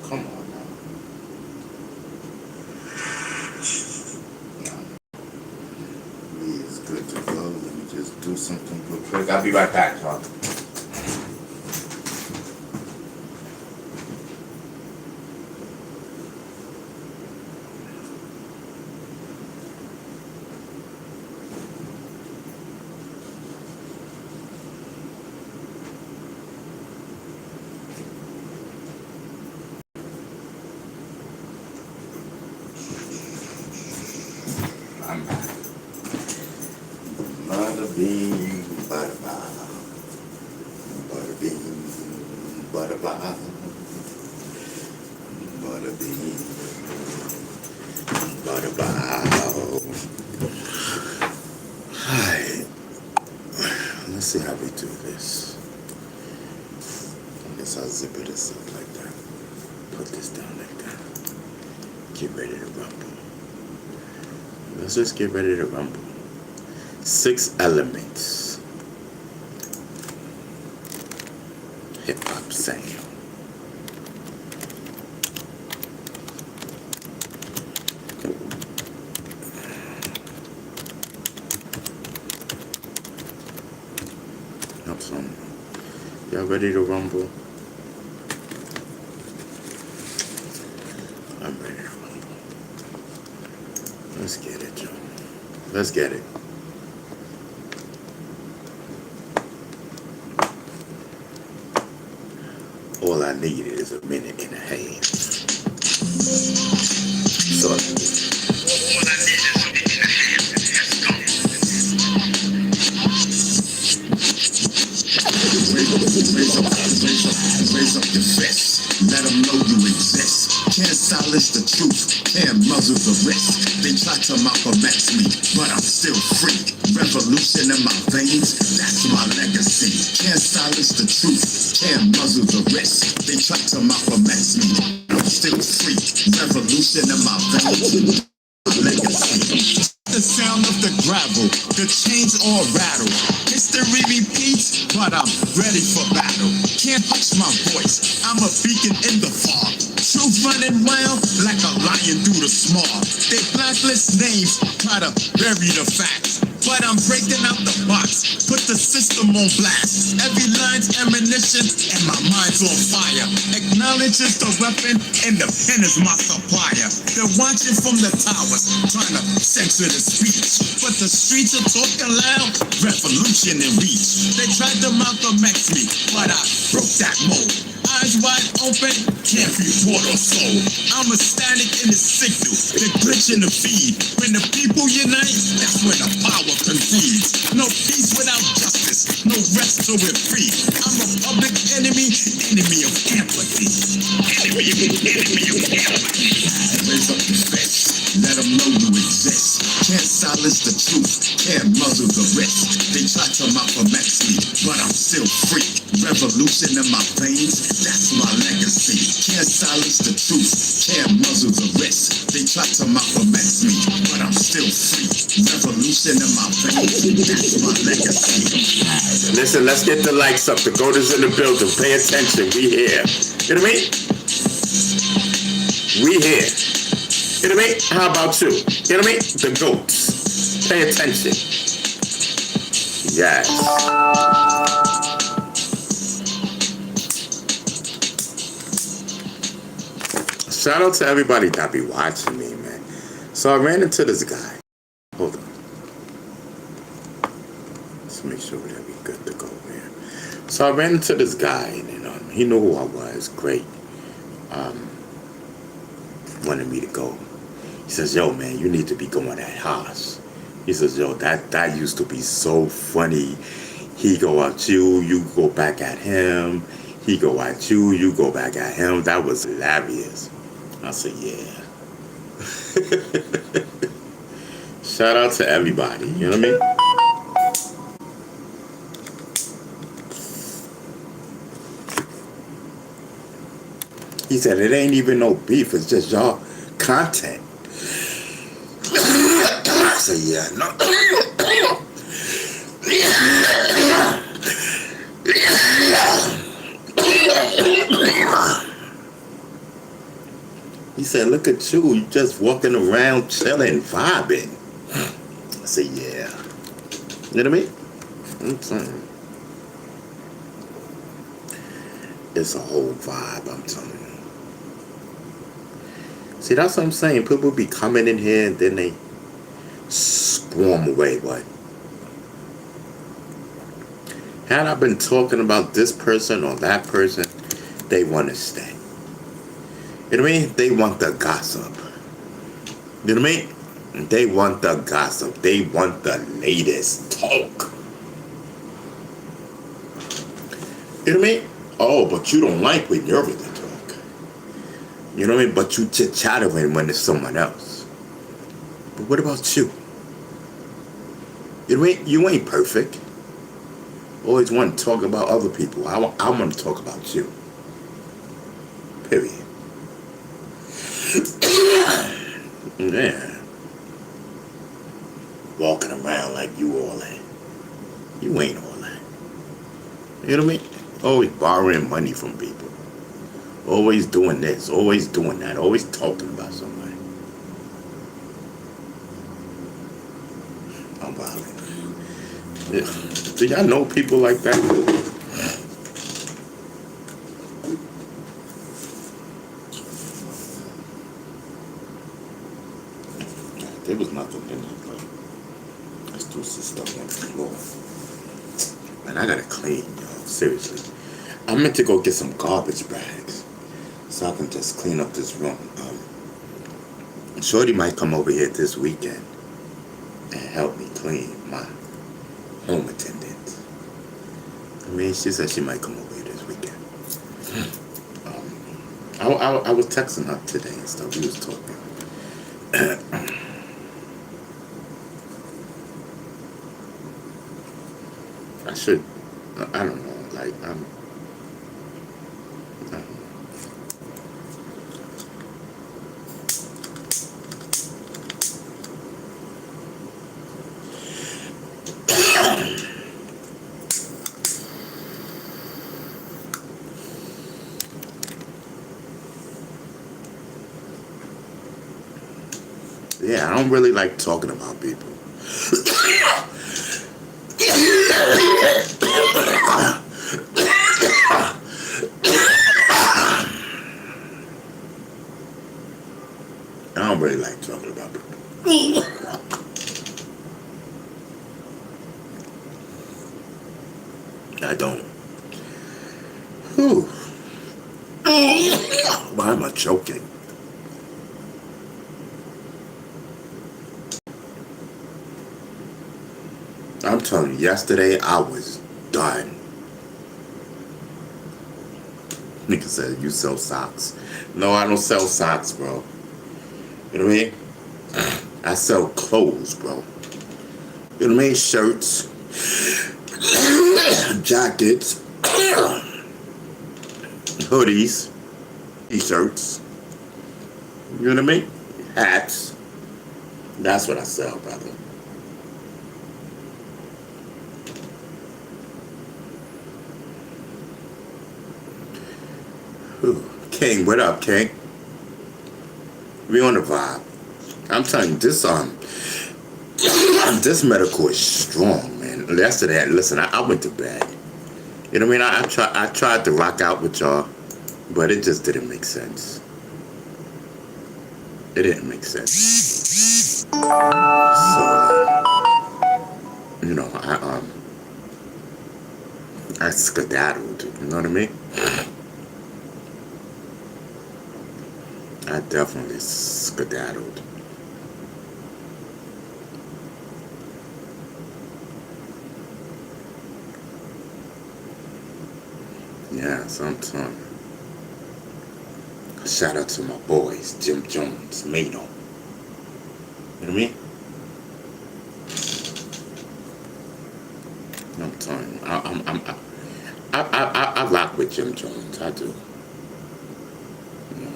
Come on now. We is good to go. Let me just do something real quick. I'll be right back, y'all. I'm back. Bada bing, bada ba. Bada bing, bada ba. Bada bing, bada ba. Hi. Let's see how we do this. I guess I'll zip it this up like that. Put this down like that. Get ready to rumble. Let's just get ready to rumble. 6 elements. Hip hop sound. Y'all ready to rumble? I'm ready to rumble. Let's get it, Joe. Let's get it. All I needed is a minute and a half. So raise up your fist. Let them know you exist. Can't silence the truth, can't muzzle the rest. They try to Malcolm X me, but I'm still free. Revolution in my veins, that's my legacy. Can't silence the truth, can't muzzle the rest. They try to Malcolm X me, but I'm still free. Revolution in my veins, my legacy. The sound of the gravel, the chains all rattle. History repeats, but I'm ready for battle. Can't touch my voice, I'm a beacon in the fog. Truth running wild like a lion through the smog. They blacklist names, try to bury the facts. But I'm breaking out the box, put the system on blast. Every line's ammunition and my mind's on fire. Acknowledge is the weapon and the pen is my supplier. They're watching from the towers, trying to censor the speech. But the streets are talking loud, revolution in reach. They tried to Malcolm X me, but I broke that mold. Eyes wide open, can't be bought or sold. I'm a static in the signal, the glitch in the feed. When the people unite, that's when the power concedes. No peace without justice, no rest till we're free. I'm a public enemy, enemy of empathy. Enemy of empathy. Raise up your fist, let them know you exist. Can't silence the truth, can't muzzle the rest. They try to Malcolm X me, but I'm still free. Revolution in my veins, that's my legacy. Can't silence the truth, can't muzzle the rest. They try to Malcolm X me, but I'm still free. Revolution in my veins, that's my legacy. listen, let's get the lights up. The goat is in the building. Pay attention. We here. You know what I mean? We here. You know what I mean? How about you? You know what I mean? The goats. Pay attention. Yes. Shout out to everybody that be watching me, man. So I ran into this guy. Hold on. Let's make sure that we good to go, man. So I ran into this guy, and he knew who I was. Great. Wanted me to go. He says, "Yo, man, you need to be going at Haas." He says, "Yo, that used to be so funny. He go at you, you go back at him. He go at you, you go back at him. That was hilarious." I said, "Yeah." Shout out to everybody. You know what I mean? He said, "It ain't even no beef. It's just y'all content." I said, "Yeah, no." He said, look at you. You just walking around chilling, vibing. I said, yeah. You know what I mean? I'm saying. It's a whole vibe, I'm telling you. See, that's what I'm saying. People be coming in here and then they swarm away. But had I been talking about this person or that person, they want to stay. You know what I mean? They want the gossip. You know what I mean? They want the gossip. They want the latest talk. You know what I mean? Oh, but you don't like when you're with the talk. You know what I mean? But you chit-chat when it's someone else. But what about you? You know what I mean? You ain't perfect. Always want to talk about other people. I want to talk about you. Period. Yeah. Walking around like you all that. You ain't all that. You know what I mean? Always borrowing money from people. Always doing this. Always doing that. Always talking about somebody. I'm bothering. Yeah. Do y'all know people like that? There was nothing in it, but let's do some stuff on the floor. Man, I gotta clean, yo. Seriously. I meant to go get some garbage bags so I can just clean up this room. Shorty might come over here this weekend and help me clean my home attendant. I mean, she said she might come over here this weekend. I was texting her today and stuff. We was talking. I should, I don't know, like, I don't know. Yeah, I don't really like talking about people. I don't really like talking about people. I don't. Whew. Why am I choking? I'm telling you, yesterday I was done. Nigga said, you sell socks. No, I don't sell socks, bro. You know what I mean? I sell clothes, bro. You know what I mean? Shirts, jackets, hoodies, t-shirts. You know what I mean? Hats. That's what I sell, brother. Ooh. King, what up, King? We on the vibe. I'm telling you, this this medical is strong, man. Yesterday, listen, I went to bed. You know what I mean? I tried to rock out with y'all, but it just didn't make sense. It didn't make sense. So, you know, I skedaddled. You know what I mean? I definitely skedaddled. Yeah, sometimes. Shout out to my boys, Jim Jones, Mano. You know what I mean? I'm telling you, I rock with Jim Jones. I do. You know.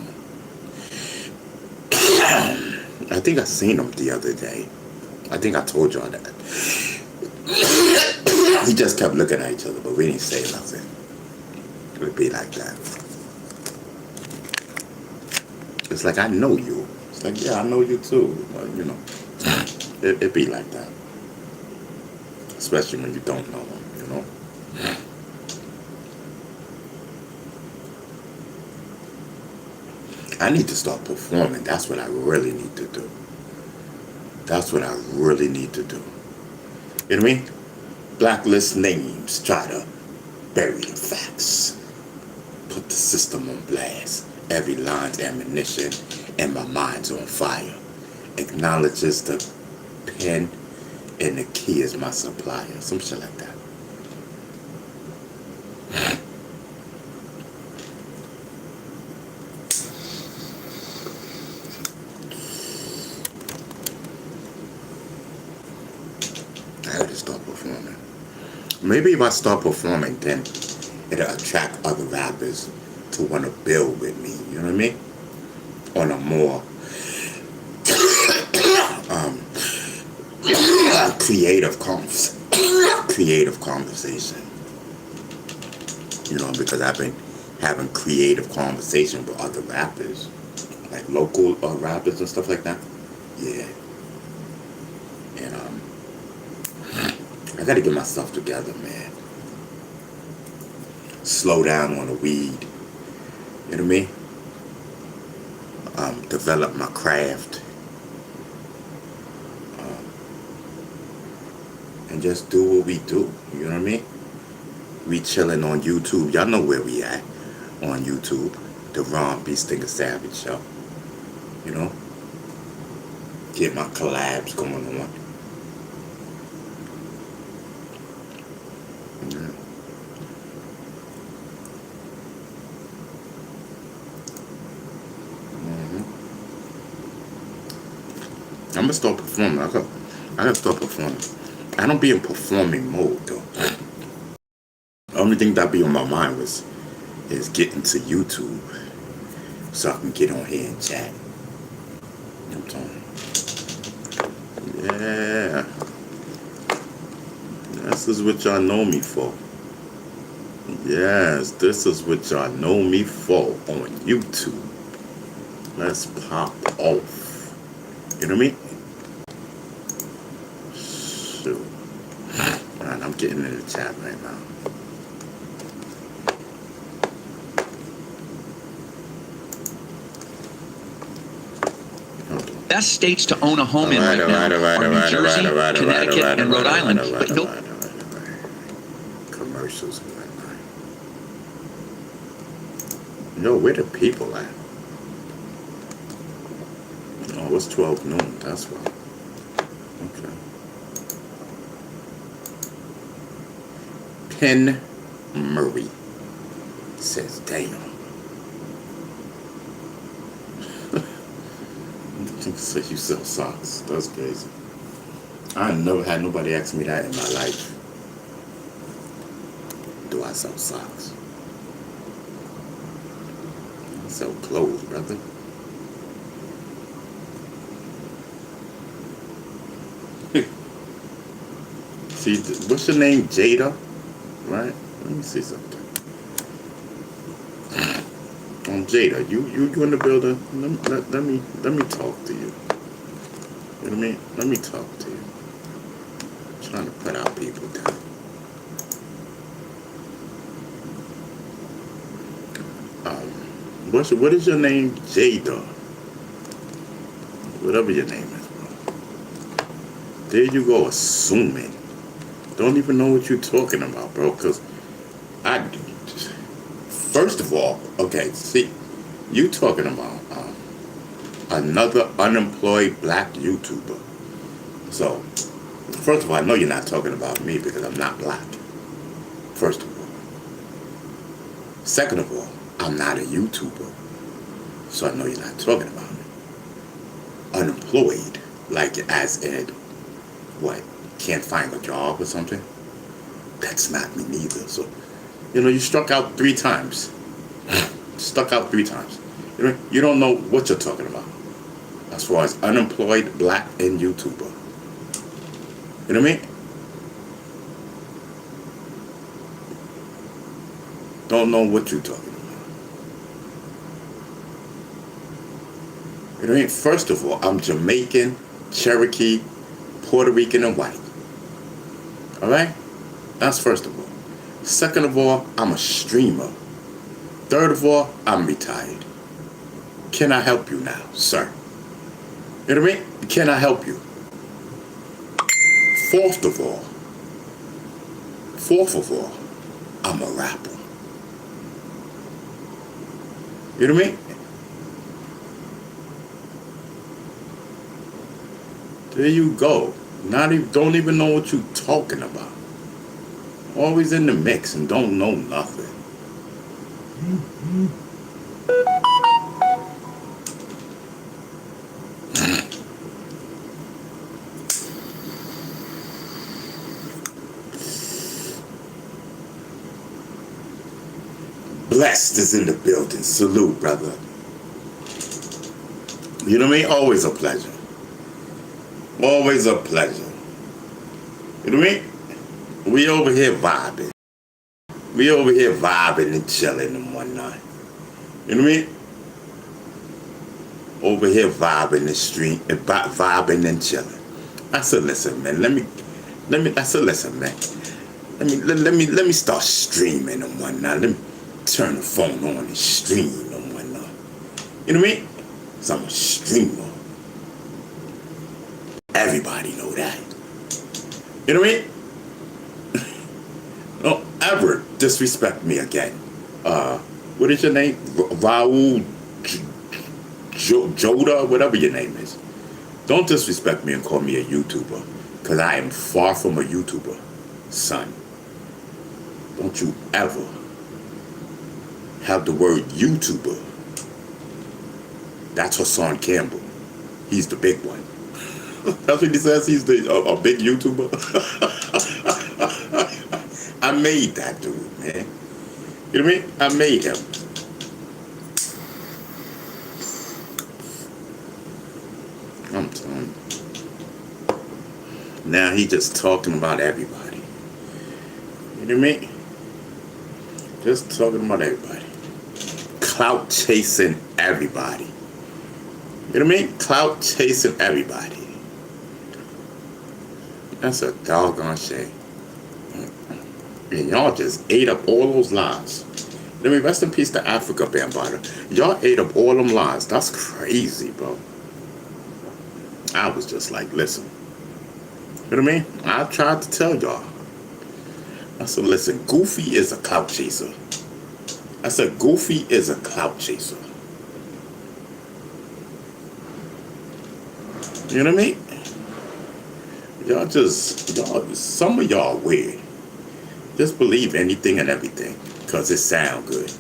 I think I seen him the other day. I think I told y'all that. We just kept looking at each other, but we didn't say nothing. It would be like that. It's like, I know you. It's like, yeah, I know you too. But, you know, it'd be like that. Especially when you don't know them, you know. I need to start performing. That's what I really need to do. That's what I really need to do. You know what I mean? Blacklist names, try to bury the facts. Put the system on blast. Every line's ammunition and my mind's on fire. Acknowledges the pen and the key is my supplier. Some shit like that. I gotta start performing. Maybe if I start performing, then it'll attract other rappers to want to build with me. You know what I mean? On a more creative conversation. You know, because I've been having creative conversation with other rappers, like local rappers and stuff like that. Yeah. And I gotta get myself together, man. Slow down on the weed. You know what I mean? Develop my craft. And just do what we do. You know what I mean? We chilling on YouTube. Y'all know where we at on YouTube. The Ron B. Stinger Savage Show. You know? Get my collabs going on. Yeah. I'm gonna start performing. I gotta start performing. I don't be in performing mode though. The only thing that be on my mind is getting to YouTube so I can get on here and chat. You know what I'm saying? Yeah. This is what y'all know me for. Yes, this is what y'all know me for on YouTube. Let's pop off. You know what I mean? Shoot. Alright, I'm getting in the chat right now. Best states to own a home in right now are New Jersey, Connecticut, and Rhode Island. But nope. Commercials and whatnot. Yo, where the people at? Oh, it's 12 noon. That's why. Okay. Penn Murray says, damn. So you sell socks. That's crazy. I never had nobody ask me that in my life. Do I sell socks? I sell clothes, brother. See, what's your name? Jada? Right? Let me see something. Jada, you in the building? Let me talk to you. You know what I mean? Let me talk to you. I'm trying to put our people down. What is your name? Jada. Whatever your name is, bro. There you go, assuming. Don't even know what you're talking about, bro, because first of all, okay, see, you talking about another unemployed black YouTuber. So, first of all, I know you're not talking about me because I'm not black. First of all. Second of all, I'm not a YouTuber. So I know you're not talking about me. Unemployed, like as in, what, can't find a job or something? That's not me neither. So, you know, you struck out 3 times. Stuck out 3 times. You don't know what you're talking about. As far as unemployed, black, and YouTuber. You know what I mean? don't know what you're talking about. It ain't. First of all, I'm Jamaican, Cherokee, Puerto Rican, and white. All right? That's first of all. Second of all, I'm a streamer. Third of all, I'm retired. Can I help you now, sir? You know what I mean? Can I help you? Fourth of all, I'm a rapper. You know what I mean? There you go. Don't even know what you're talking about. Always in the mix and don't know nothing. Blessed is in the building. Salute, brother. You know what I mean? Always a pleasure. Always a pleasure. You know what I mean? We over here vibing. We over here vibing and chilling and whatnot. You know what I mean? Over here vibing the street and vibing and chilling. I said, listen, man. I said, listen, man. Let me start streaming and whatnot. Let me turn the phone on and stream and whatnot. You know what I mean? Cause I'm a streamer. Everybody know that. You know what I mean? Don't ever disrespect me again. What is your name? Raul Joda, whatever your name is. Don't disrespect me and call me a YouTuber, because I am far from a YouTuber, son. Don't you ever have the word YouTuber. That's Hassan Campbell. He's the big one. That's what he says. He's a big YouTuber. I made that dude, man. You know what I mean? I made him. I'm telling you. Now he just talking about everybody. You know what I mean? Just talking about everybody. Clout chasing everybody. You know what I mean? Clout chasing everybody. That's a doggone shame. And y'all just ate up all those lives. Let me rest in peace to Africa, Bambaataa. Y'all ate up all them lives. That's crazy, bro. I was just like, listen. You know what I mean? I tried to tell y'all. I said, listen, Goofy is a clout chaser. I said, Goofy is a clout chaser. You know what I mean? Some of y'all weird. Just believe anything and everything, because it sound good.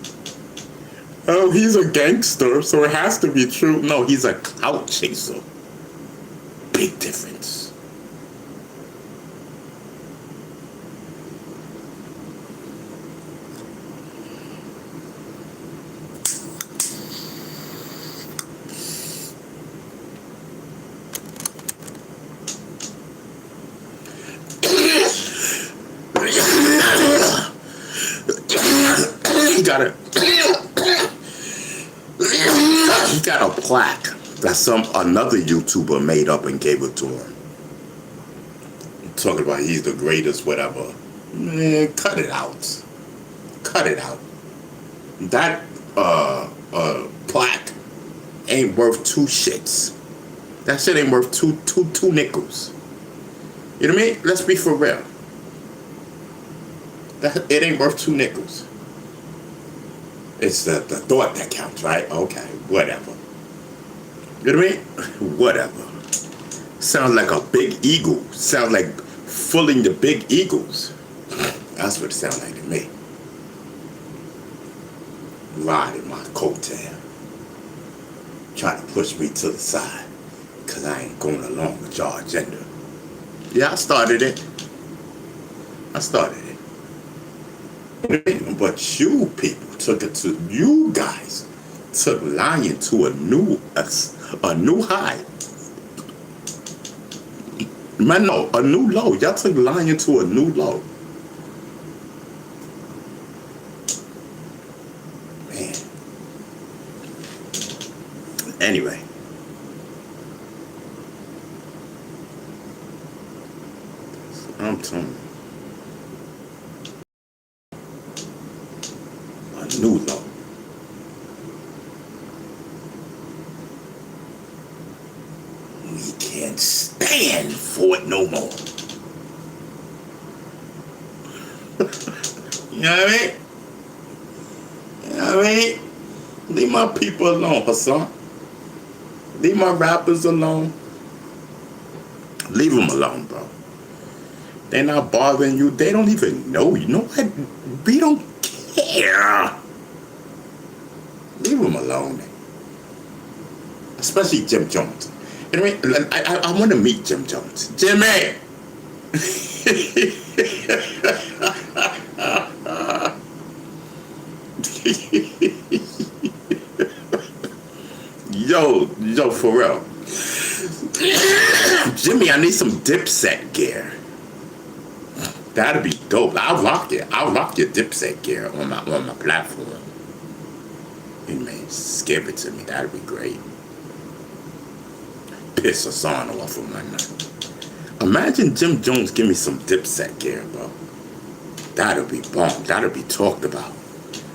Oh, he's a gangster, so it has to be true. No, he's a clout chaser. Big difference. He got a plaque that another YouTuber made up and gave it to him. Talking about he's the greatest, whatever. Man, cut it out. Cut it out. That plaque ain't worth 2 shits. That shit ain't worth two nickels. You know what I mean? Let's be for real. It ain't worth 2 nickels. It's the thought that counts, right? Okay, whatever. You know what I mean? Whatever. Sounds like a big eagle. Sounds like fooling the big eagles. That's what it sounds like to me. Riding my coattail. Trying to push me to the side. Because I ain't going along with y'all agenda. Yeah, I started it. But you people you guys took lying to a new high. Man, no, a new low. Y'all took lying to a new low. Anyway. I'm telling you. A new law. We can't stand for it no more. You know what I mean? You know what I mean? Leave my people alone, Hassan. Leave my rappers alone. Leave them alone, bro. They're not bothering you. They don't even know you. You know what? We don't care. Leave them alone. Especially Jim Jones. You know what I mean? I want to meet Jim Jones. Jimmy! Yo, for real. Jimmy, I need some Dipset gear. That'd be dope. I'll rock it. I'll rock your Dipset gear on my platform. You may skip it to me. That'd be great. Piss Hassan off of my night. Imagine Jim Jones give me some Dipset gear, bro. That'll be bomb. That'll be talked about.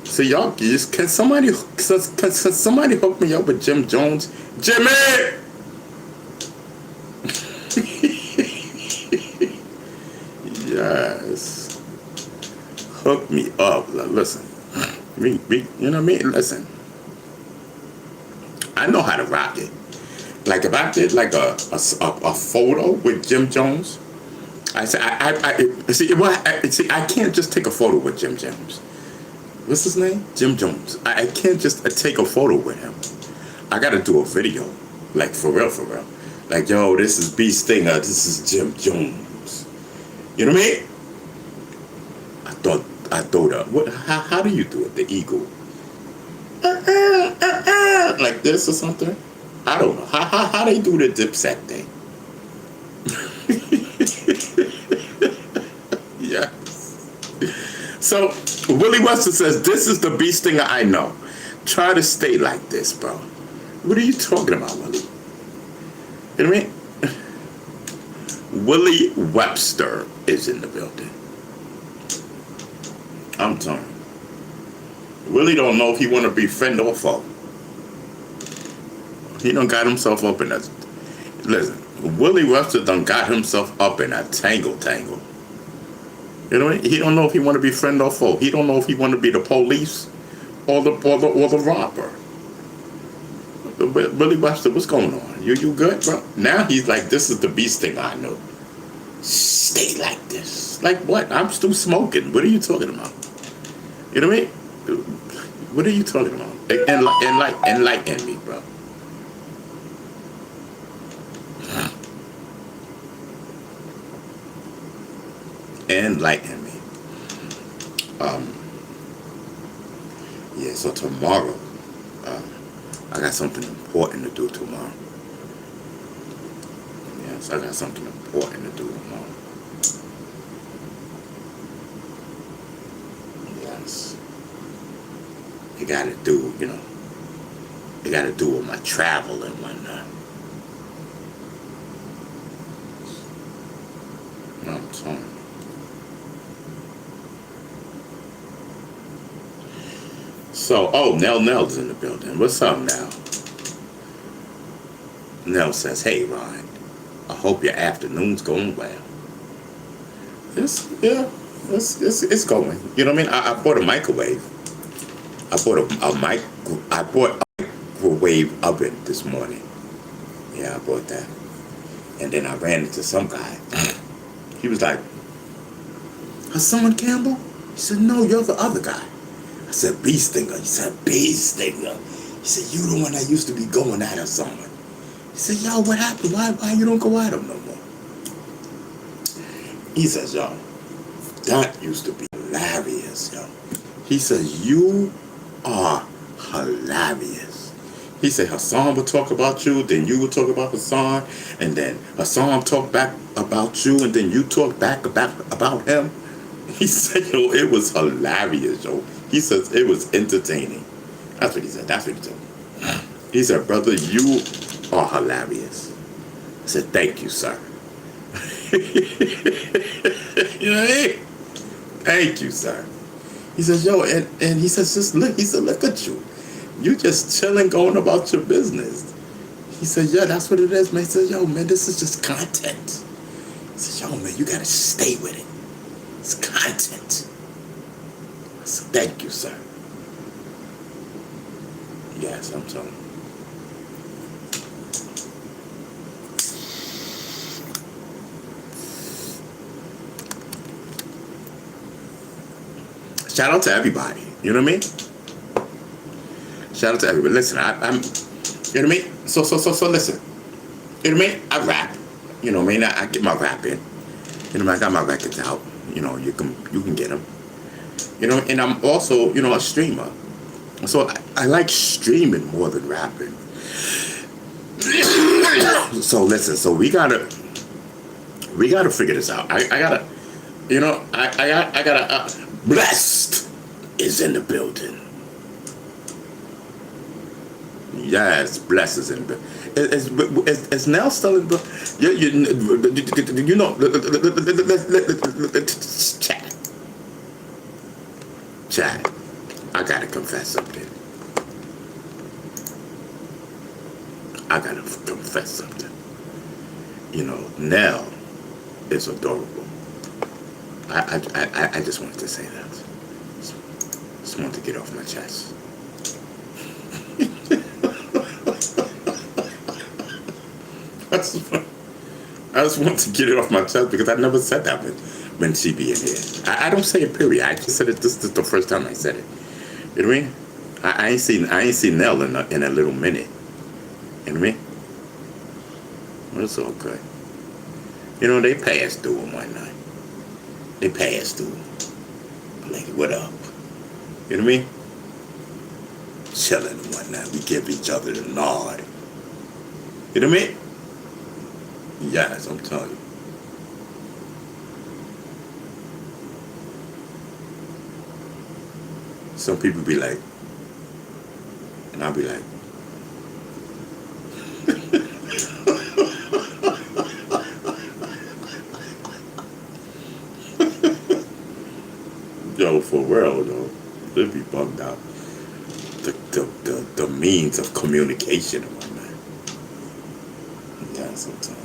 So y'all, can somebody hook me up with Jim Jones? Jimmy! Yes. Hook me up. Listen. You know what I mean? Listen. I know how to rock it. Like if I did like a photo with Jim Jones, I can't just take a photo with Jim Jones. What's his name? Jim Jones. I can't just take a photo with him. I gotta do a video. Like for real. Like, yo, this is B Stinger, this is Jim Jones. You know what I mean? I thought how do you do it? The eagle. Like this or something? I don't know. How they do the Dipset thing? Yes. So Willie Webster says, this is the B Stinger I know. Try to stay like this, bro. What are you talking about, Willie? You know what I mean? Willie Webster is in the building. I'm telling you. Willie don't know if he want to be friend or foe. He done got himself up in a... Listen, Willie Webster done got himself up in a tangle. You know what I mean? He don't know if he want to be friend or foe. He don't know if he want to be the police or the robber. Willie Webster, what's going on? You good, bro? Now he's like, this is the beast thing I know. Stay like this. Like what? I'm still smoking. What are you talking about? You know what I mean? What are you talking about? Enlighten me, bro. Enlighten me. Yeah, so tomorrow, I got something important to do tomorrow. Yes, I got something important to do tomorrow. Yes. You gotta do, you gotta do with my travel and whatnot. You know what I'm saying? So, Nell's in the building. What's up, Nell? Nell says, hey, Ryan, I hope your afternoon's going well. It's going. You know what I mean? I bought a microwave. I bought a microwave oven this morning. Yeah, I bought that. And then I ran into some guy. He was like, Hassan Campbell? He said, no, you're the other guy. I said, B Stinger. He said, B Stinger. He said, you the one that used to be going at Hassan. He said, yo, what happened? Why you don't go at him no more? He says, yo, that used to be hilarious, yo. He says, you are hilarious. He said, Hassan would talk about you, then you would talk about Hassan, and then Hassan talk back about you, and then you talk back about him. He said, yo, it was hilarious, yo. He says it was entertaining. That's what he said. That's what he told me. He said, brother, you are hilarious. I said, thank you, sir. You know what I mean? Thank you, sir. He says, yo, and he says, just look, he said, look at you. You just chilling, going about your business. He said, yeah, that's what it is, man. He said, yo, man, this is just content. He said, yo, man, you gotta stay with it. It's content. I said, thank you, sir. Yes, I'm telling you. Shout out to everybody. You know what I mean? Shout out to everybody. Listen, I'm you know what I mean? So listen. You know what I mean? I rap. You know what I mean? I get my rap in. You know what I mean? I got my records out. You know, you can get them. You know, and I'm also, you know, a streamer. So I like streaming more than rapping. So listen, so we gotta figure this out. I gotta, you know, I gotta. Blessed is in the building. Yes, Blessed is in the building. Is Nell still in the building? You know, Chat. I gotta confess something. You know, Nell is adorable. I just wanted to say that. Just wanted to get off my chest. I just want to get it off my chest because I never said that when she be in here. I don't say it period. I just said it. This is the first time I said it. You know what I mean? I ain't seen Nell in a little minute. You know what I mean? But it's all good. You know, they passed through him one night. They passed through. Like, what up? You know what I mean? Chilling and whatnot. We give each other the nod. You know what I mean? Yes, I'm telling you. Some people be like, and I'll be like, yo, for real though, they'd be bummed out. The means of communication and whatnot. Yeah, sometimes.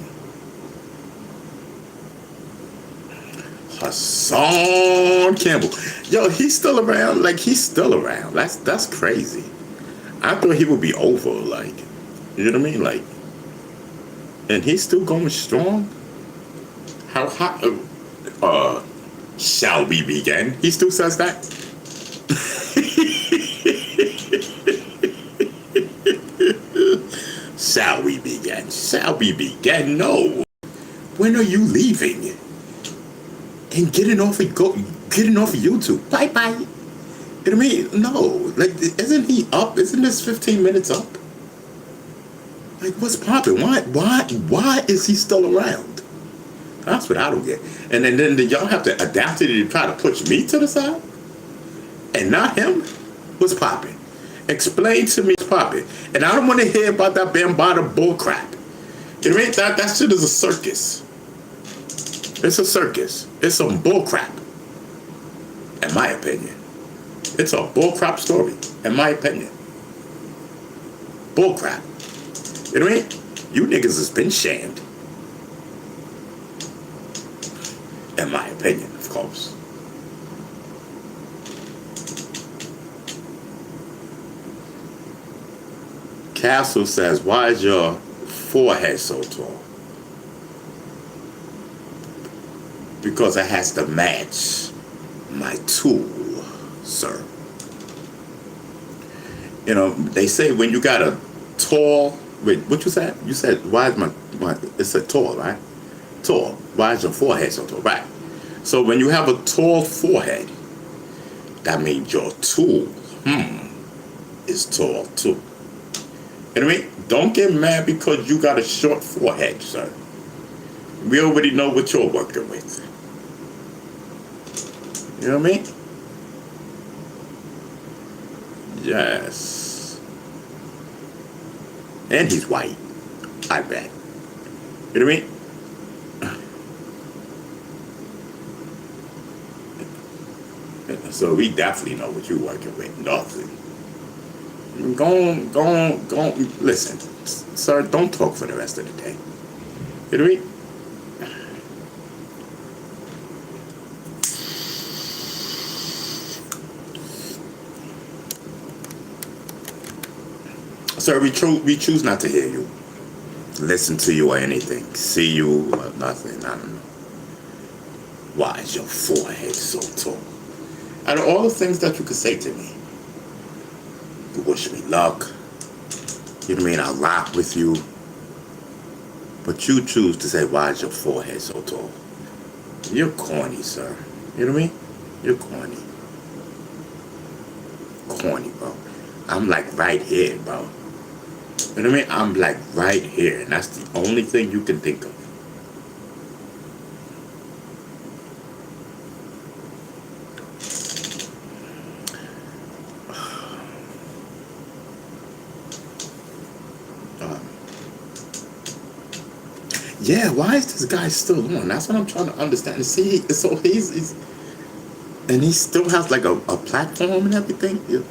Hassan Campbell, yo, he's still around. Like he's still around. That's crazy. I thought he would be over. Like, you know what I mean? Like, and he's still going strong. How hot? Shall we begin? He still says that. Shall we begin? Shall we begin? No. When are you leaving? And getting off of YouTube? Bye bye. You know what I mean? No. Like, isn't he up? Isn't this 15 minutes up? Like, what's popping? Why is he still around? That's what I don't get. And then y'all have to adapt it and try to push me to the side? And not him? What's popping? Explain to me what's popping. And I don't want to hear about that Bambaataa bull crap. You know what I mean? That shit is a circus. It's a circus. It's some bull crap. In my opinion. It's a bull crap story. In my opinion. Bull crap. You know what I mean? You niggas has been shamed. In my opinion, of course. Castle says, why is your forehead so tall? Because it has to match my tool, sir. You know, they say when you got a tall, wait, what you said? You said, why is my it said tall, right? Tall. Why is your forehead so tall? Right. So when you have a tall forehead, that means your tool, is tall too. You know what I mean? Don't get mad because you got a short forehead, sir. We already know what you're working with. You know what I mean? Yes. And he's white. I bet. You know what I mean? So we definitely know what you're working with. Nothing. Go on. Listen, sir, don't talk for the rest of the day. You know what I mean? Sir, we choose not to hear you, listen to you or anything, see you or nothing. I don't know. Why is your forehead so tall? Out of all the things that you could say to me, you wish me luck. You know what I mean? I rock with you. But you choose to say, why is your forehead so tall? You're corny, sir. You know what I mean? You're corny. Corny, bro. I'm like right here, bro. You know what I mean? I'm like right here. And that's the only thing you can think of. Yeah, why is this guy still on? That's what I'm trying to understand. See, so he's and he still has like a platform and everything. Yeah.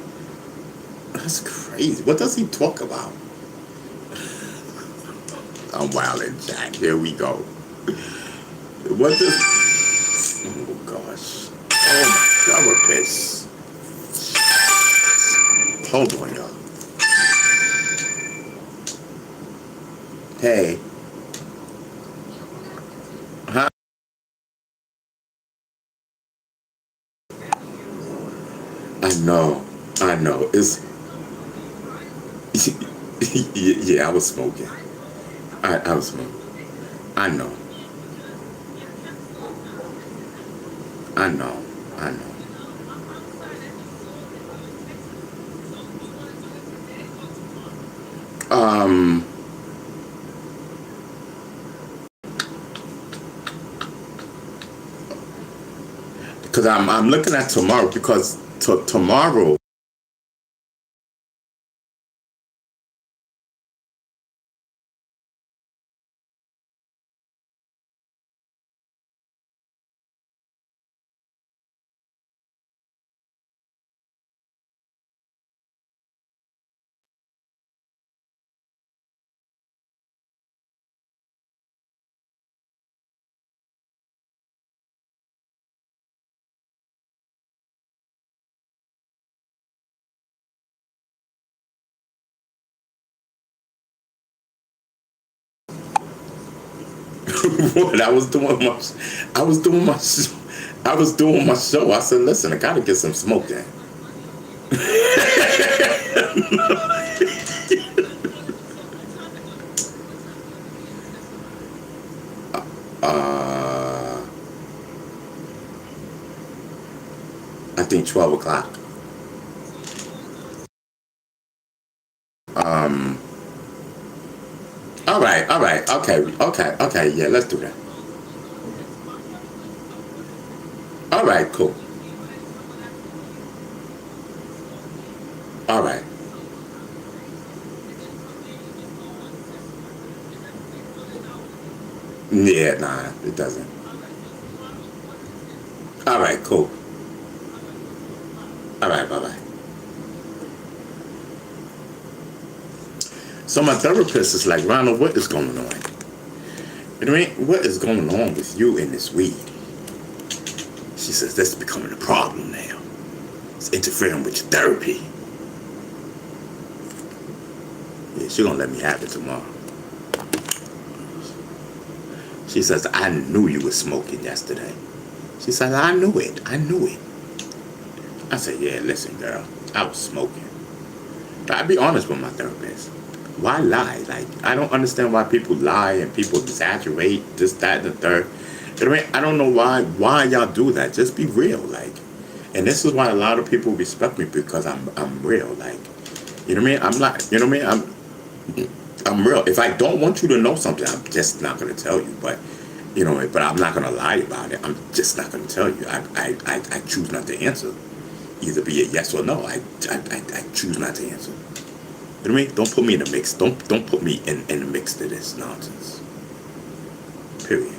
That's crazy. What does he talk about? I'm wildin', Jack. Here we go. What does? Oh gosh. Oh my therapist. Hold on, y'all. Hey. I know. It's yeah. I was smoking. I was smoking. I know. Um, because I'm looking at tomorrow because tomorrow. What I was doing my show. I said, listen, I gotta get some smoke in. I think 12 o'clock. All right, okay, yeah, let's do that. All right, cool. All right. Yeah, nah, it doesn't. All right, cool. All right, bye-bye. So my therapist is like, Ronald, what is going on? You know what I mean? What is going on with you and this weed? She says, that's becoming a problem now. It's interfering with your therapy. Yeah, she's going to let me have it tomorrow. She says, I knew you were smoking yesterday. She said, I knew it. I said, yeah, listen, girl, I was smoking. But I'll be honest with my therapist. Why lie? Like, I don't understand why people lie and people exaggerate this, that, and the third. You know what I mean? I don't know why y'all do that. Just be real, like. And this is why a lot of people respect me because I'm real, like. You know what I mean? I'm not. You know what I mean? I'm real. If I don't want you to know something, I'm just not gonna tell you. But you know, but I'm not gonna lie about it. I'm just not gonna tell you. I choose not to answer. Either be a yes or no. I choose not to answer. You know what I mean? Don't put me in the mix. Don't put me in the mix to this nonsense. Period.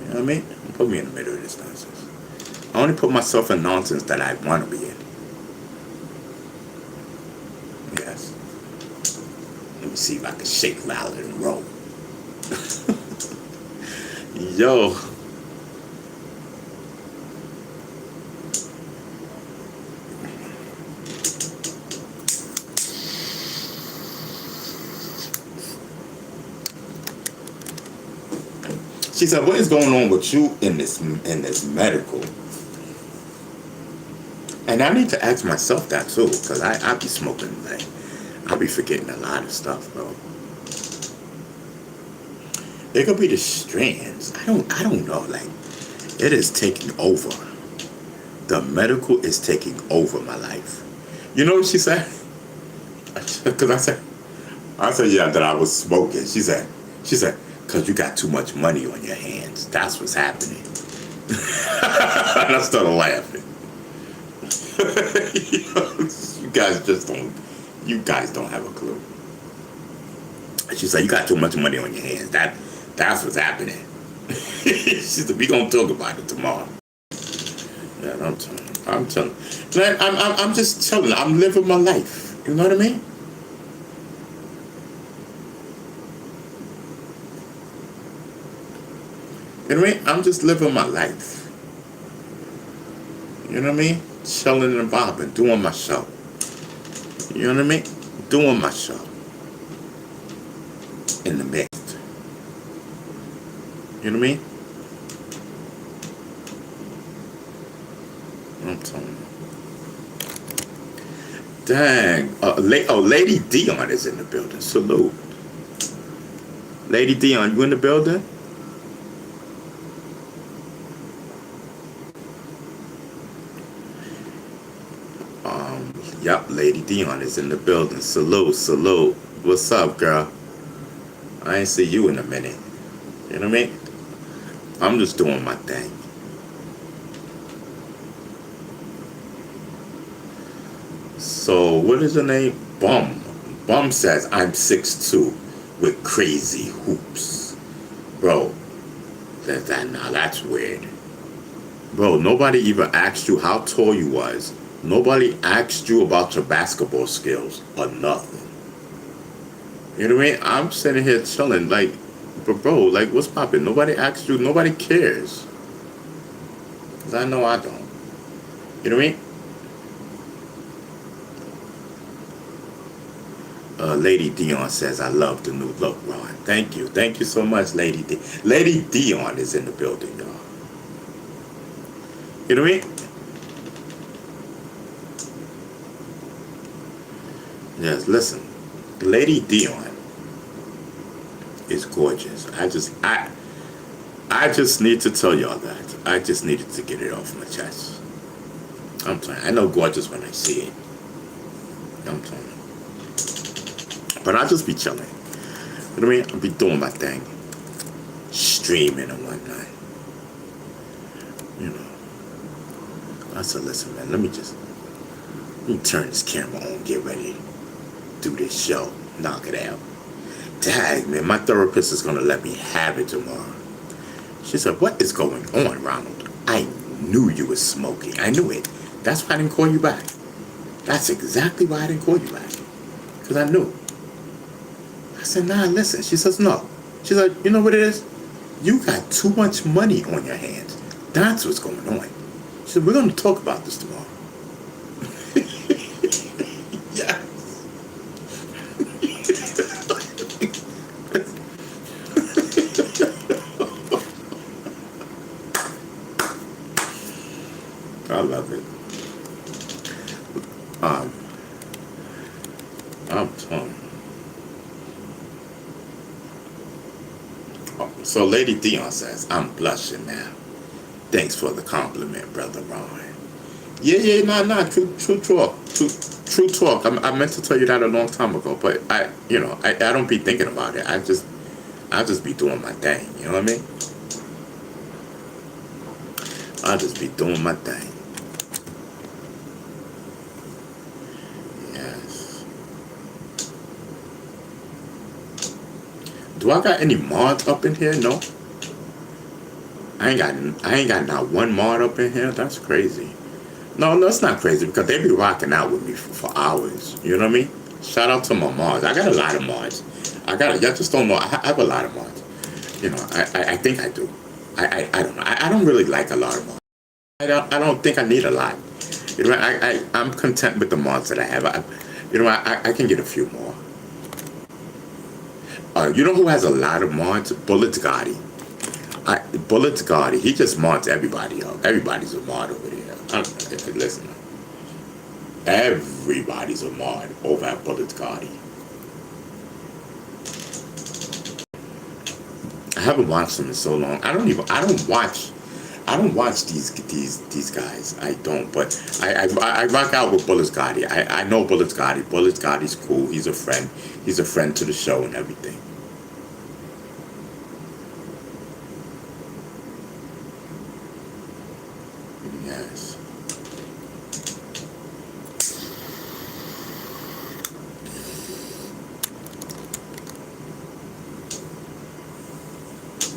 You know what I mean? Don't put me in the middle of this nonsense. I only put myself in nonsense that I want to be in. Yes. Let me see if I can shake, rattle, and roll. Yo. She said, "What is going on with you in this medical?" And I need to ask myself that too, because I be smoking, like, I be forgetting a lot of stuff, bro. It could be the strands. I don't know. Like, it is taking over. The medical is taking over my life. You know what she said? Because I said, yeah, that I was smoking. She said, because you got too much money on your hands. That's what's happening. And I started laughing. You guys don't have a clue. She said, you got too much money on your hands. That's what's happening. She said, we gonna talk about it tomorrow. Yeah, I'm telling. Man, I'm just telling. I'm living my life. You know what I mean? You know what I mean? I'm just living my life. You know what I mean? Chilling and bobbing, doing my show. You know what I mean? Doing my show. In the mix. You know what I mean? I'm telling you. Dang. Lady Dion is in the building. Salute. Lady Dion, you in the building? Yep, Lady Dion is in the building. Salute. What's up, girl? I ain't see you in a minute. You know what I mean? I'm just doing my thing. So, what is her name? Bum. Bum says, I'm 6'2" with crazy hoops. Bro, now that's weird. Bro, nobody even asked you how tall you was. Nobody asked you about your basketball skills or nothing. You know what I mean? I'm sitting here chilling, like, but bro, like, what's poppin'? Nobody asked you. Nobody cares. Because I know I don't. You know what I mean? Lady Dion says, I love the new look, Ron. Thank you. Thank you so much, Lady D. Lady Dion is in the building, y'all. You know what I mean? Yes, listen. Lady Dion is gorgeous. I just need to tell y'all that. I just needed to get it off my chest. I'm telling you, I know gorgeous when I see it. I'm telling you. But I'll just be chilling. You know what I mean? I'll be doing my thing. Streaming and whatnot. You know. I said, listen, man, let me turn this camera on, get ready to do this show. Knock it out. Dang, man, my therapist is going to let me have it tomorrow. She said, what is going on, Ronald? I knew you was smoking. I knew it. That's why I didn't call you back. That's exactly why I didn't call you back. Because I knew. I said, nah, listen. She says, no. She said, you know what it is? You got too much money on your hands. That's what's going on. She said, we're going to talk about this tomorrow. Yeah. I love it. I'm telling you. So Lady Dion says, I'm blushing now. Thanks for the compliment, Brother Ron. Yeah, nah, true talk. True talk. I meant to tell you that a long time ago, but I don't be thinking about it. I just be doing my thing. You know what I mean? I just be doing my thing. Yes. Do I got any mods up in here? No. I ain't got not one mod up in here. That's crazy. No, that's not crazy because they be rocking out with me for hours. You know what I mean? Shout out to my mods. I got a lot of mods. Y'all just don't know. I have a lot of mods. You know, I think I do. I don't know. I don't really like a lot of mods. I don't think I need a lot. You know, I'm content with the mods that I have. I can get a few more. You know who has a lot of mods? Bullets Gotti. Bullets Gotti. He just mods everybody up. Everybody's a mod over there. Listen. Everybody's a mod over at Bullets Gotti. I haven't watched them in so long. I don't watch these guys. I don't, but I rock out with Bullets Gotti. I know Bullets Gotti. Bullets Gotti's cool. He's a friend. He's a friend to the show and everything. Yes.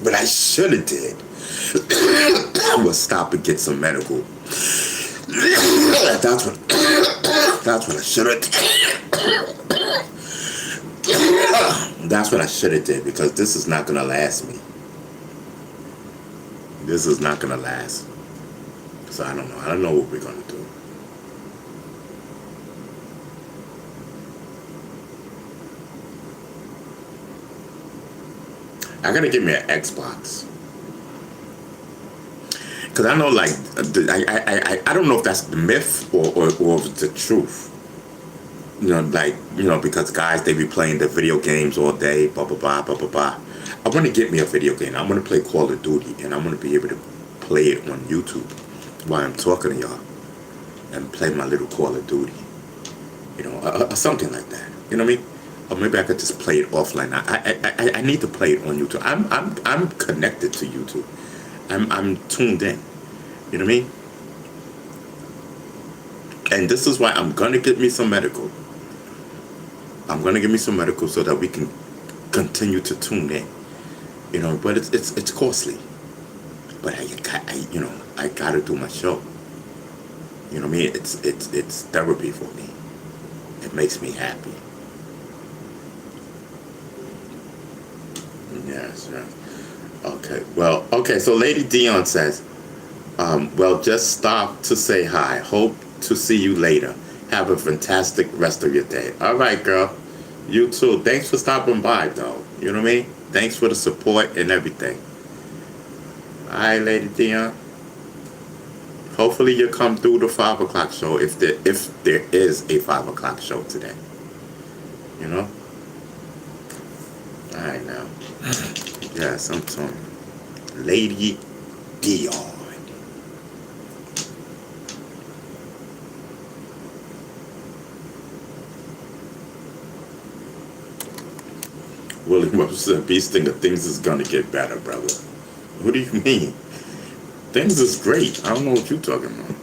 But I should have did. I would stop and get some medical. That's what I should have did. That's what I should have did because this is not gonna last me. This is not gonna last. So I don't know. I don't know what we're gonna do. I gotta get me an Xbox. Cause I know, like, I don't know if that's the myth or if it's the truth. You know, like, you know, because guys, they be playing the video games all day, blah blah blah blah blah blah. I want to get me a video game. I want to play Call of Duty, and I want to be able to play it on YouTube while I'm talking to y'all, and play my little Call of Duty. You know, or something like that. You know what I mean? Or maybe I could just play it offline. I need to play it on YouTube. I'm connected to YouTube. I'm tuned in. You know what I mean? And this is why I'm gonna get me some medical. I'm gonna get me some medical so that we can continue to tune in. You know, but it's costly. But I gotta do my show. You know what I mean? It's therapy for me. It makes me happy. Yes, yes. Okay. Well, okay, so Lady Dion says, well, just stop to say hi. Hope to see you later. Have a fantastic rest of your day. All right, girl. You too. Thanks for stopping by, though. You know what I mean? Thanks for the support and everything. All right, Lady Dion. Hopefully you'll come through the 5 o'clock show if there is a 5 o'clock show today. You know? All right, now. Yes, I'm talking. Lady Dion. Willie Webster, Bee Stinger, things is gonna get better, brother. What do you mean? Things is great. I don't know what you're talking about.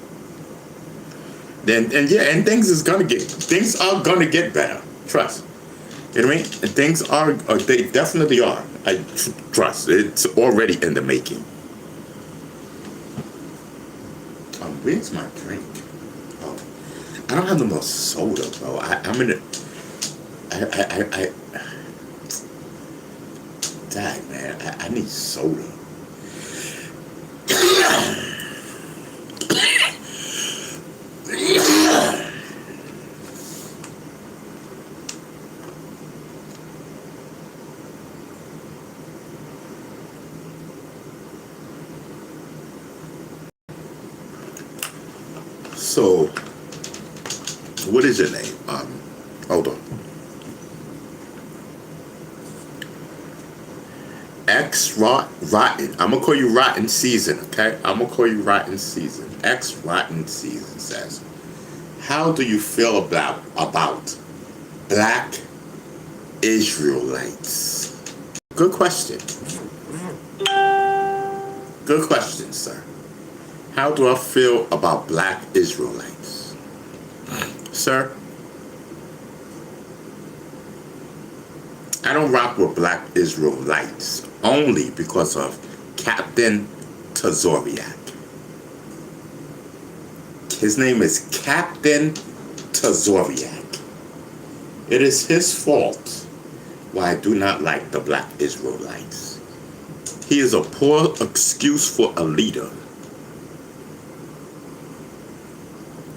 And things are gonna get better. Trust. You know what I mean? And things are, they definitely are. I trust. It's already in the making. Where's my drink? Oh, I don't have no more soda, bro. I'm in a. Dang, man. I need soda. So, what is your name? Hold on. Rotten. I'm gonna call you Rotten Season, okay? I'm gonna call you Rotten Season. Rotten Season says, how do you feel about black Israelites? Good question. Good question, sir. How do I feel about black Israelites? Sir, I don't rock with Black Israelites only because of Captain Tazoriak. His name is Captain Tazoriak. It is his fault why I do not like the Black Israelites. He is a poor excuse for a leader.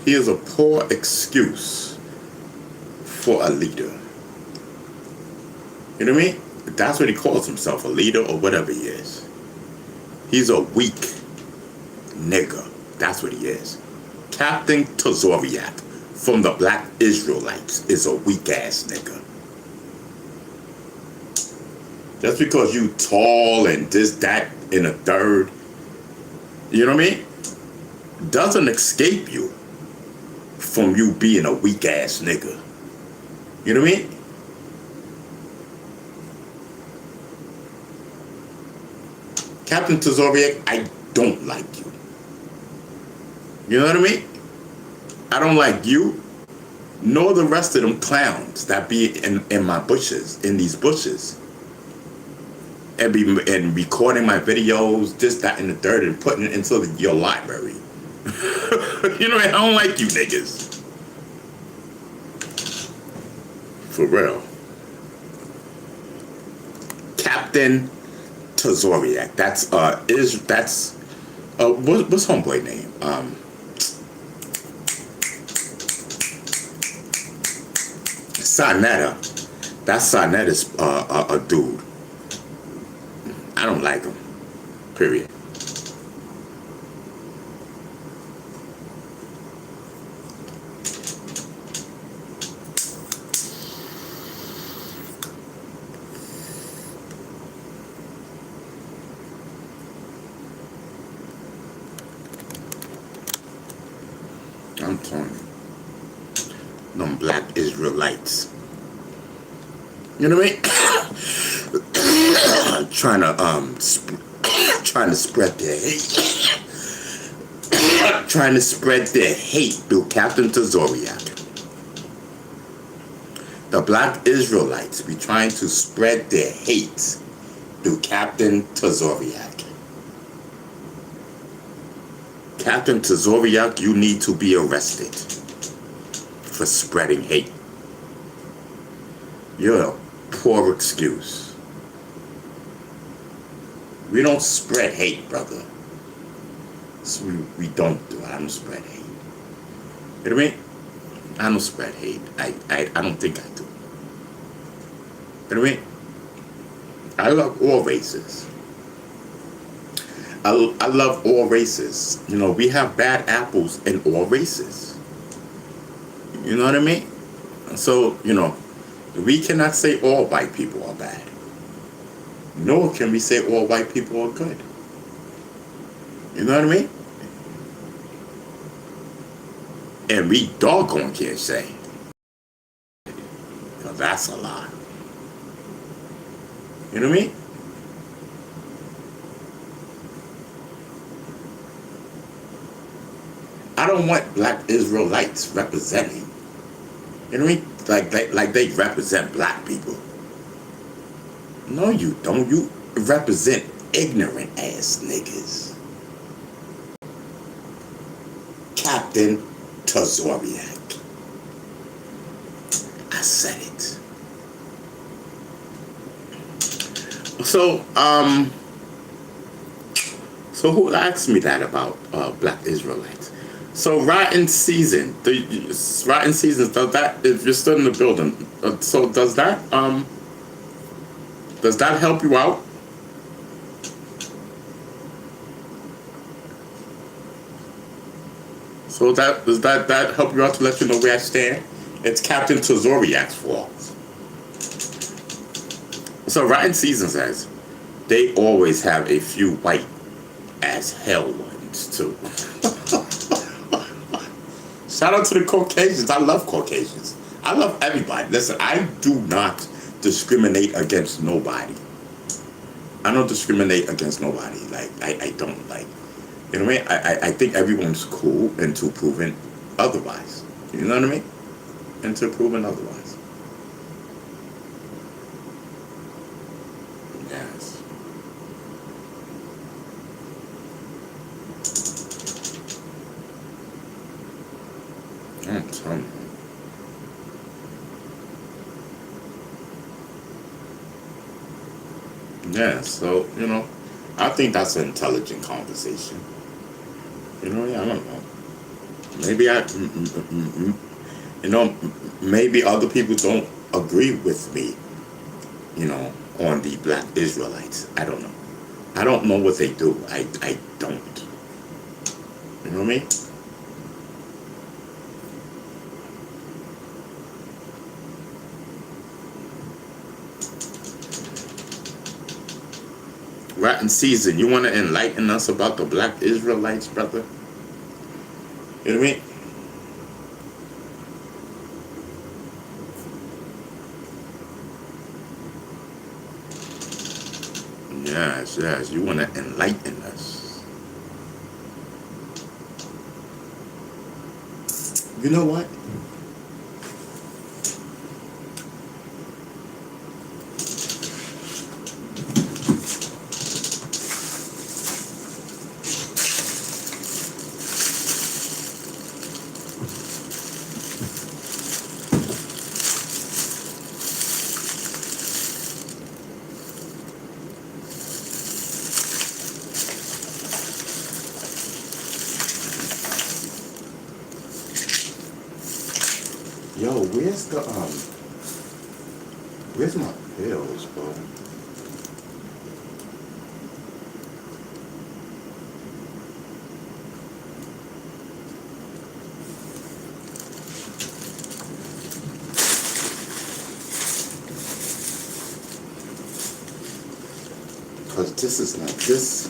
He is a poor excuse for a leader. You know what I mean? That's what he calls himself, a leader or whatever he is. He's a weak nigger. That's what he is. Captain Tazoriak from the Black Israelites is a weak ass nigga. Just because you tall and this, that, and a third, you know what I mean? Doesn't escape you from you being a weak ass nigga. You know what I mean? Captain Tazoriak, I don't like you. You know what I mean? I don't like you, nor the rest of them clowns that be in my bushes, in these bushes. And recording my videos, this, that, and the third, and putting it into your library. You know, I don't like you niggas. For real. Captain Tazoriak. That's what's homeboy name? Sarnetta. That's Sarnetta's a dude. I don't like him. Period. I'm telling you. Them Black Israelites. You know what I mean? trying to spread their hate. Trying to spread their hate through Captain Tazoriak. The Black Israelites be trying to spread their hate through Captain Tazoriak. Captain Tazoriak, you need to be arrested for spreading hate. You're a poor excuse. We don't spread hate, brother. So we don't do it. I don't spread hate. You know what I mean? I don't spread hate. I don't think I do. You know what I mean? I love all races. I love all races. You know, we have bad apples in all races. You know what I mean? So, you know, we cannot say all white people are bad. Nor can we say all white people are good. You know what I mean? And we doggone can't say. Because that's a lie. You know what I mean? I don't want Black Israelites representing. You know what I mean? Like they represent black people. No, you don't. You represent ignorant ass niggas. Captain Tazoriak. I said it. So who asked me that about Black Israelites? So Rotten Season, Rotten Seasons, does that, if you're still in the building, so does that help you out? So does that help you out to let you know where I stand? It's Captain Tazoriak's fault. So Rotten Season says they always have a few white as hell ones too. Shout out to the Caucasians. I love Caucasians. I love everybody. Listen, I do not discriminate against nobody. I don't discriminate against nobody. Like, I don't, like, you know what I mean? I think everyone's cool until proven otherwise. You know what I mean? Until proven otherwise. telling you. Yeah, so, I think that's an intelligent conversation. Yeah, I don't know. Maybe maybe other people don't agree with me, on the black Israelites. I don't know. I don't know what they do. I don't. You know what I mean? Rotten Season, you want to enlighten us about the black Israelites, brother? You know what I mean? Yes, you want to enlighten us. You know what? Yo, where's my pills, bro? Cause this is not this.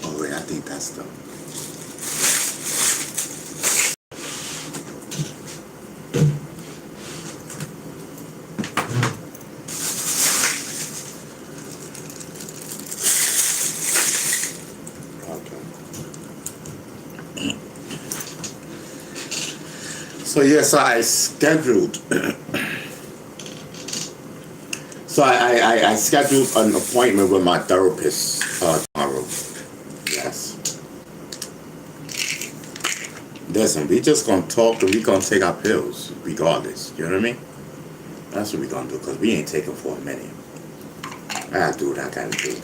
Oh wait, I think that's the. So yes, I scheduled. So I scheduled an appointment with my therapist tomorrow. Yes. Listen, we just gonna talk and we gonna take our pills regardless. You know what I mean? That's what we gonna do because we ain't taking for a minute. I gotta do what I gotta do.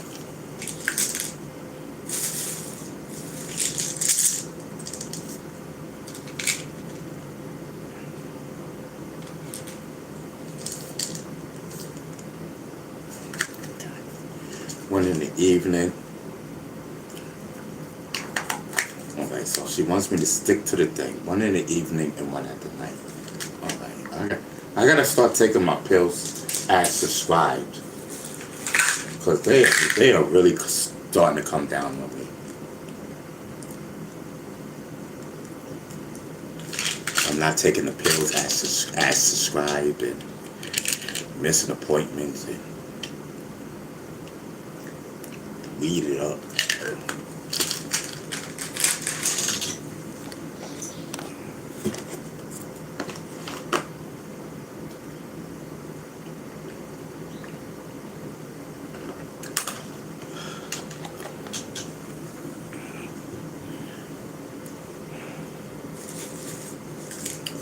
One in the evening. Alright, so she wants me to stick to the thing. One in the evening and one at the night. Alright, I gotta start taking my pills as prescribed. Because they are really starting to come down on me. I'm not taking the pills as prescribed and missing appointments and weed it up.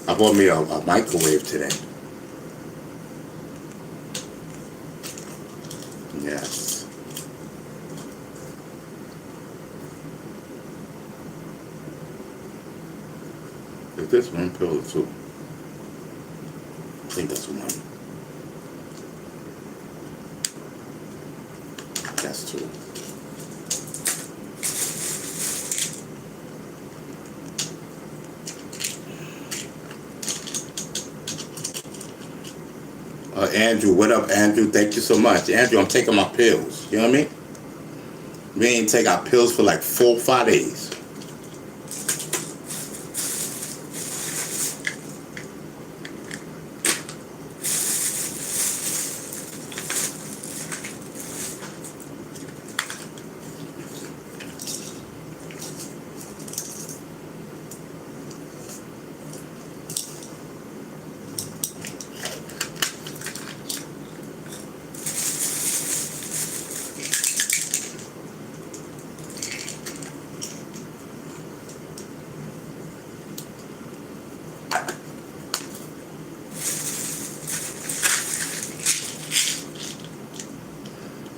I bought me a microwave today. Yes. Is this one pill or two? I think that's one. That's two. Andrew, what up, Andrew? Thank you so much. Andrew, I'm taking my pills. You know what I mean? We ain't take our pills for like 4 or 5 days.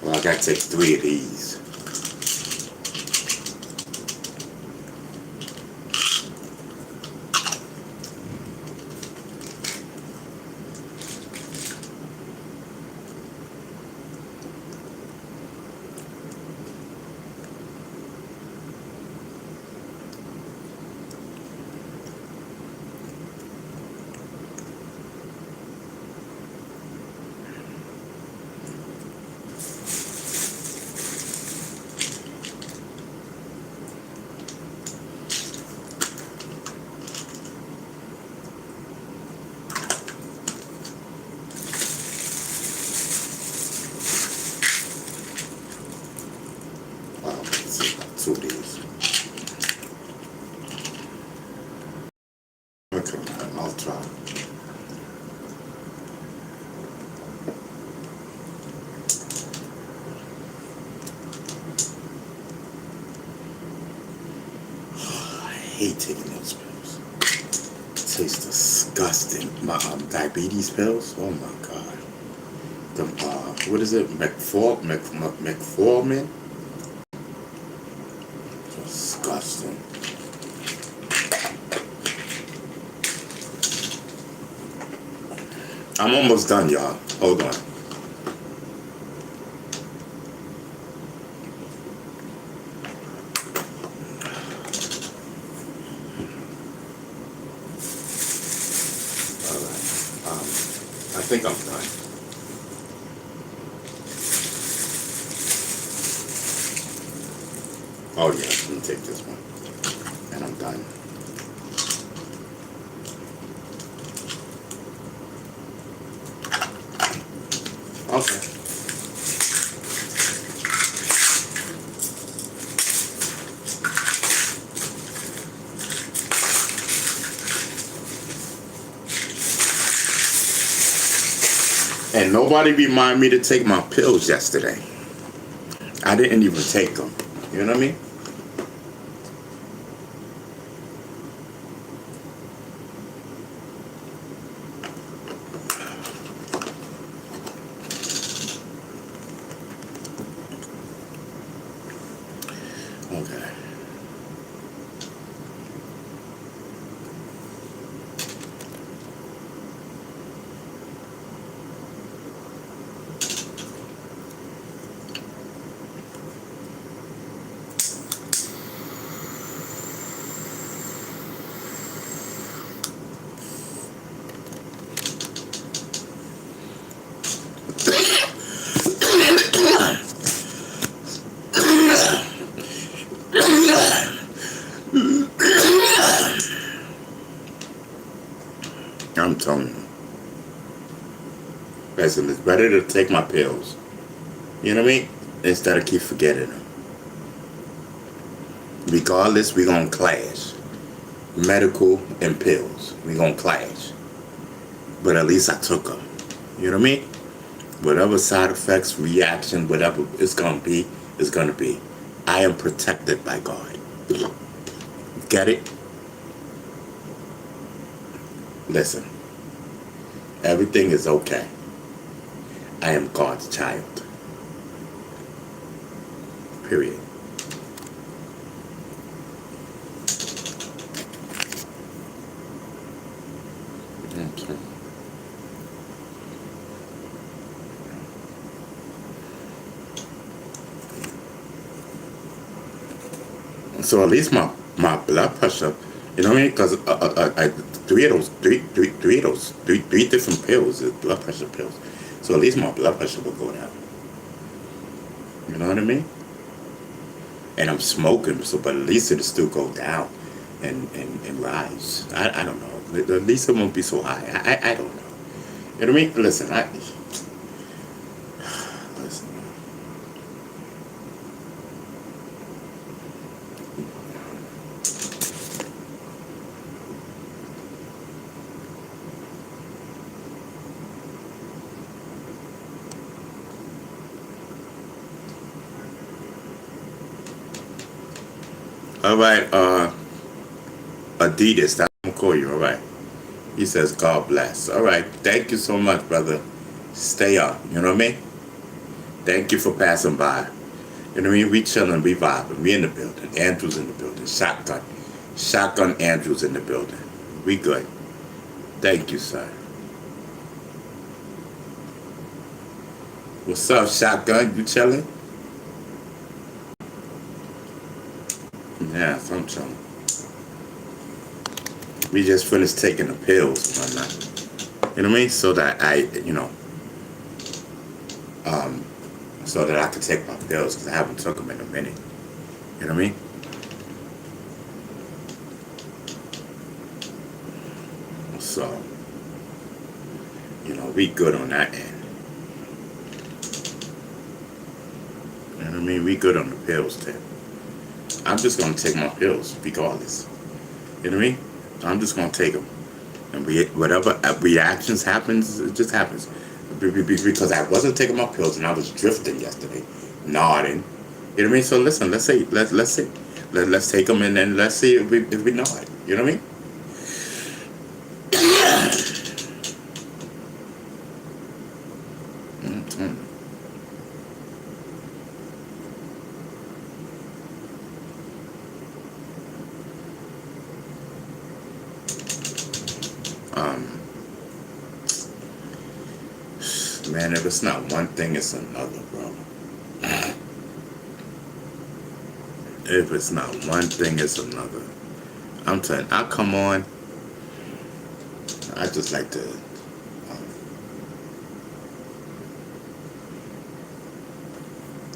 Well, I gotta take 3 of these. Let's see, 2 of these. Okay, I'll try. I hate taking those pills. It tastes disgusting. My diabetes pills. Oh my god. The what is it? Metformin. Disgusting. I'm almost done, y'all. Hold on. Alright. I think I'm done. Oh yeah, let me take this one. And I'm done. Okay. And nobody reminded me to take my pills yesterday. I didn't even take them. You know what I mean? Okay. I'm telling you. Listen, it's better to take my pills. You know what I mean? Instead of keep forgetting them. Regardless, we gonna clash. Medical and pills. We gonna clash. But at least I took them. You know what I mean? Whatever side effects, reaction, whatever it's gonna be, it's gonna be. I am protected by God. Get it? Listen. Everything is okay. I am God's child. Period. Okay. So at least my blood pressure, you know what I mean? Because three different pills is blood pressure pills. So at least my blood pressure will go down. You know what I mean? And I'm smoking, so but at least it'll still go down and rise. I don't know. At least it won't be so high. I don't know. You know what I mean? Listen, listen. All right, Adidas, that's what I'm call you, all right. He says, God bless. All right, thank you so much, brother. Stay up, you know what I mean? Thank you for passing by. You know what I mean? We chilling, we vibing. We in the building. Andrew's in the building. Shotgun. Shotgun Andrew's in the building. We good. Thank you, sir. What's up, Shotgun? You chilling? Yeah, I'm chilling. We just finished taking the pills and whatnot. You know what I mean? So that so that I could take my pills because I haven't took them in a minute. You know what I mean? So, we good on that end. You know what I mean? We good on the pills tip. I'm just gonna take my pills regardless. You know what I mean? I'm just gonna take them, and whatever reactions happens, it just happens. Because I wasn't taking my pills and I was drifting yesterday, nodding. You know what I mean? So listen, let's take them and then let's see if we nod. You know what I mean? Man, if it's not one thing, it's another, bro. If it's not one thing, it's another. I'm telling you, I come on, I just like to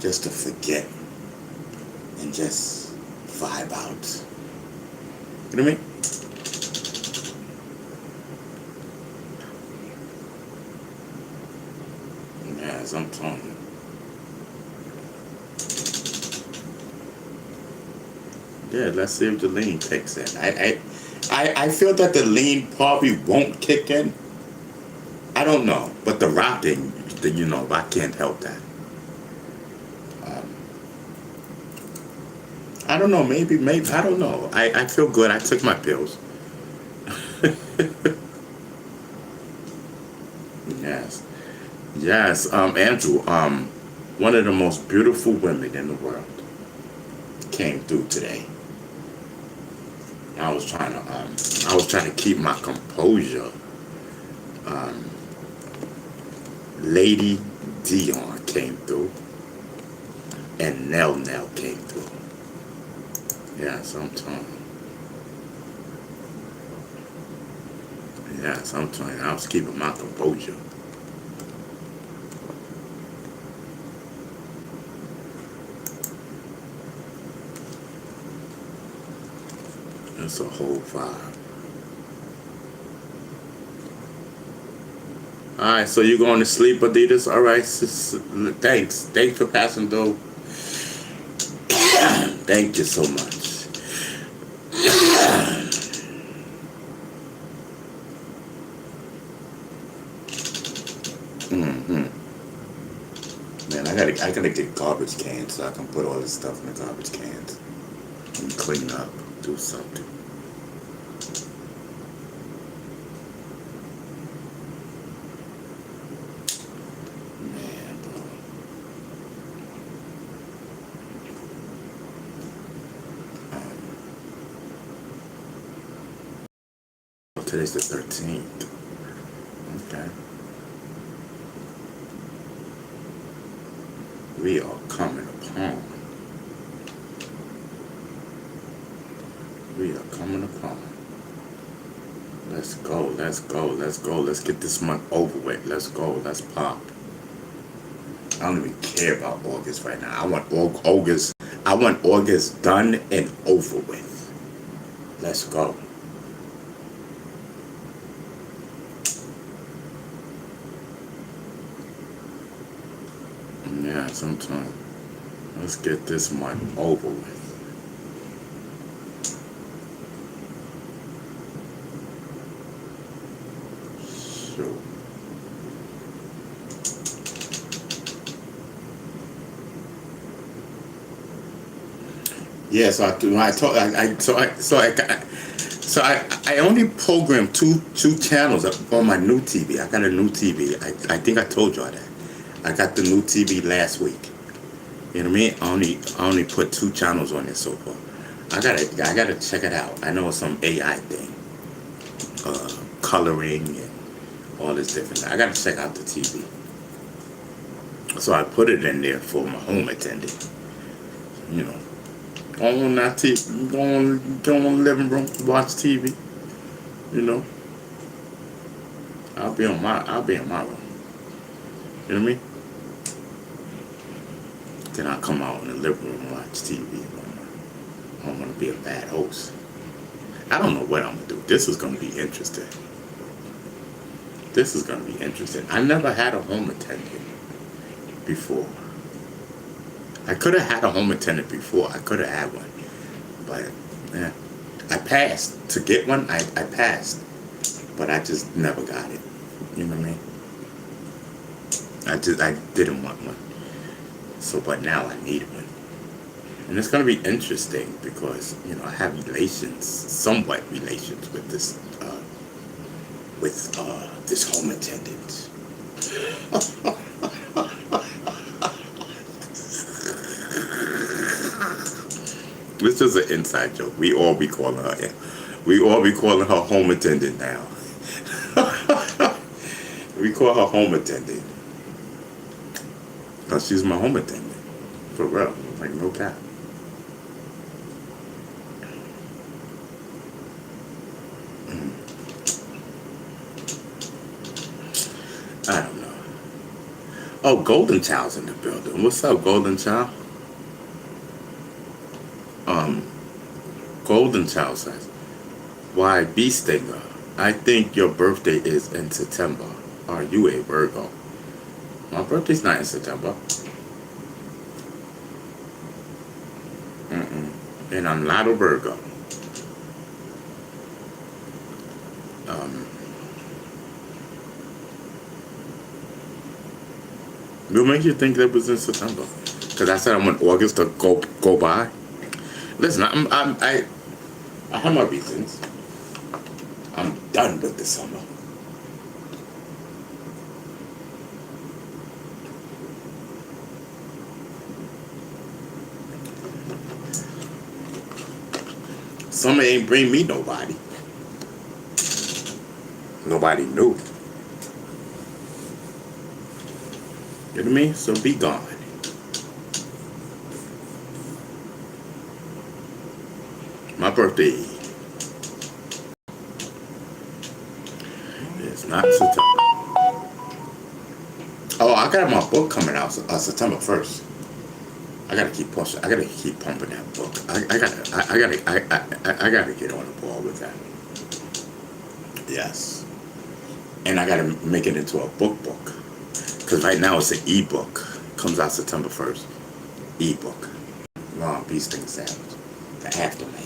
just to forget and just vibe out. You know what I mean? Yes, I'm telling you. Yeah, let's see if the lean kicks in. I feel that the lean probably won't kick in. I don't know, but the rocking, I can't help that. I don't know, maybe, I don't know. I feel good. I took my pills. Yes, Andrew, one of the most beautiful women in the world came through today. I was trying to keep my composure. Lady Dion came through, and Nell came through. Yes, I'm telling you. Yes, I'm telling you. I was keeping my composure. It's a whole vibe. Alright, so you going to sleep, Adidas? Alright, thanks. Thanks for passing through. Thank you so much. Man, I gotta get garbage cans so I can put all this stuff in the garbage cans and clean up, do something. Man, bro. Today's the 13th. Okay. We are coming upon. We are coming upon. Let's go, let's go, let's go. Let's get this month over with. Let's go, let's pop. I don't even care about August right now. I want August done and over with. Let's go. Yeah, sometime. Let's get this month over with. Sure. Yeah, so I only programmed two channels on my new TV. I got a new TV. I think I told y'all that. I got the new TV last week. You know what I mean? I only put 2 channels on it so far. I gotta check it out. I know it's some AI thing, coloring and all this different. I gotta check out the TV. So I put it in there for my home attendant. You know, go on that TV, go on the living room, watch TV. You know, I'll be in my room. You know what I mean? Then I come out in the living room and watch TV. I don't want to be a bad host. I don't know what I'm gonna do. This is gonna be interesting. This is gonna be interesting. I never had a home attendant before. I could have had a home attendant before. I could have had one, but yeah, I passed to get one. I passed, but I just never got it. You know what I mean? I didn't want one. So, but now I need one. And it's going to be interesting because, you know, I have somewhat relations with this home attendant. This is an inside joke. We all be calling her home attendant now. We call her home attendant. Because she's my home attendant. For real. Like, no cap. I don't know. Oh, Golden Child's in the building. What's up, Golden Child? Golden Child says, why, Bee Stinger, I think your birthday is in September. Are you a Virgo? My birthday's not in September. And I'm not a Virgo. What makes you think that was in September? Because I said I want August to go by. Listen, I have my reasons. I'm done with the summer. Summer ain't bring me nobody. Nobody knew. You know what I mean? So be gone. My birthday is not September. Oh, I got my book coming out September 1st. I gotta keep pushing. I gotta keep pumping that book. I gotta get on the ball with that. Yes. And I gotta make it into a book. Because right now it's an ebook. Comes out September 1st. Ebook. Ron Bee Stinger Savage. The Aftermath.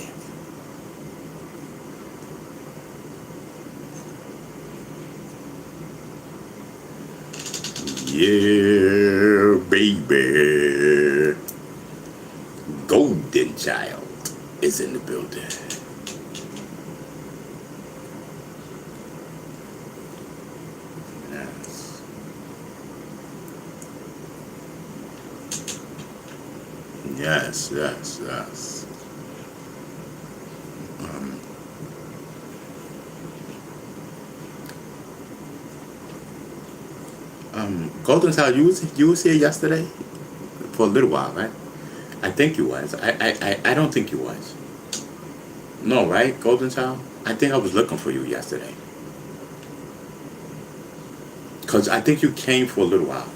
Yeah, baby. Golden Child is in the building. Yes. Golden Child, you was here yesterday for a little while, right? I think you was. I don't think you was. No, right, Golden Child? I think I was looking for you yesterday. Because I think you came for a little while.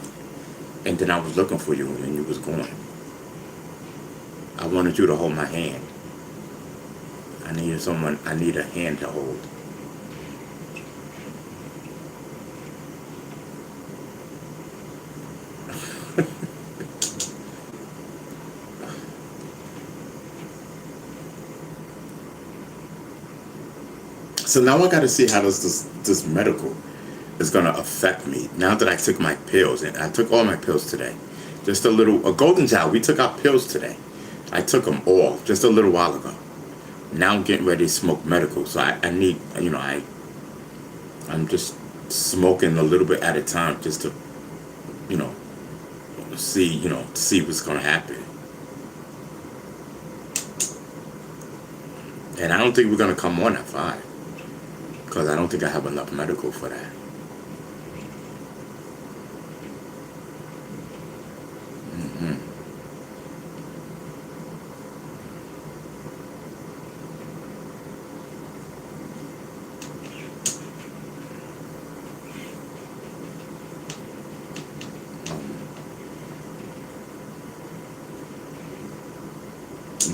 And then I was looking for you and you was gone. I wanted you to hold my hand. I need a hand to hold. So now I got to see how this medical is going to affect me. Now that I took my pills, and I took all my pills today. Just a Golden Child, we took our pills today. I took them all just a little while ago. Now I'm getting ready to smoke medical. So I need, I'm just smoking a little bit at a time just to, see what's gonna happen. And I don't think we're gonna come on at 5 because I don't think I have enough medical for that. hmm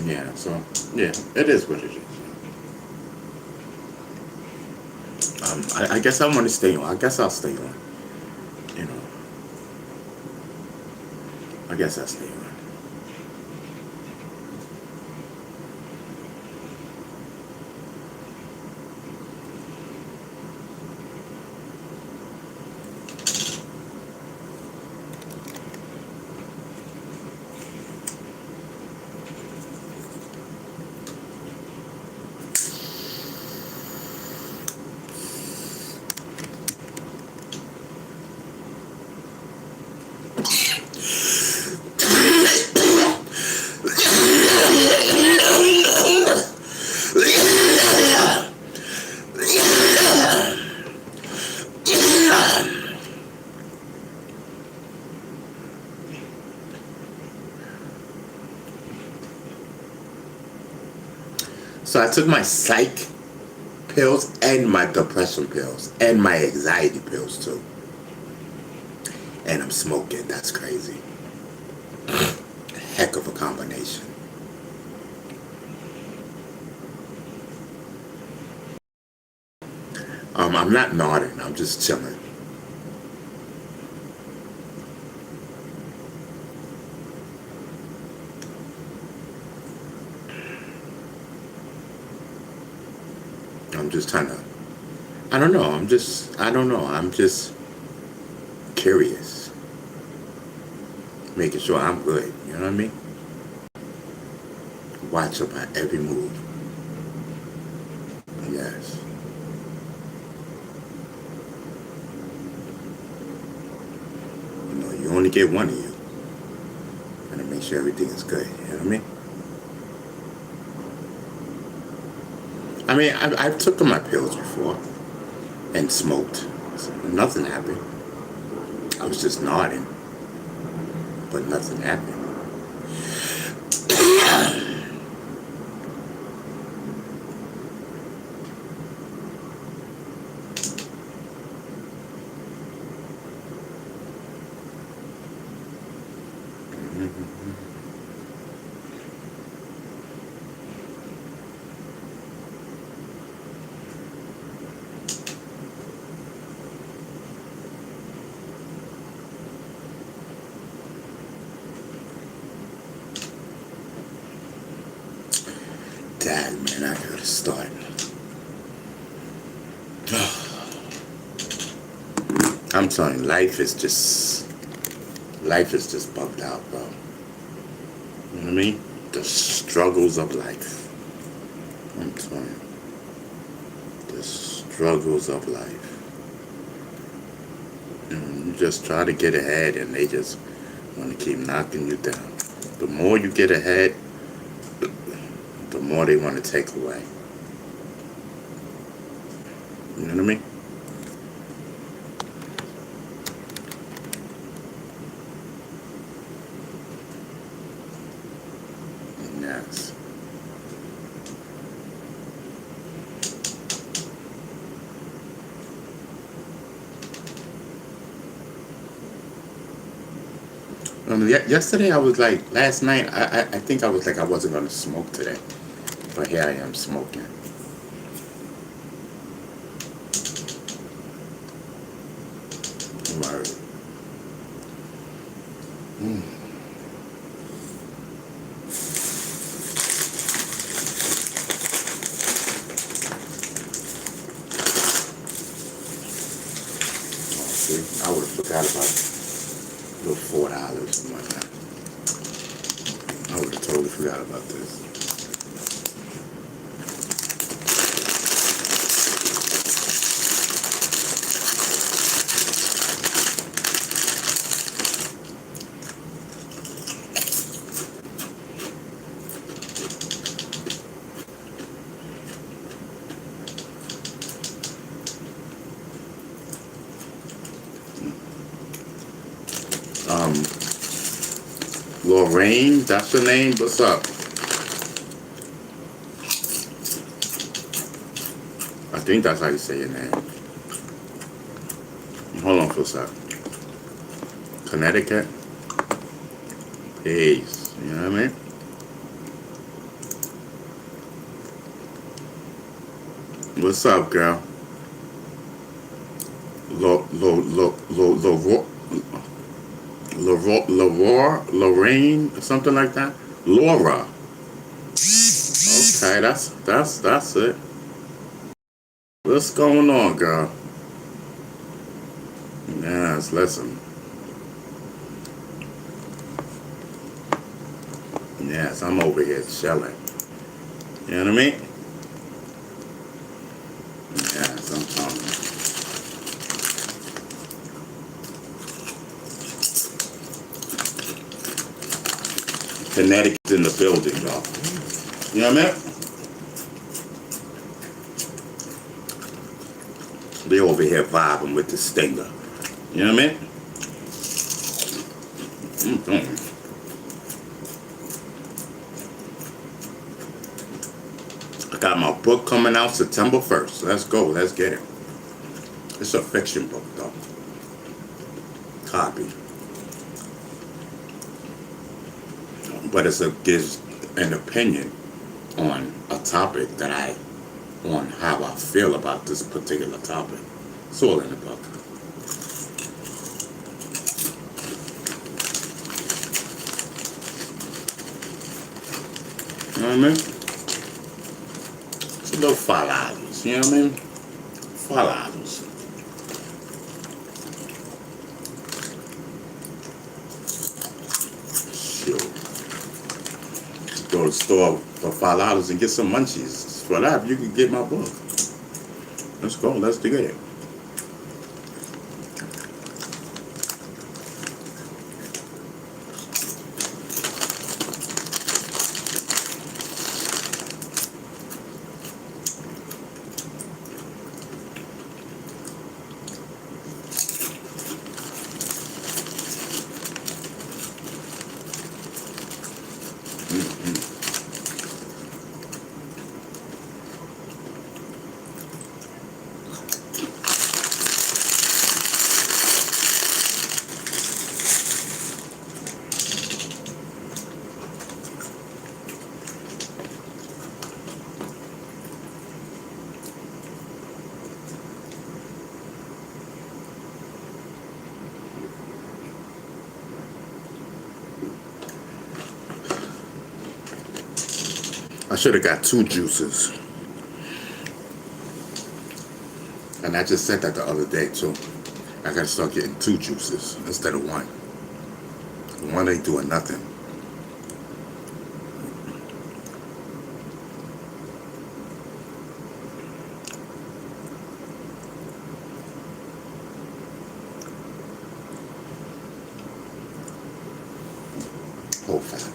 yeah, so yeah, it is what it is. I guess I want to stay on. I guess I'll stay on. You know, I guess I'll stay on. So I took my psych pills and my depression pills and my anxiety pills too. And I'm smoking. That's crazy. Heck of a combination. I'm not nodding. I'm just chilling. I'm just trying to. I don't know. I don't know. I'm just curious. Making sure I'm good. You know what I mean? Watch about every move. Yes. You only get one of you. And to make sure everything is good. You know what I mean? I've taken my pills before and smoked. So nothing happened. I was just nodding. But nothing happened. Dad, man, I gotta start. I'm telling you, life is just bugged out, bro. You know what I mean? The struggles of life. I'm telling you. The struggles of life. You just try to get ahead and they just want to keep knocking you down. The more you get ahead, the more they want to take away. You know what I mean? Yes. Yesterday I was like, last night, I think I was like I wasn't going to smoke today. But here I am smoking. Word. See, I would have forgot about little $4 and whatnot. I would have totally forgot about this. Lorraine, that's the name. What's up? I think that's how you say your name. Hold on for a sec. Connecticut. Peace. You know what I mean? What's up, girl? Lorraine, something like that. Laura. Okay, that's it. What's going on, girl? Yes, listen. Yes, I'm over here chilling. You know what I mean? Yes, I'm talking. Connecticut's in the building, though. You know what I mean? They over here vibing with the stinger. You know what I mean? I got my book coming out September 1st. Let's go. Let's get it. It's a fiction book, though. Copy. But gives an opinion on a topic on how I feel about this particular topic. It's all in the book. You know what I mean? It's a little $5. You know what I mean? $5. Sure. Go to the store for $5 and get some munchies. For that, you can get my book. Let's go. Let's do it. I should have got 2 juices. And I just said that the other day too. I gotta start getting 2 juices instead of 1. 1 ain't doing nothing. Whole fat.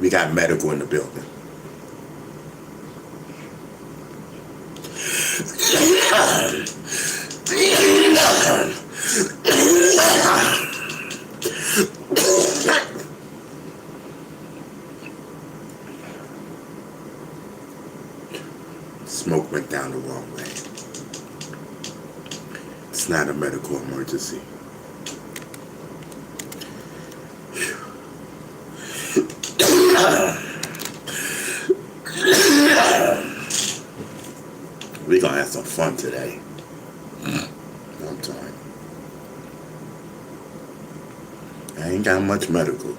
We got medical in the building. Smoke went down the wrong way. It's not a medical emergency. We're gonna have some fun today. I'm tired. I ain't got much medical.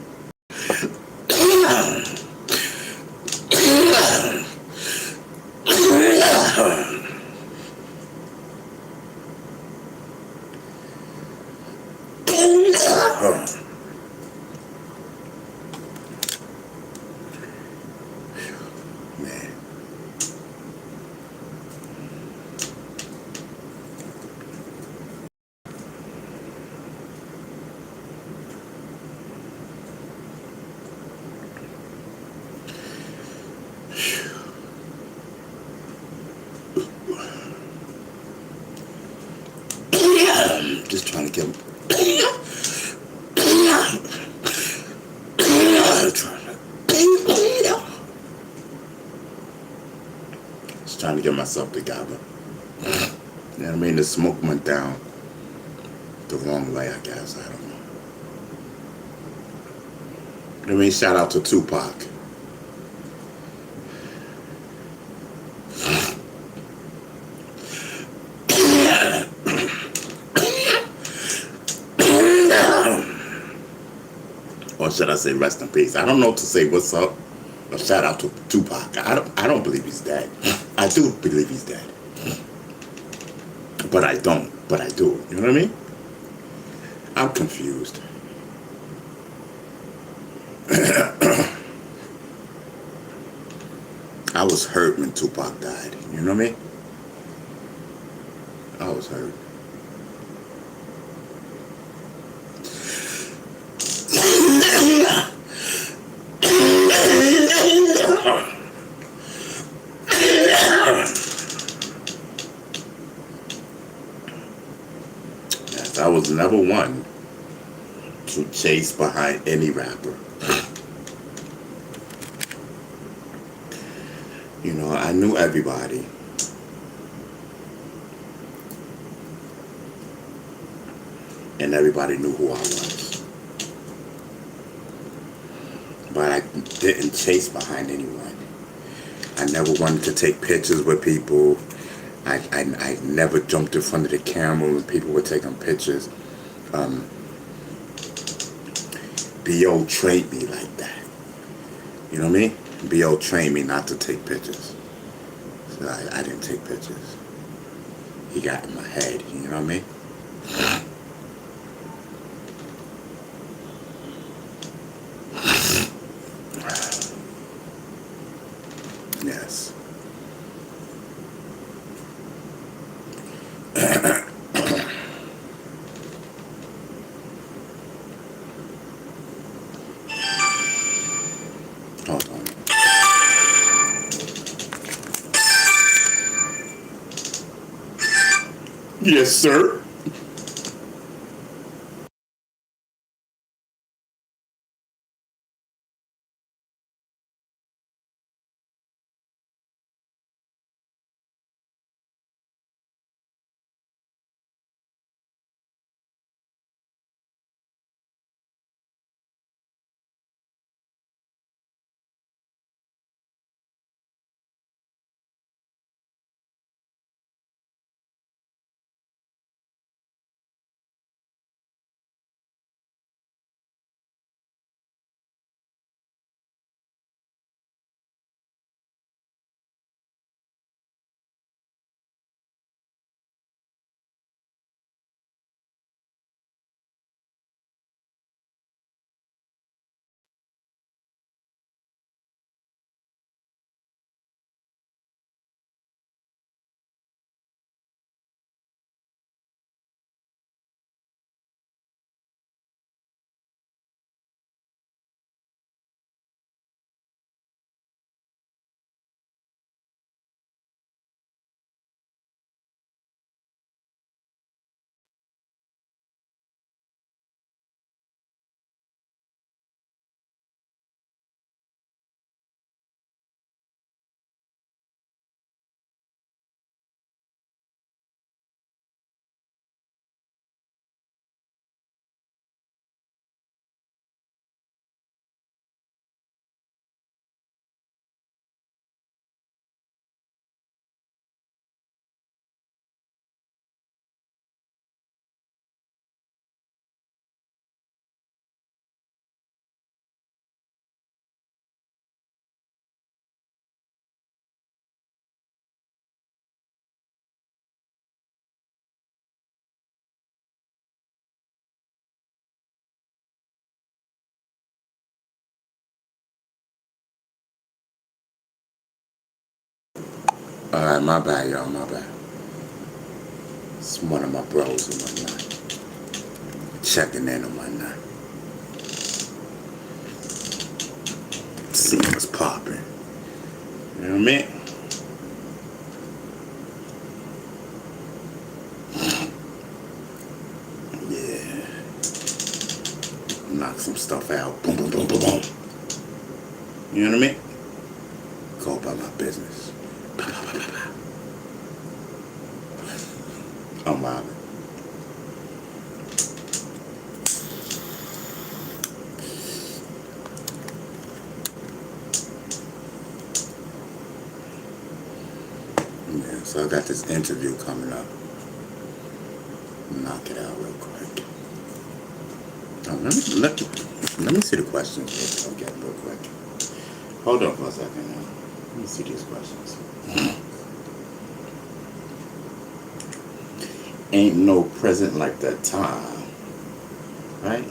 trying to get just trying to get myself together. You know what I mean? The smoke went down the wrong way, I guess. I don't know. I mean, shout out to Tupac. Or should I say rest in peace? I don't know to say what's up. Or shout out to Tupac. I don't believe he's dead. I do believe he's dead. But I don't. But I do. You know what I mean? I'm confused. I was hurt when Tupac died. You know what I mean? I was hurt. Yes, I was never one to chase behind any rapper. You know, I knew everybody. And everybody knew who I was. But I didn't chase behind anyone. I never wanted to take pictures with people. I never jumped in front of the camera when people were taking pictures. B.O. trained me like that. You know what I mean? B.O. trained me not to take pictures. So I didn't take pictures. He got in my head, you know what I mean? Yes. Hold on. Yes, sir. Alright, my bad, y'all, my bad. It's one of my bros and whatnot. Checking in and whatnot. See what's popping. You know what I mean? knock some stuff out. Boom, boom, boom, boom, boom. You know what I mean? Go about my business. I'm wildin'. Yeah, so I got this interview coming up. Knock it out real quick. Oh, let me see the questions again real quick. Hold on for a second now. Let me see these questions. Ain't no present like that time, right?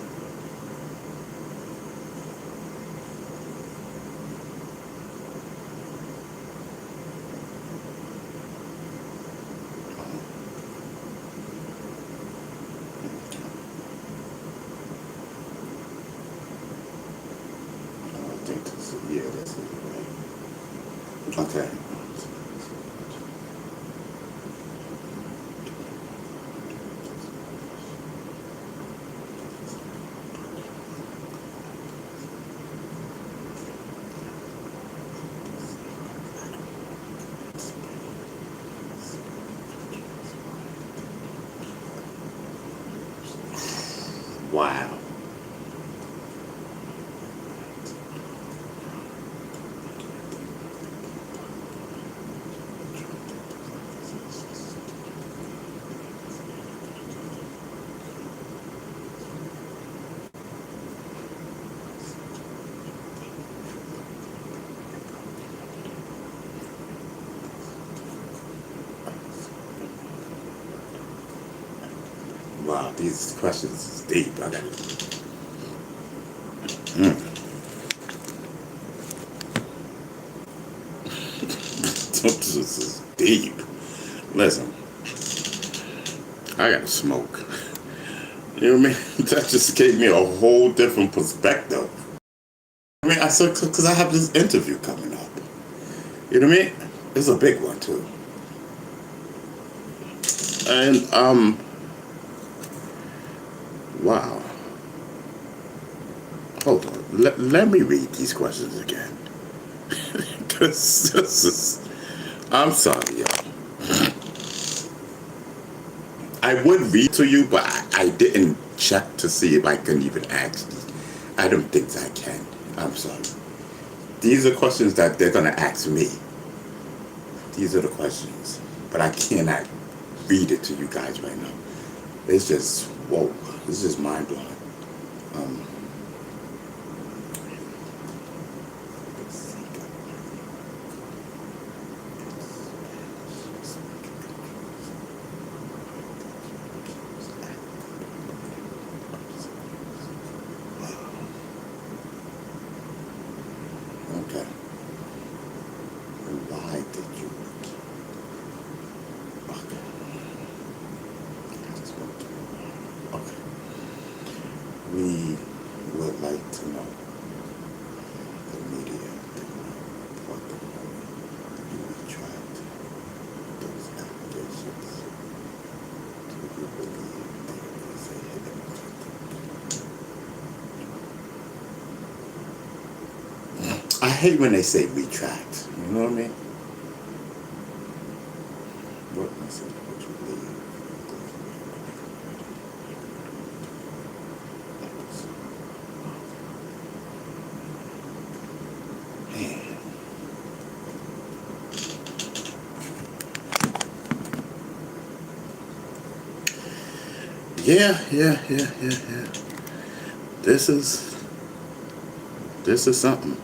I think this is, yeah, this is right. Okay. Wow. Wow, these questions is deep. I got this is deep. Listen, I gotta smoke. You know what I mean? That just gave me a whole different perspective. I mean, I said, because I have this interview coming up. You know what I mean? It's a big one, too. And, wow. Hold on. Let me read these questions again. Because this is, I'm sorry, y'all. I would read to you, but I didn't check to see if I can even ask these. I don't think I can. I'm sorry. These are questions that they're going to ask me. These are the questions. But I cannot read it to you guys right now. It's just, whoa. This is mind-blowing. Okay. Why did you? Okay. Okay. We would like to know the media did not report the moment you retract those allegations. Do you believe there is a hidden agenda? I hate when they say retract. You know what I mean? What message would you leave? Man. Yeah. This is something.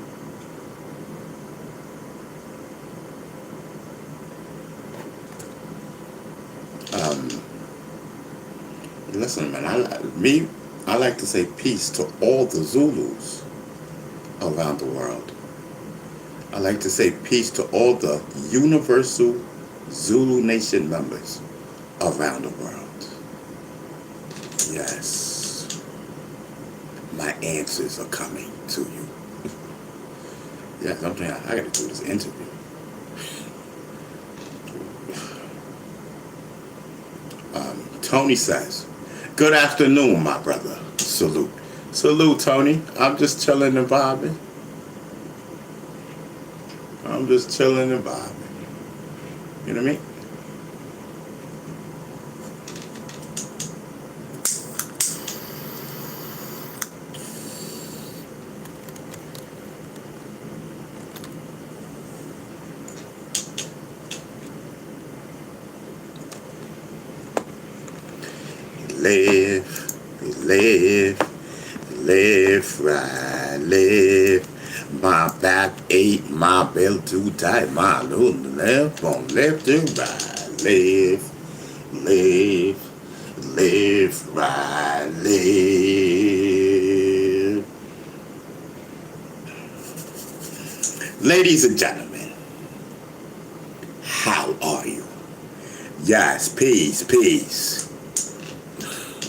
Listen, man. I like to say peace to all the Zulus around the world. I like to say peace to all the universal Zulu Nation members around the world. Yes, my answers are coming to you. Yes, I'm saying I got to do this interview. Tony says, "Good afternoon, my brother. Salute. Salute, Tony. I'm just chilling and vibing. I'm just chilling and vibing. You know what I mean? Live, live, right, live. My back ache, my belt too tight, my little left from left to right. Live, right, live. Ladies and gentlemen, how are you? Yes, peace.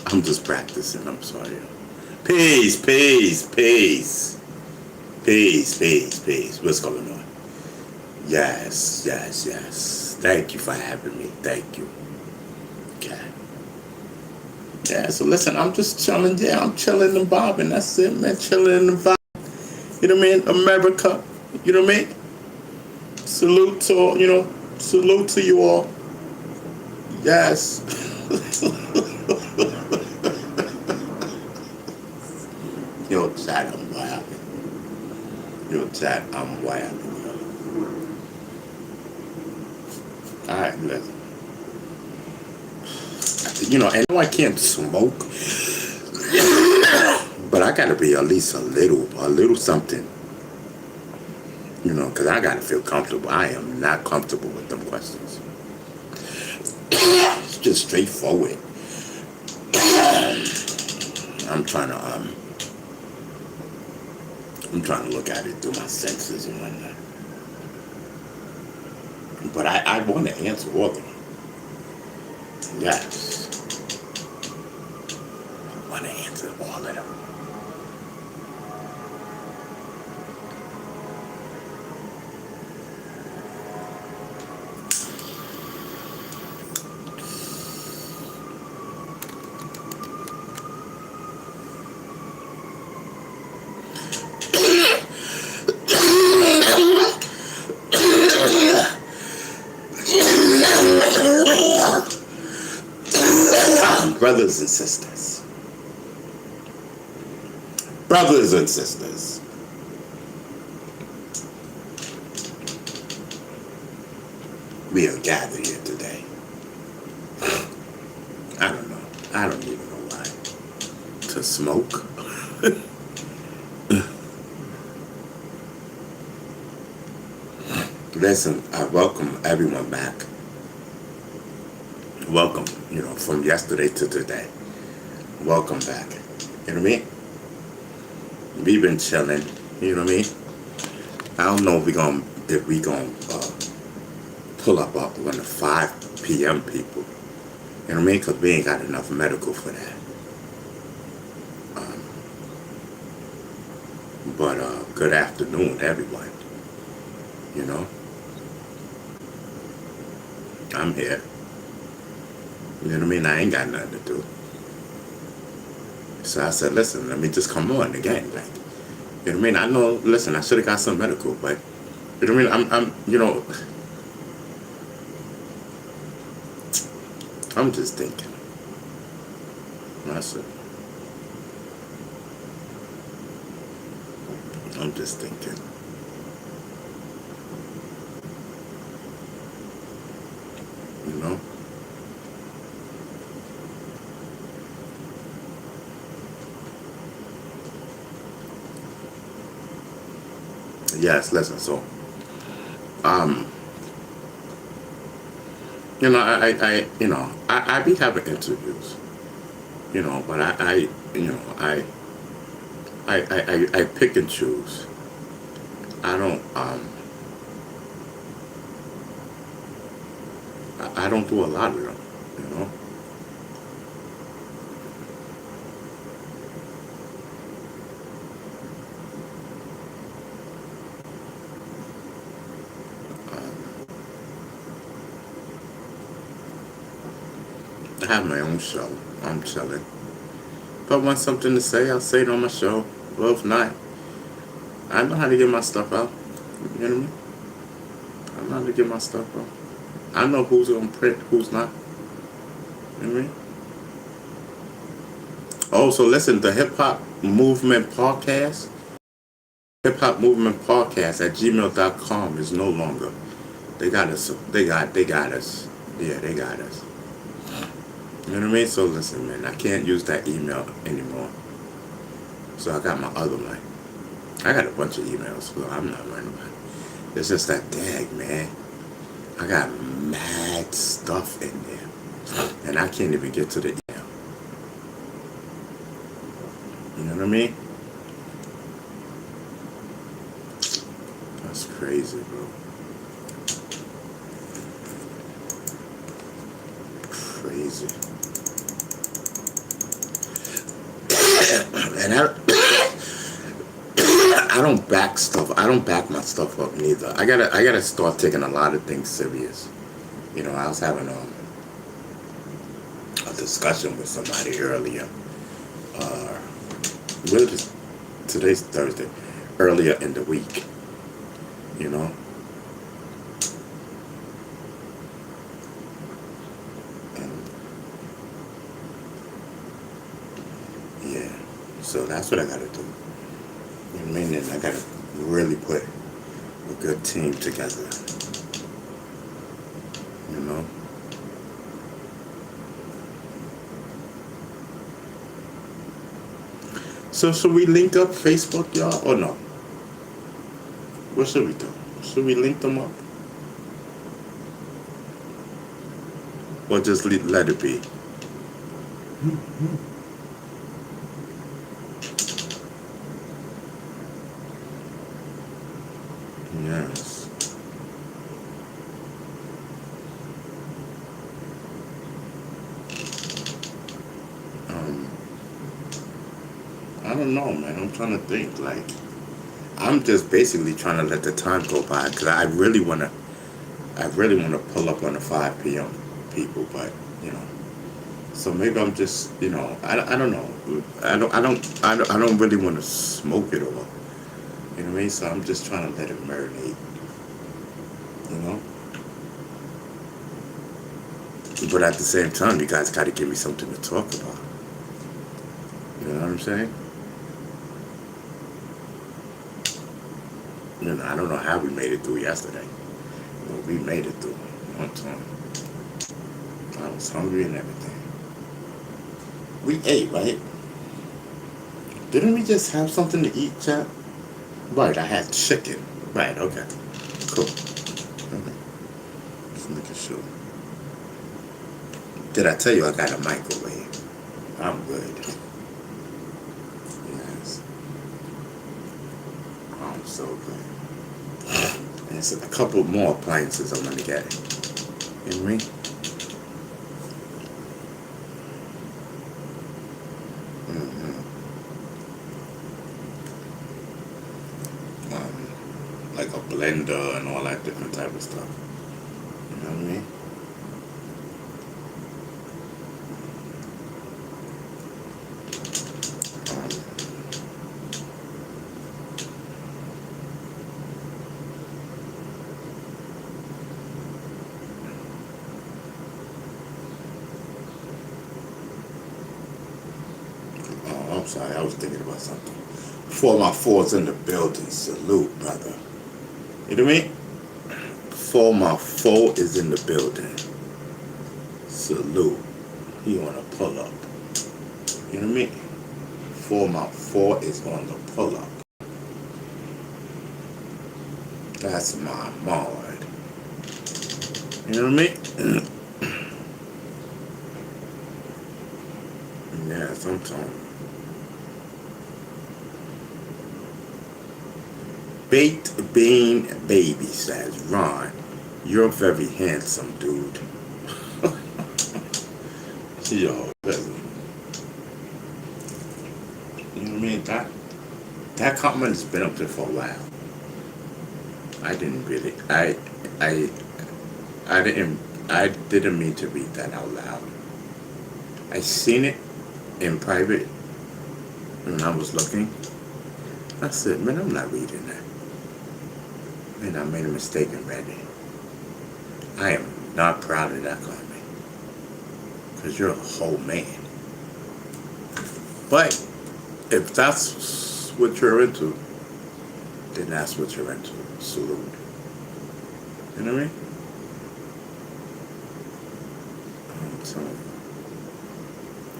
I'm just practicing, I'm sorry. Peace. What's going on? Yes. Thank you for having me. Thank you. Okay. Yeah, so listen, I'm just chilling. Yeah, I'm chilling and bobbing. That's it, man. Chilling and vibing. You know what I mean? America. You know what I mean? Salute to, salute to you all. Yes. Yo, chat, I'm wild. Alright, listen. I know I can't smoke, but I gotta be at least a little something. Because I gotta feel comfortable. I am not comfortable with them questions. It's just straightforward. I'm trying to look at it through my senses and whatnot. But I want to answer all of them. Yes. I want to answer all of them. Brothers and sisters, we are gathered here today. I don't know. I don't even know why. To smoke. Listen, I welcome everyone back. Welcome, from yesterday to today. Welcome back. You know what I mean? We've been chilling. You know what I mean? I don't know if we gonna pull up on the 5 p.m. people. You know what I mean? Because we ain't got enough medical for that. But good afternoon, everyone. I'm here. You know what I mean? I ain't got nothing to do. So I said, listen, let me just come on again. Like, you know what I mean? I know, listen, I should have got some medical, but, you know what I mean? I'm just thinking. That's it. I'm just thinking. You know? Yes, listen, so I be having interviews, but I pick and choose. I don't do a lot of them, I have my own show. I'm chilling. If I want something to say, I'll say it on my show. Well, if not, I know how to get my stuff out. You know what I mean? I know how to get my stuff out. I know who's on print, who's not. You know what I mean? Oh, so listen, the Hip Hop Movement Podcast, Hip Hop Movement Podcast at gmail.com is no longer. They got us. They got us. Yeah, they got us. You know what I mean? So listen, man, I can't use that email anymore. So I got my other one. I got a bunch of emails, so I'm not worried about it. It's just that dag, man. I got mad stuff in there. And I can't even get to the email. You know what I mean? That's crazy, bro. Crazy. And I don't back stuff. I don't back my stuff up neither. I gotta start taking a lot of things serious. You know, I was having a discussion with somebody earlier. Today's Thursday. Earlier in the week. You know. Yeah. So that's what I gotta do. You know what I mean? And I gotta really put a good team together. You know? So should we link up Facebook, y'all, or no? What should we do? Should we link them up? Or just let it be? Yes. I don't know, man. I'm trying to think. Like, I'm just basically trying to let the time go by because I really wanna pull up on the 5 p.m. people, but you know. So maybe I'm just, you know, I don't know. I don't really want to smoke it all. You know what I mean? So I'm just trying to let it marinate. You know? But at the same time, you guys got to give me something to talk about. You know what I'm saying? You know, I don't know how we made it through yesterday. But we made it through one time. I was hungry and everything. We ate, right? Didn't we just have something to eat, chat? Right, I had chicken. Right, okay. Cool. Okay. Just making sure. Did I tell you I got a microwave? I'm good. Yes. I'm so good. And there's a couple more appliances I'm gonna get. You know what I mean? Like a blender and all that different type of stuff. You know what I mean? Oh, I'm sorry, I was thinking about something. For my fours in the building, salute, brother. You know what I mean? For my four is in the building. Salute. He on a pull up. You know what I mean? For my four is on the pull up. That's my mod. You know what I mean? Yeah, sometimes. Baked Bean Baby says, Ron, you're very handsome, dude. Yo, listen. You know what I mean? That compliment has been up there for a while. I didn't didn't mean to read that out loud. I seen it in private And I was looking. I said, man, I'm not reading that. Man, I made a mistake and read it. I am not proud of that comment. Because you're a whole man. But if that's what you're into, then that's what you're into. Salute. You know what I mean? I'm telling you.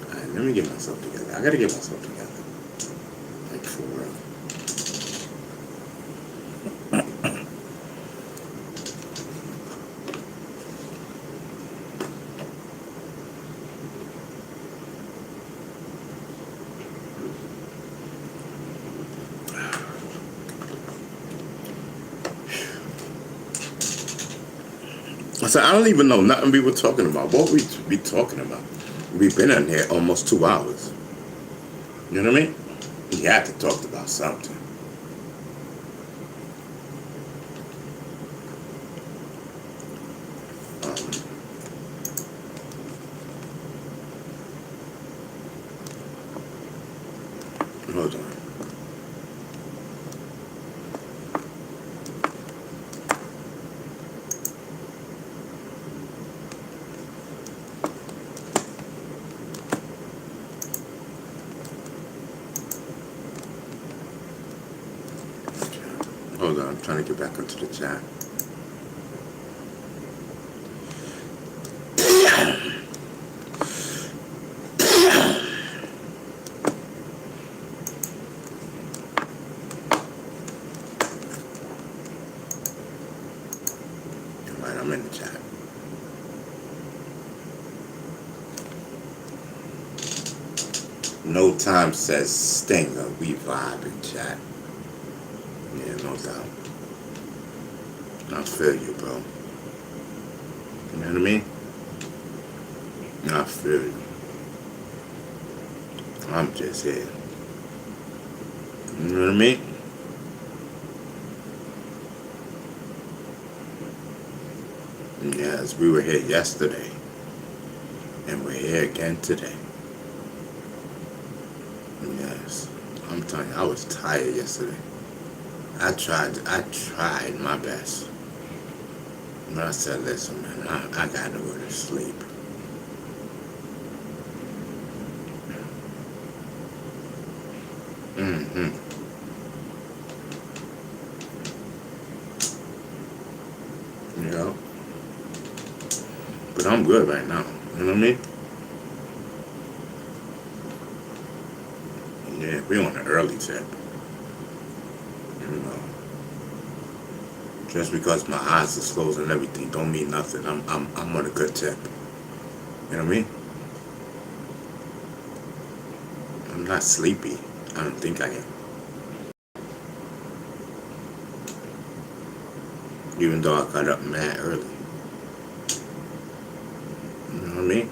Alright, let me get myself together. I gotta get myself together. Like, for real. I said, I don't even know nothing we were talking about. What we be talking about? We've been in here almost 2 hours. You know what I mean? We had to talk about something. Hold on. Hold on, I'm trying to get back into the chat. Alright, I'm in the chat. No Time says Stinger, we vibe in chat. Yeah, no doubt. I feel you, bro. You know what I mean? I feel you. I'm just here. You know what I mean? Yes, we were here yesterday. And we're here again today. Yes. I'm telling you, I was tired yesterday. I tried my best. But I said, listen, man, I gotta go to sleep. Mm-hmm. You know? But I'm good right now. You know what I mean? Yeah, we're on the early tip. You know. Just because my eyes are closed and everything don't mean nothing. I'm on a good tip. You know what I mean? I'm not sleepy. I don't think I am. Even though I got up mad early. You know what I mean?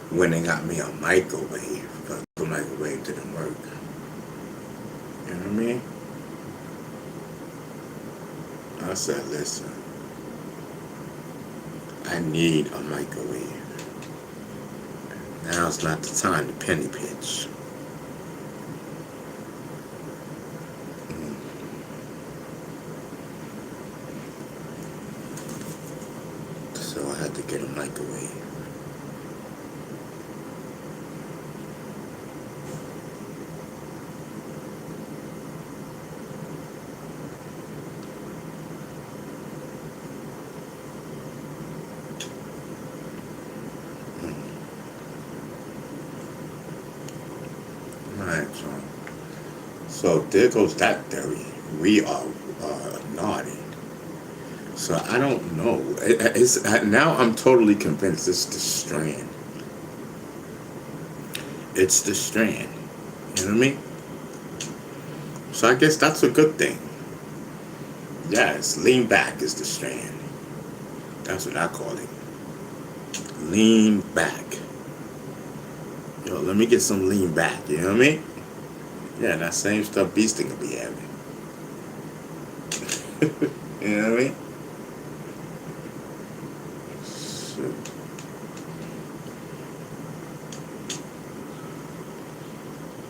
When they got me a microwave, because the microwave didn't work. You know what I mean? I said, listen, I need a microwave. Now's not the time to penny pinch. So I had to get a microwave. Alright, so there goes that theory. We are naughty. So I don't know. Now I'm totally convinced it's the strand. It's the strand. You know what I mean? So I guess that's a good thing. Yes, lean back is the strand. That's what I call it. Lean back. Yo, let me get some lean back. You know what I mean? Yeah, that same stuff Beastie could be having. You know what I mean? Shit.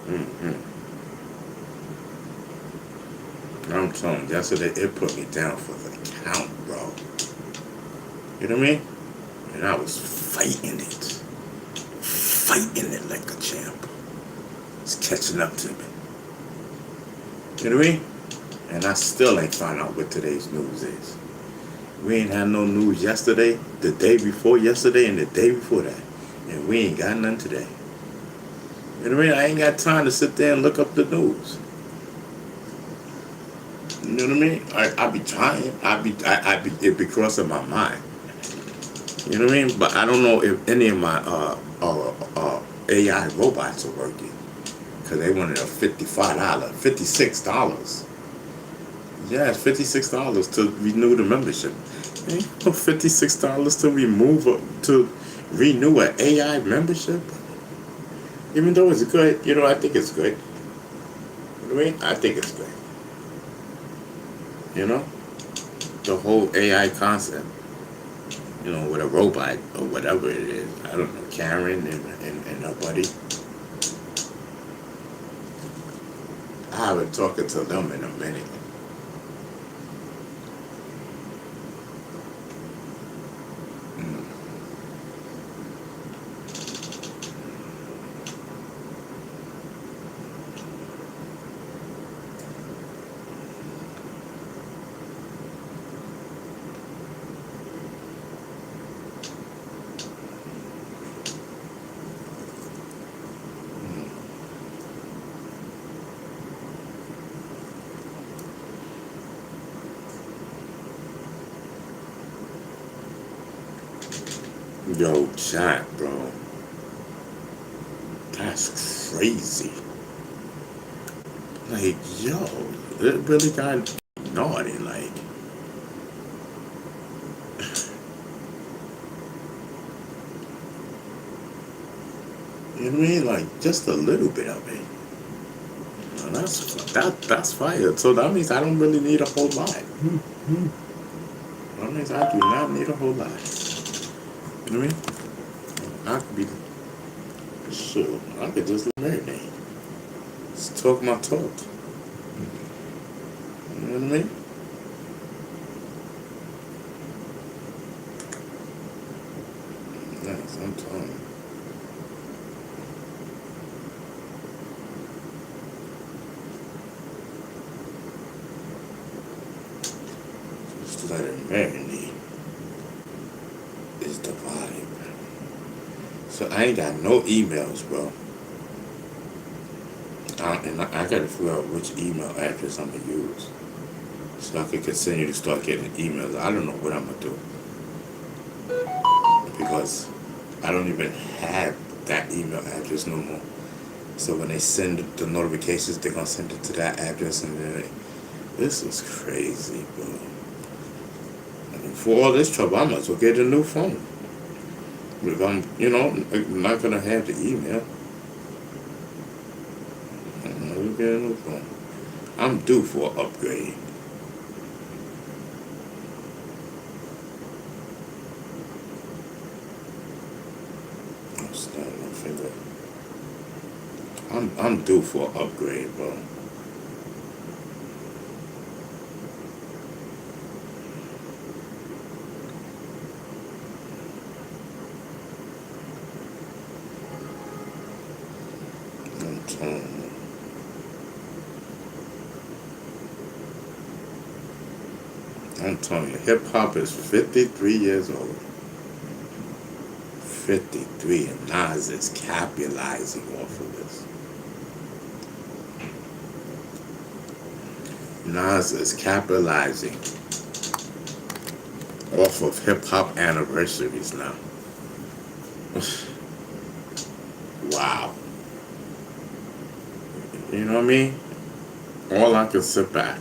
Mm-hmm. I'm telling you, yesterday it put me down for the count, bro. You know what I mean? And I was fighting like a champ. It's catching up to me. You know what I mean? And I still ain't found out what today's news is. We ain't had no news yesterday, the day before yesterday, and the day before that. And we ain't got none today. You know what I mean? I ain't got time to sit there and look up the news. You know what I mean? I be trying. It be crossing my mind. You know what I mean? But I don't know if any of my AI robots are working. Because they wanted a $56. Yeah, it's $56 to renew the membership. Ain't no $56 to renew an AI membership. Even though it's good, I think it's good. You know what I mean? I think it's good. You know? The whole AI concept. With a robot or whatever it is. I don't know, Karen and her buddy. I haven't talked to them in a minute. Yo, chat, bro. That's crazy. Like, yo, it really got naughty. Like, you know what I mean? Like, just a little bit of it. Now, that's fire. So that means I don't really need a whole lot. That means I do not need a whole lot. You know what I mean? I could be sure. I could just marinate. Just talk my talk. You know what I mean? Nice, I'm telling you. Just let it marinate. Is the vibe. So I ain't got no emails, bro. And I gotta figure out which email address I'm gonna use. So I can continue to start getting emails. I don't know what I'm gonna do. Because I don't even have that email address no more. So when they send the notifications, they're gonna send it to that address, and then this is crazy, bro. I mean, for all this trouble, I might as well get a new phone. If I'm not gonna have the email, I might as well get a new phone. I'm due for an upgrade. I'm starting to figure. I'm due for an upgrade, bro. I'm telling you. I'm telling you, hip hop is 53 years old. 53, and Nas is capitalizing off of this. Nas is capitalizing off of hip hop anniversaries now. Wow. You know what I mean? All I can sit back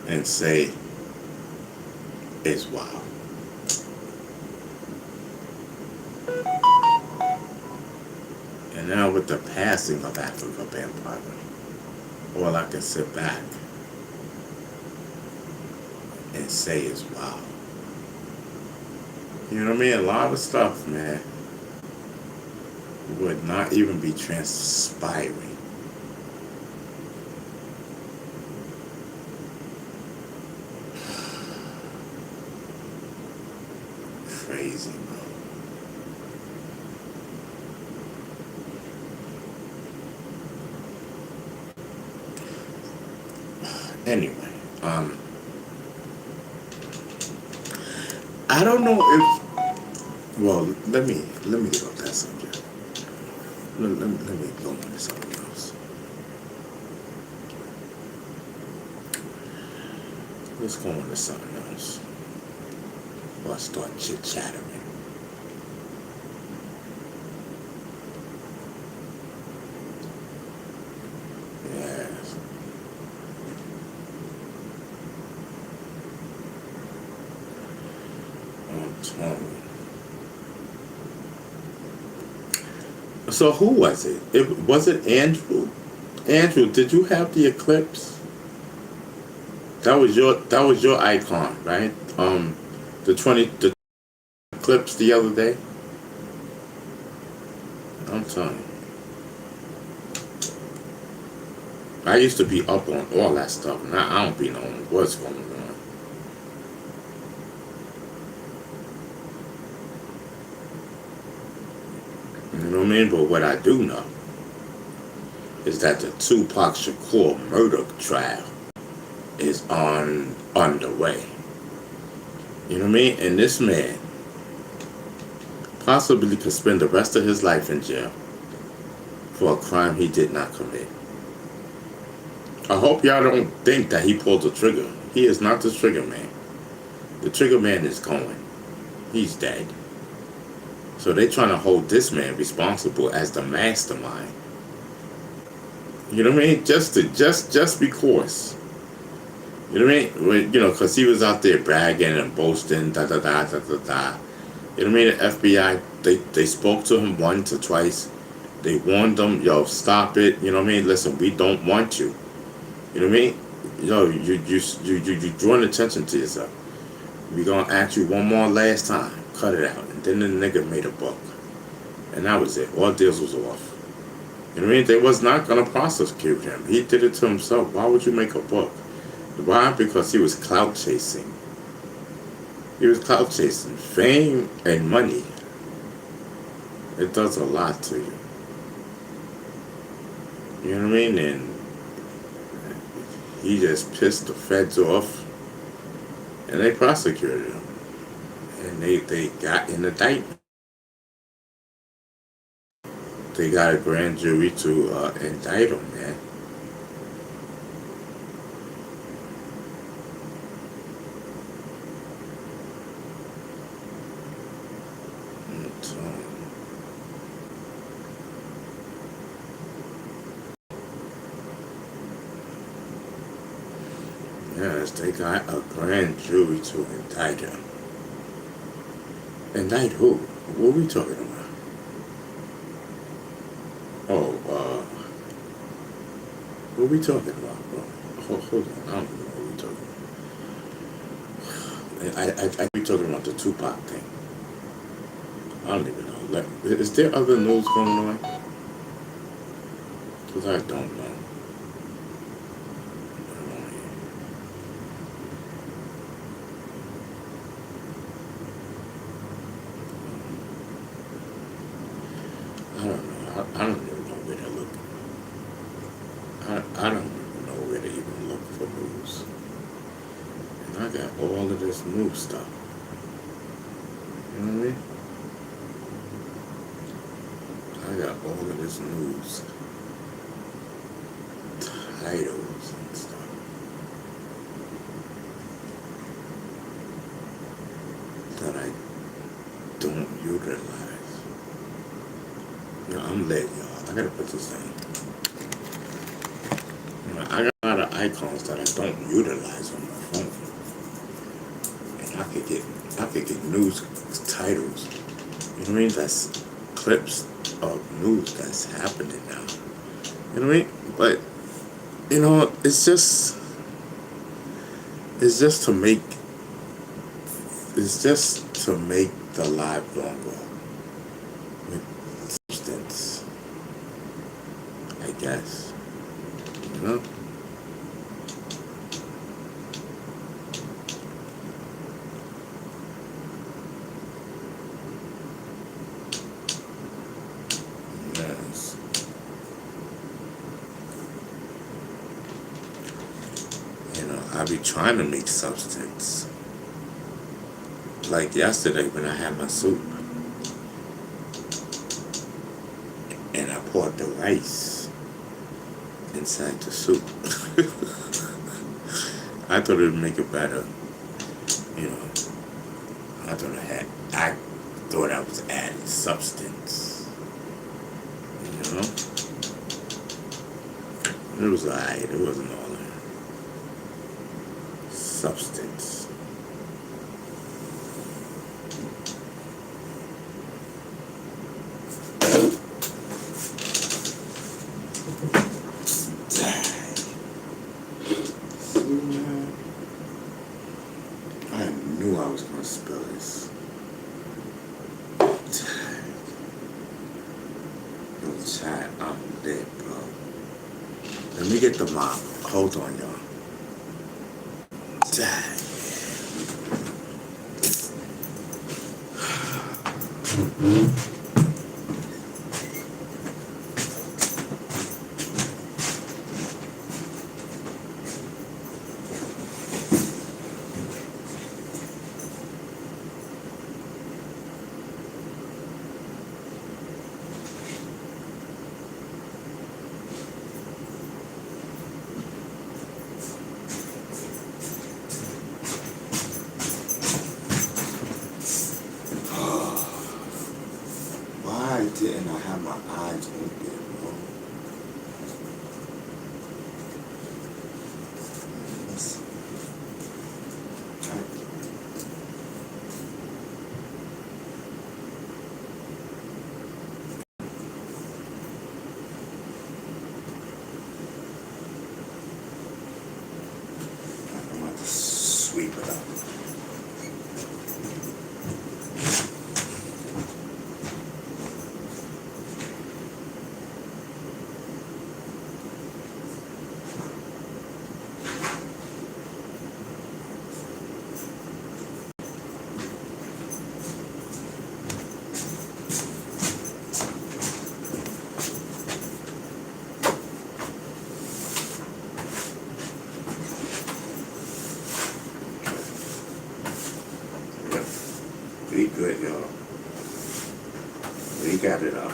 and say is wow. And now with the passing of Africa Vampire, all I can sit back and say is wow. You know what I mean? A lot of stuff, man, would not even be transpiring. Crazy, bro. Anyway, I don't know if. Well, let me get off that subject. Let me go on to something else. Let's go on to something else. Or start chit chattering. Yes. I'm telling you. So who was it? Was it Andrew? Andrew, did you have the eclipse? That was your icon, right? The eclipse the other day. I'm telling you. I used to be up on all that stuff. Now I don't be knowing what's going on. You know what I mean? But what I do know is that the Tupac Shakur murder trial is underway. You know what I mean? And this man possibly could spend the rest of his life in jail for a crime he did not commit. I hope y'all don't think that he pulled the trigger. He is not the trigger man. The trigger man is going. He's dead. So they're trying to hold this man responsible as the mastermind. You know what I mean? Just because. You know what I mean? You know, because he was out there bragging and boasting, da da da da da da. You know what I mean? The FBI, they spoke to him once or twice. They warned him, yo, stop it. You know what I mean? Listen, we don't want you. You know what I mean? Yo, you drawing attention to yourself. We gonna ask you one more last time. Cut it out. And then the nigga made a book. And that was it. All deals was off. You know what I mean? They was not gonna prosecute him. He did it to himself. Why would you make a book? Why? Because he was clout chasing. He was clout chasing. Fame and money. It does a lot to you. You know what I mean? And he just pissed the feds off. And they prosecuted him. And they got an indictment. They got a grand jury to indict him, man. Yes, they got a grand jury to indict him. Indict who? What are we talking about? Oh, what are we talking about, bro? Hold on, I don't even know what we're talking about. I be talking about the Tupac thing. I don't even know. Is there other news going on? Because I don't know. I don't know. I don't even know where to look. I don't even know where to even look for news. And I got all of this new stuff. You know what I mean? I got all of this news. Titles and stuff. That I don't utilize. You know, I'm lit, y'all. I gotta put this in. You know, I got a lot of icons that I don't utilize on my phone. And I could get news titles. You know what I mean? That's clips of news that's happening now. You know what I mean? But it's just to make the life longer with substance, I guess. You know? Yes. I be trying to make substance. Like yesterday when I had my soup and I poured the rice inside the soup. I thought it would make it better. You know, I thought I was adding substance. You know? It was alright. It wasn't all that. Substance. I knew I was gonna spill this. Yo, Chad, I'm dead, bro. Let me get the mop. Hold on, y'all. Dang. Why didn't I have my eyes open, bro? Let's see. I'm going to sweep it up. We good, y'all. We got it up.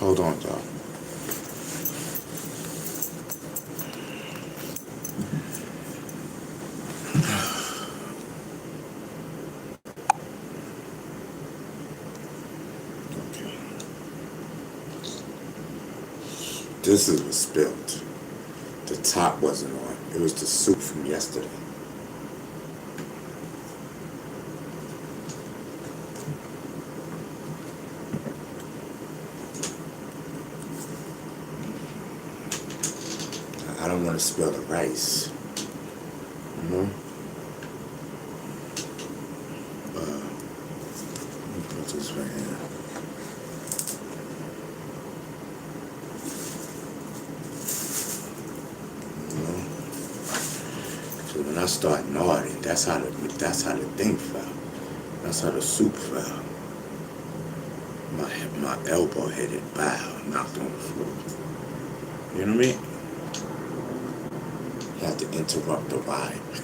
Hold on, y'all. this is was spilled. The top wasn't on. It was the soup from yesterday. I don't want to spill the rice. You know? Let me put this right here. You know? So when I start nodding, that's how the thing fell. That's how the soup fell. My elbow hit it, bow, knocked on the floor. You know what I mean? You have to interrupt the vibe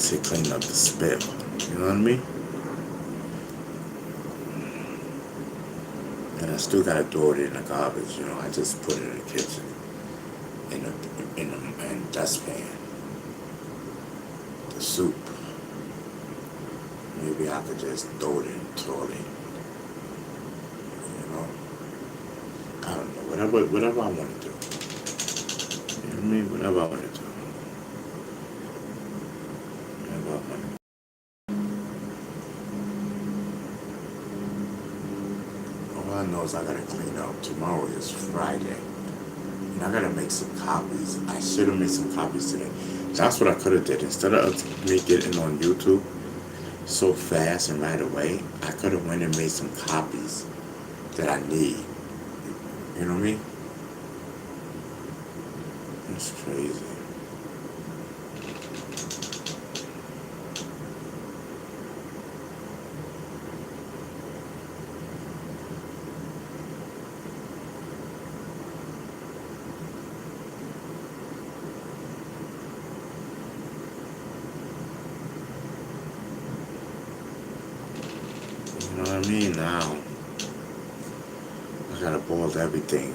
to clean up the spill. You know what I mean? And I still gotta throw it in the garbage. You know, I just put it in the kitchen, in the dustpan. The soup. Maybe I could just throw it in the toilet. You know, I don't know. Whatever I want to do. You know what I mean? Whatever I want to do. Whatever I want to do. All I know is I gotta clean up. Tomorrow is Friday. And I gotta make some copies. I should have made some copies today. That's what I could have did. Instead of me getting on YouTube so fast and right away, I could have went and made some copies that I need. You know what I mean? It's crazy. You know what I mean? Now, I gotta boil everything.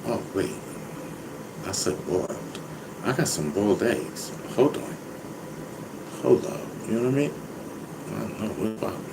Oh, wait. I said boiled. I got some boiled eggs. Hold on. Hold up. You know what I mean? I don't know what about it.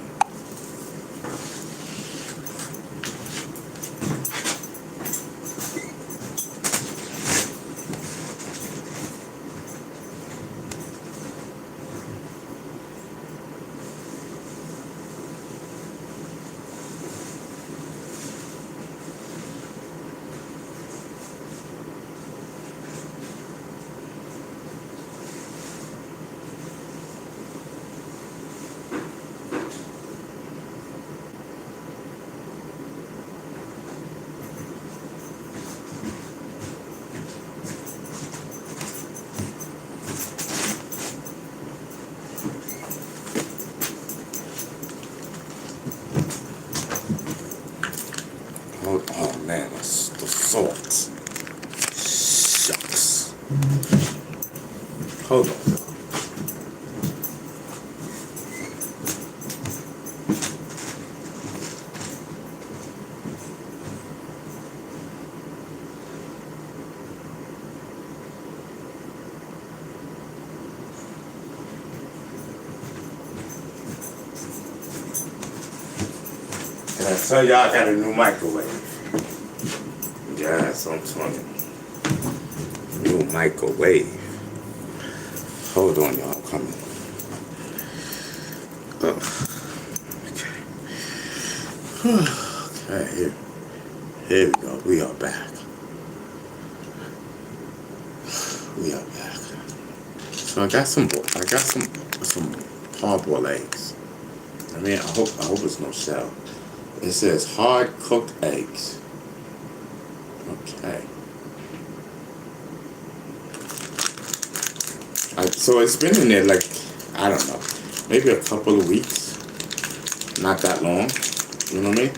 Oh man, that's the salt. Shucks. Hold on. And I tell y'all I got a new microwave. Yeah, that's what I'm talking. New microwave. Hold on, y'all. I'm coming. Okay, here we go. We are back. We are back. So I got some hard-boiled eggs. I mean, I hope it's no shell. It says hard cooked eggs. Okay. So it's been in there like, I don't know, maybe a couple of weeks. Not that long. You know what I mean?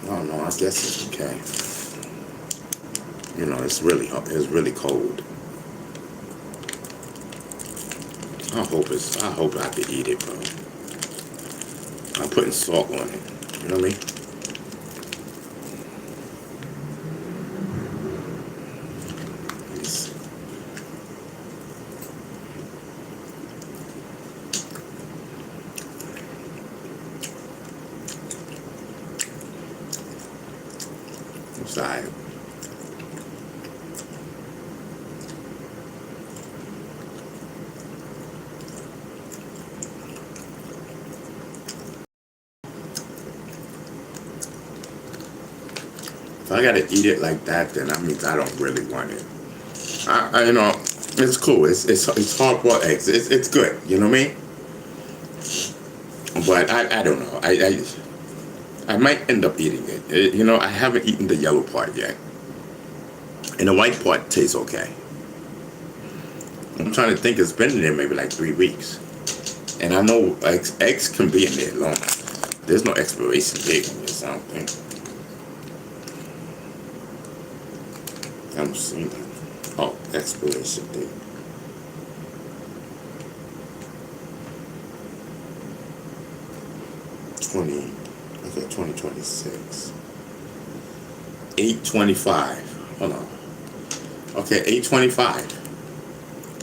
I don't know. I guess it's okay. You know, it's really cold. I hope I can eat it, bro. I'm putting salt on it. You know what I mean? Let me see. try it. If I gotta eat it like that, then that means I don't really want it. You know, it's cool. It's hard boiled eggs. It's good. You know what I mean? But I don't know. I might end up eating it. You know, I haven't eaten the yellow part yet, and the white part tastes okay. I'm trying to think. It's been in there maybe like 3 weeks, and I know eggs can be in there long. There's no expiration date on this. I don't think. I'm seeing that. Oh, expiration date. Okay, 2026. 8/25. Hold on. Okay, 8/25.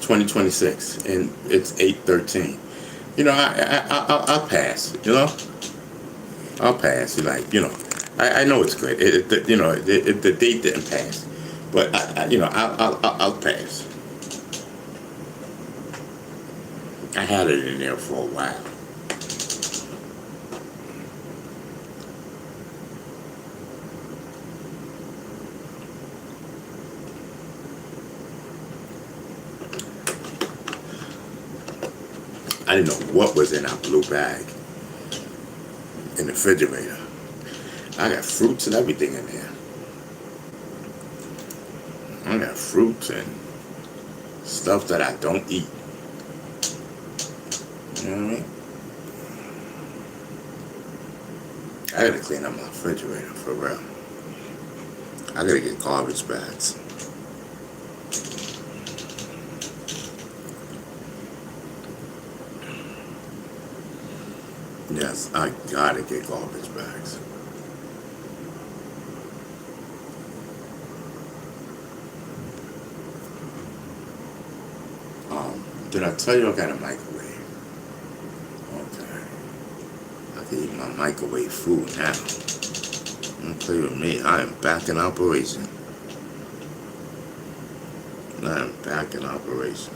2026, and it's 8/13. You know, I'll pass. You know, I'll pass. I know it's good. The date didn't pass, but I'll pass. I had it in there for a while. I didn't know what was in that blue bag in the refrigerator. I got fruits and everything in there. I got fruits and stuff that I don't eat. You know what I mean? I gotta clean up my refrigerator for real. I gotta get garbage bags. Yes, I gotta get garbage bags. Did I tell you I got a microwave? Okay. I can eat my microwave food now. Don't play with me. I am back in operation. I am back in operation.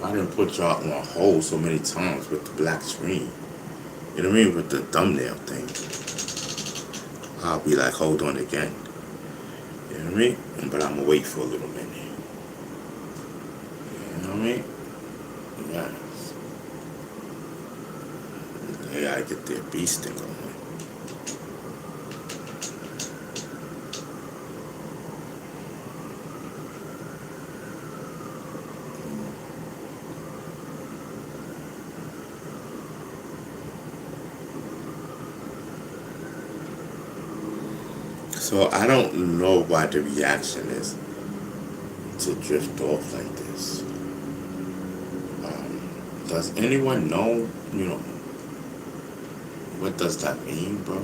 I didn't put y'all on hold so many times with the black screen. You know what I mean? With the thumbnail thing. I'll be like, hold on again. You know what I mean? But I'm gonna wait for a little minute. You know what I mean? Yes. They gotta get their beasting on. So I don't know why the reaction is to drift off like this. Does anyone know, what does that mean, bro?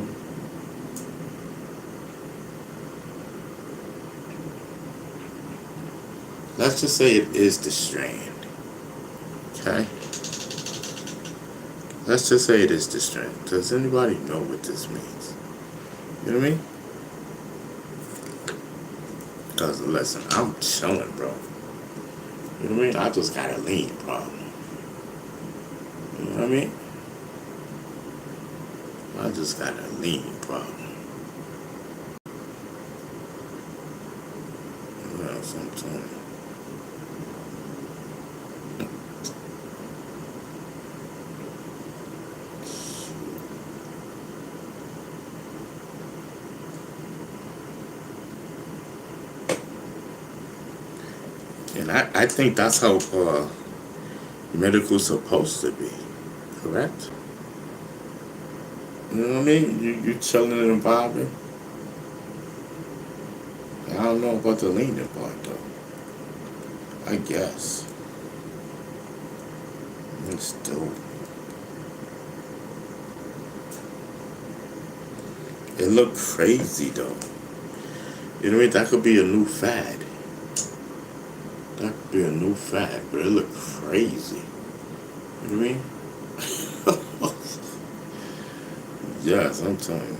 Let's just say it is the strand. Okay? Let's just say it is the strand. Does anybody know what this means? You know what I mean? Because, listen, I'm chilling, bro. You know what I mean? I just got a lean problem. You know what I mean? I just got a lean problem. You know, sometimes. And I think that's how medical's supposed to be, correct? You know what I mean? You chilling and vibing. I don't know about the leaning part though. I guess. It's still. It looked crazy though. You know what I mean? That could be a new fad. That could be a new fad, but it look crazy. You know what I mean? Yes, I'm telling you.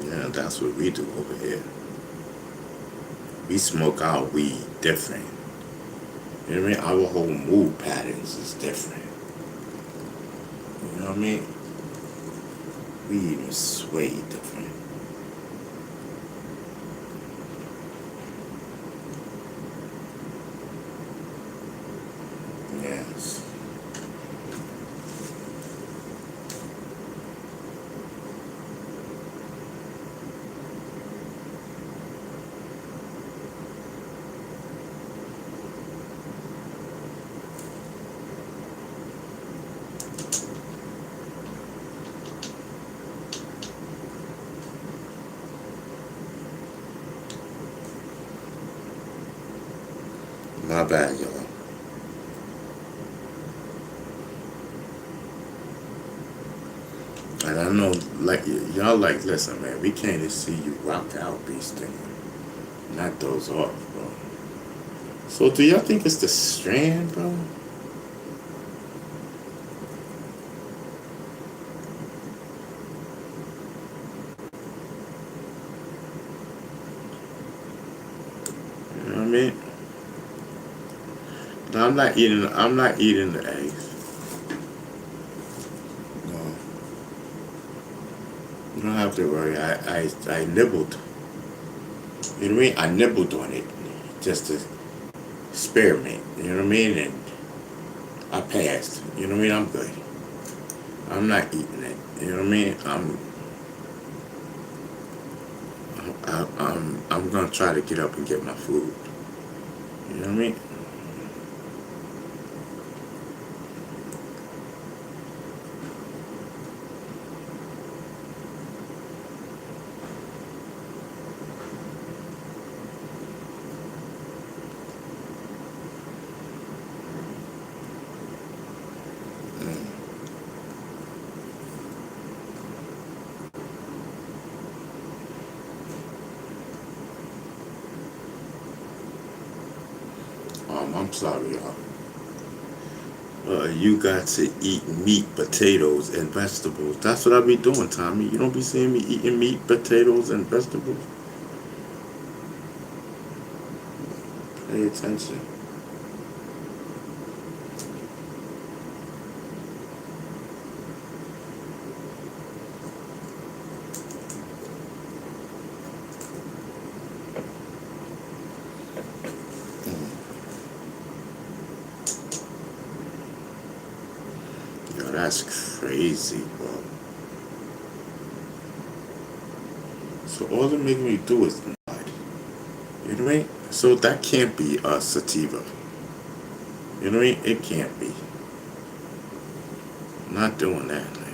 Yeah, that's what we do over here. We smoke our weed different. You know what I mean? Our whole mood patterns is different. You know what I mean? We even sway different. Yes. My bad, y'all. And I know, like, y'all like, listen, man, we came to see you rock out, Beast thing. Not those off, bro. So do y'all think it's the strand, bro? You know what I mean? No, I'm not eating the eggs. No. You don't have to worry. I nibbled. You know what I mean? I nibbled on it just to experiment. You know what I mean? And I passed. You know what I mean? I'm good. I'm not eating it. You know what I mean? I'm gonna try to get up and get my food. You know what I mean? I'm sorry, y'all. You got to eat meat, potatoes, and vegetables. That's what I be doing, Tommy. You don't be seeing me eating meat, potatoes, and vegetables. Pay attention. Yo, that's crazy, bro. So all they're making me do is nod. You know what I mean? So that can't be a sativa. You know what I mean? It can't be. I'm not doing that, man.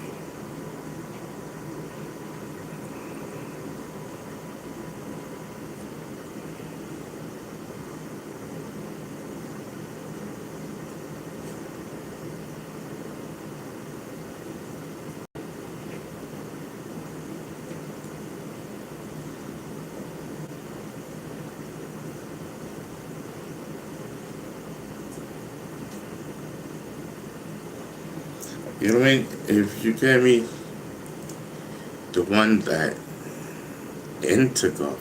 You know what I mean? If you get me the one that Intego,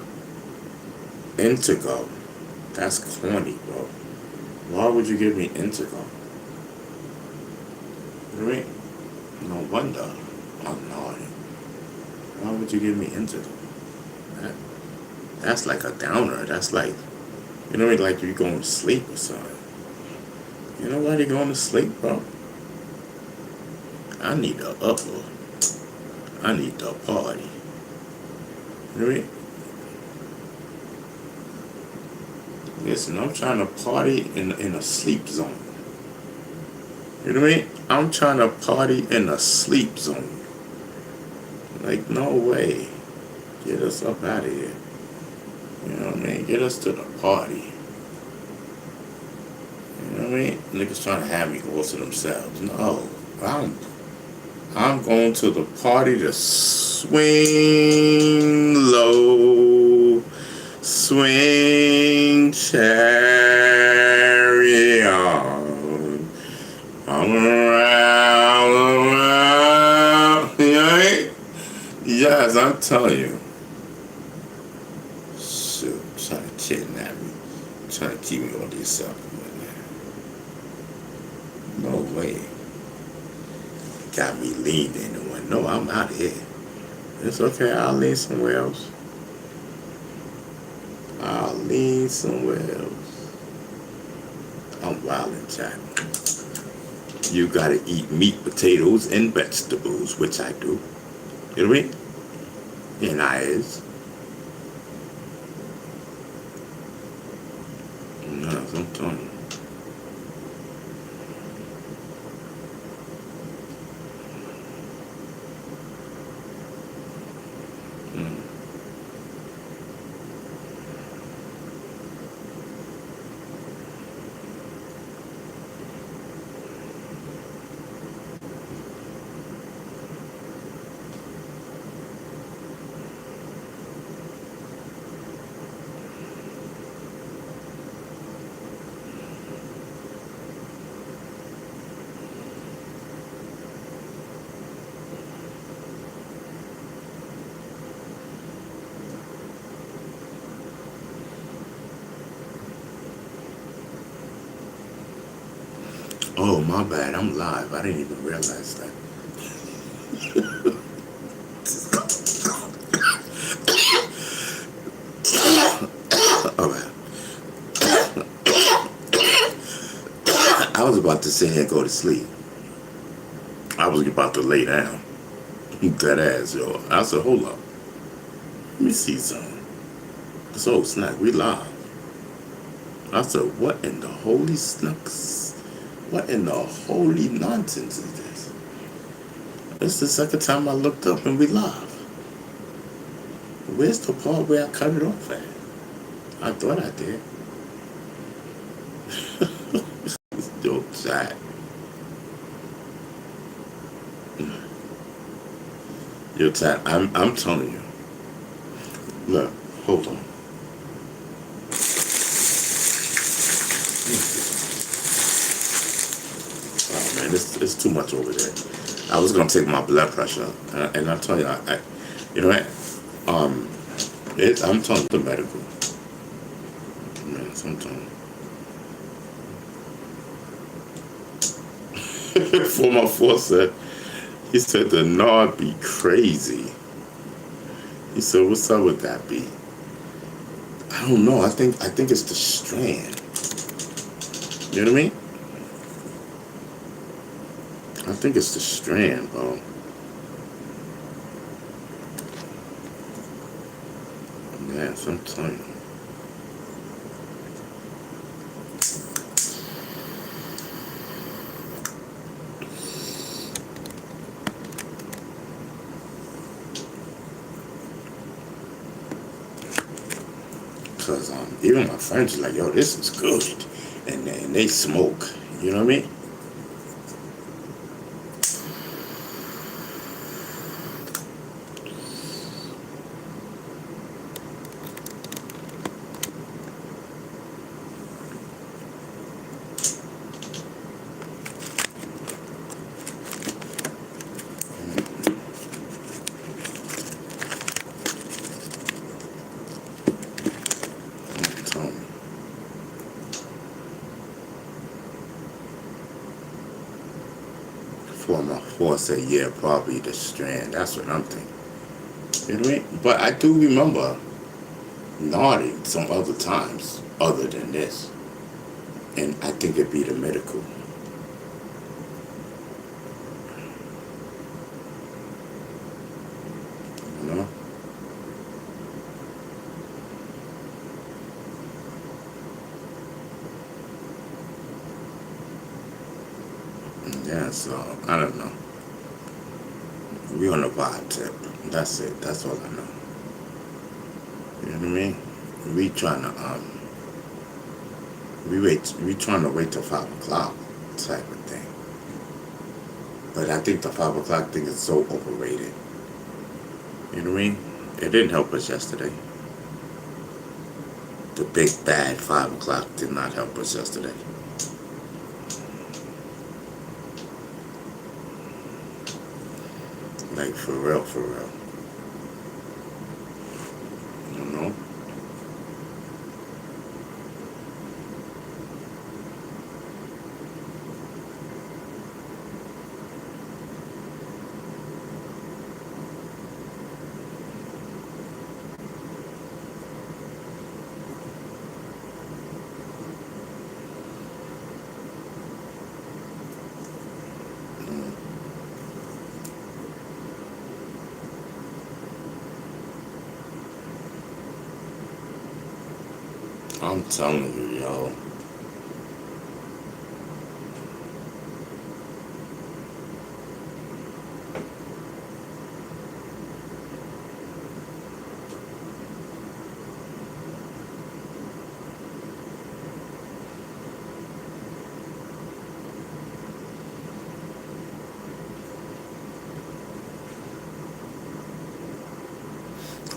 that's corny, bro. Why would you give me Intego? You know what I mean? No wonder I'm gnawing. Why would you give me Intego? That, that's like a downer. That's like, you know what I mean? Like you going to sleep or something. You know why they going to sleep, bro? I need the upper. I need the party. You know what I mean? Listen, I'm trying to party in a sleep zone. You know what I mean? I'm trying to party in a sleep zone. Like, no way. Get us up out of here. You know what I mean? Get us to the party. You know what I mean? Niggas trying to have me go to themselves. No. I'm going to the party to swing low. Swing chariot around. You know what I mean? Yes, I'm telling you. Shoot, trying to kidnap me. Trying to keep me on this supplement. No way. Got me leaned in and went, no, I'm out of here. It's okay, I'll lean somewhere else. I'll lean somewhere else. I'm wildin', Jack. You gotta eat meat, potatoes, and vegetables, which I do. You know what I mean? And I is. No, I'm telling you. Oh, my bad. I'm live. I didn't even realize that. All right. I was about to sit here and go to sleep. I was about to lay down. That ass, yo. I said, hold up. Let me see something. So, snack, we live. I said, what in the holy snooks? What in the holy nonsense is this? It's the second time I looked up and we live. Where's the part where I cut it off at? I thought I did. Yo, chat. Yo, chat, I'm telling you. Look, hold on. Oh man, it's too much over there. I was gonna take my blood pressure, and I tell you, you know what? I'm telling you, the medical. Man, sometimes. For my said, he said the Nard be crazy. He said, what's up with that be? I don't know. I think it's the strand. You know what I mean? I think it's the strand, bro. Man, I'm telling you. Because even my friends are like, yo, this is good. And they smoke. You know what I mean? For my force say, yeah, probably the strand. That's what I'm thinking. You know what I mean? But I do remember nodding some other times other than this. And I think it'd be the medical. You know? Yeah, so I don't know. We on a vibe tip. That's it. That's all I know. You know what I mean? We trying to we trying to wait till 5 o'clock type of thing. But I think the 5 o'clock thing is so overrated. You know what I mean? It didn't help us yesterday. The big bad 5 o'clock did not help us yesterday. Like for real, for real. You know? I'm telling you, yo.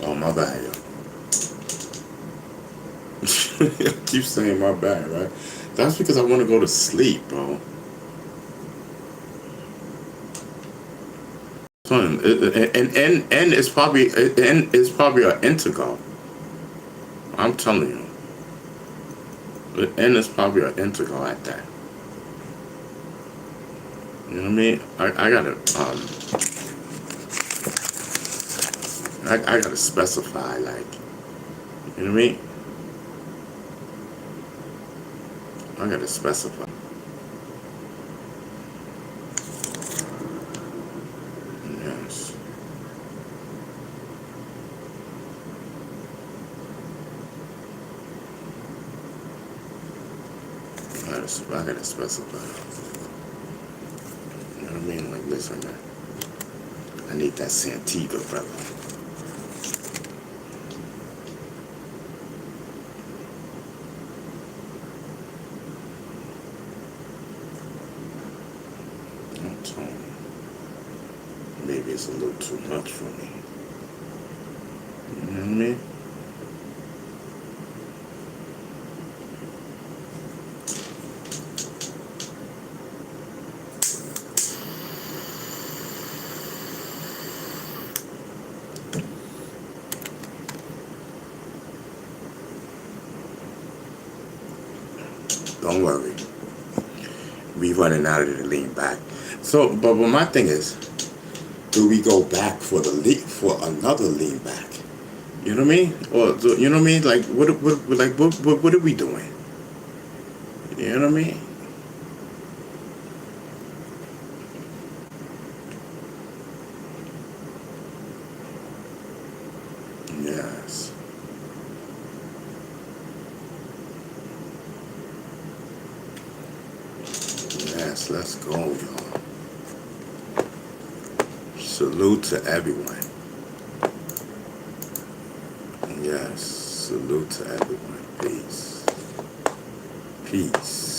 Oh, my bad, yo. I keep saying my bad, right? That's because I want to go to sleep, bro. Son, and it's probably an Intego. I'm telling you. And it's probably an Intego at that. You know what I mean? I gotta I gotta specify, like, you know what I mean? I gotta specify. Yes. I gotta specify. You know what I mean? Like, listen, man. I need that Santiga, brother. I'm telling you. Maybe it's a little too much for me. You know what I mean? Don't worry. We running out of the lean back. So, but my thing is, do we go back for another lean back? You know what I mean? Or you know what I mean? Like what are we doing? You know what I mean? Yes. Yes, let's go, y'all. Salute to everyone. Yes, salute to everyone. Peace. Peace.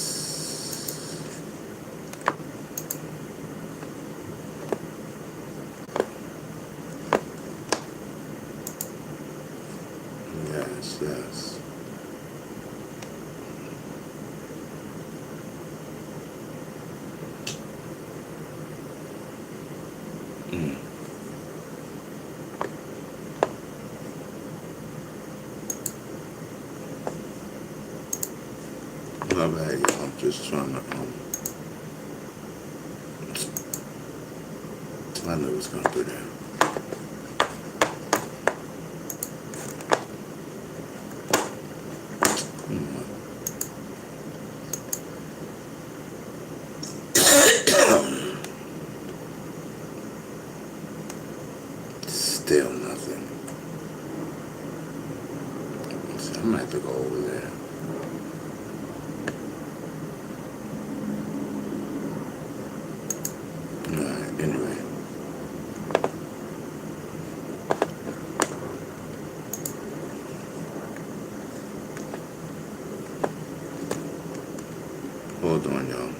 Yes, yes. Mm. My bad, y'all. I'm just trying to I knew it was gonna do that. Still nothing. So I'm gonna have to go over there. Alright, anyway. Hold on, y'all.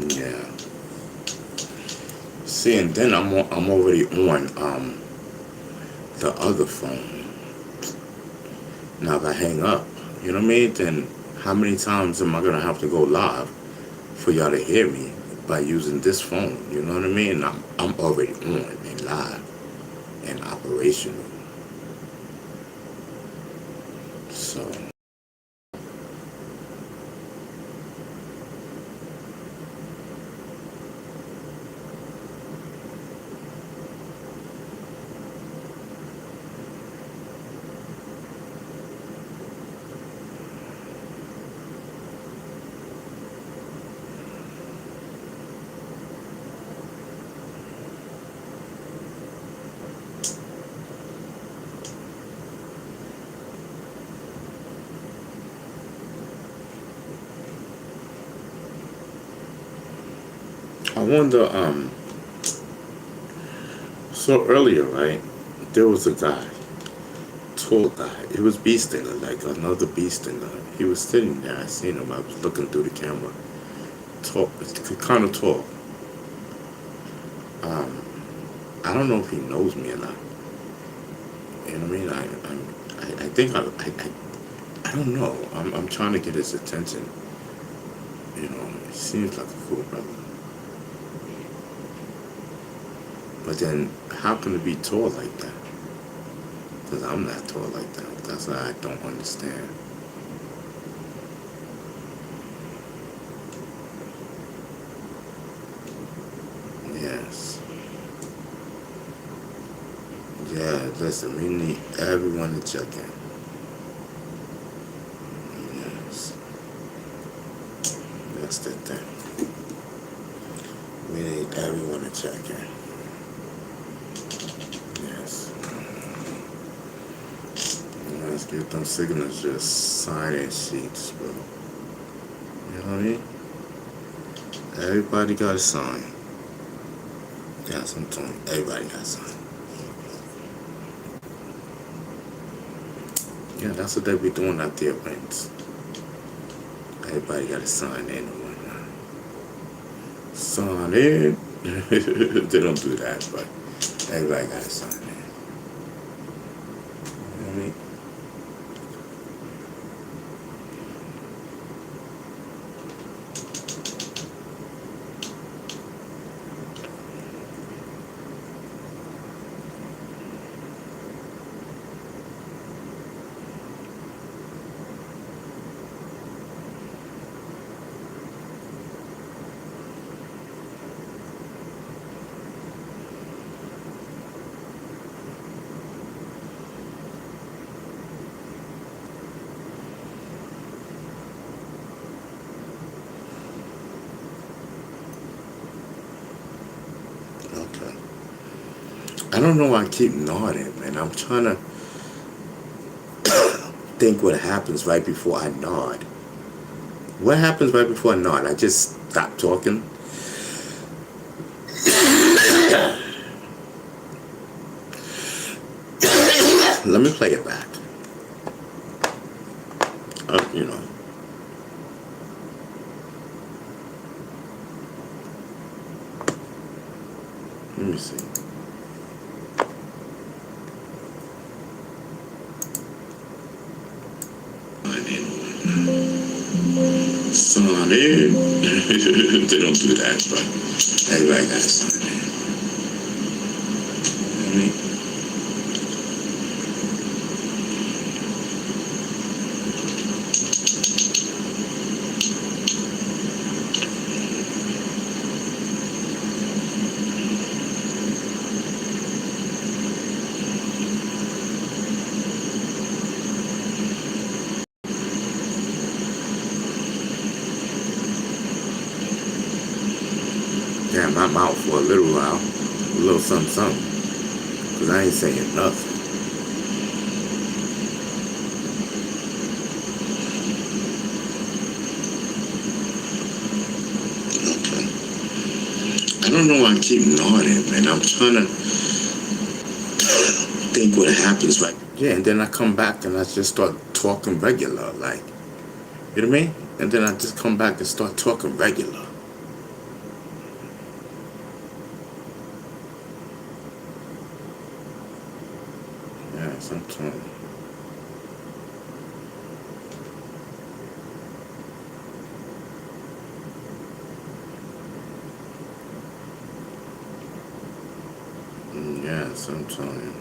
Yeah. See, and then I'm already on the other phone. Now if I hang up, you know what I mean? Then how many times am I gonna have to go live for y'all to hear me by using this phone? You know what I mean? I'm already on and live and operational. So I wonder, so earlier, right, there was a guy, tall guy. It was bee stinger, like another bee stinger. He was sitting there. I seen him. I was looking through the camera. Tall, kind of tall. Um, I don't know if he knows me or not. You know what I mean? I think I don't know. I'm trying to get his attention. You know, he seems like a cool brother. But then, how can it be tall like that? Because I'm not tall like that. That's what I don't understand. Yes. Yeah, listen, we need everyone to check in. Yes. That's the thing. We need everyone to check in. Yes. Let's get them signatures, sign-in sheets, bro. You know what I mean? Everybody got to sign. Yes, I'm telling you, everybody got to sign. Yeah, that's what they be doing at the events. Everybody got to sign in and whatnot. Sign in. They don't do that, but everybody got to sign in. You know what I mean? Okay. I don't know why I keep nodding, man. I'm trying to think what happens right before I nod. What happens right before I nod? I just stop talking. Let me play it back. You know. Let me see. Sign in. They don't do that, but everybody got to sign in. You know what I mean? Yeah, my mouth for a little while, a little something, something, because I ain't saying nothing. Okay. I don't know why I keep nodding, man. I'm trying to think what happens, right? Yeah, and then I come back and I just start talking regular, like, you know what I mean? And then I just come back and start talking regular. sometimes. Yeah, sometimes.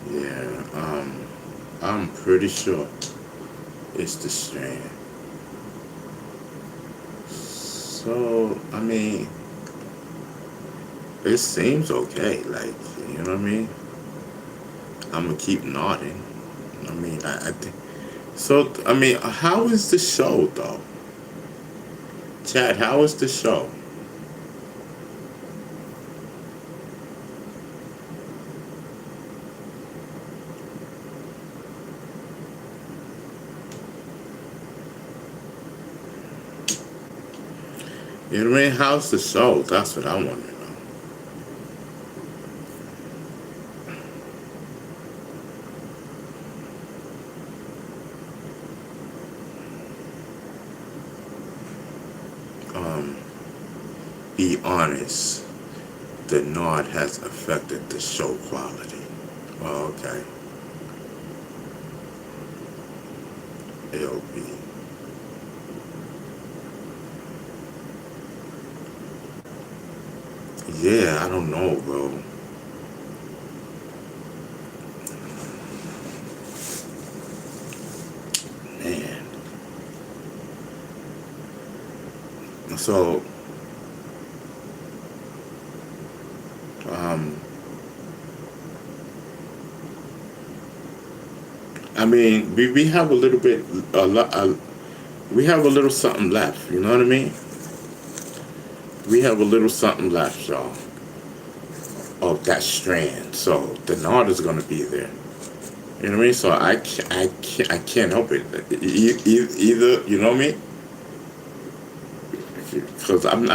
Yeah, I'm pretty sure it's the strand. So, I mean, it seems okay. Like, you know what I mean? I'm gonna keep nodding. I mean, I think so. I mean, how is the show though, Chad? How is the show? You know what I mean? How's the show? That's what I want to know. Be honest. The nod has affected the show quality. Oh, okay. LB. Yeah, I don't know, bro. Man. So, um, I mean, we have a little bit, we have a little something left. You know what I mean? We have a little something left, y'all, of that strand. So the nod is gonna be there. You know what I mean? So I can't help it. Either, you know what I mean? Because I'm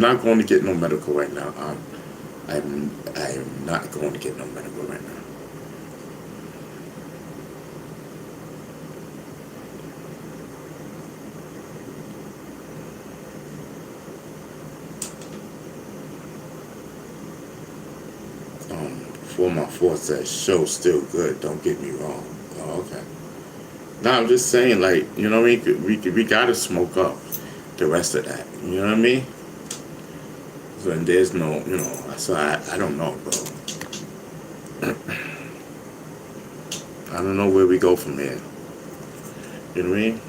not going to get no medical right now. I'm not going to get no medical right now. For my force says show still good. Don't get me wrong. Oh, okay. No, I'm just saying, like, you know what I mean? We gotta smoke up the rest of that. You know what I mean? So and there's no, you know. So I don't know, bro. I don't know where we go from here. You know what I mean?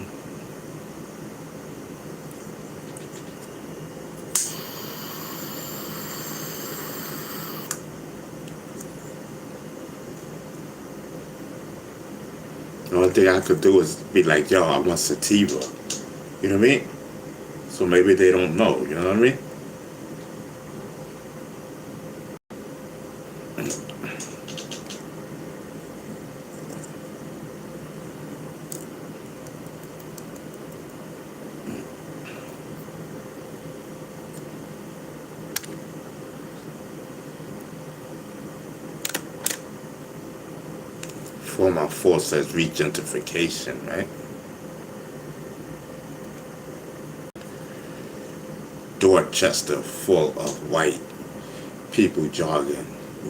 The only thing I could do is be like, yo, I want sativa. You know what I mean? So maybe they don't know. You know what I mean? For my force says regentification, right? Dorchester full of white people jogging.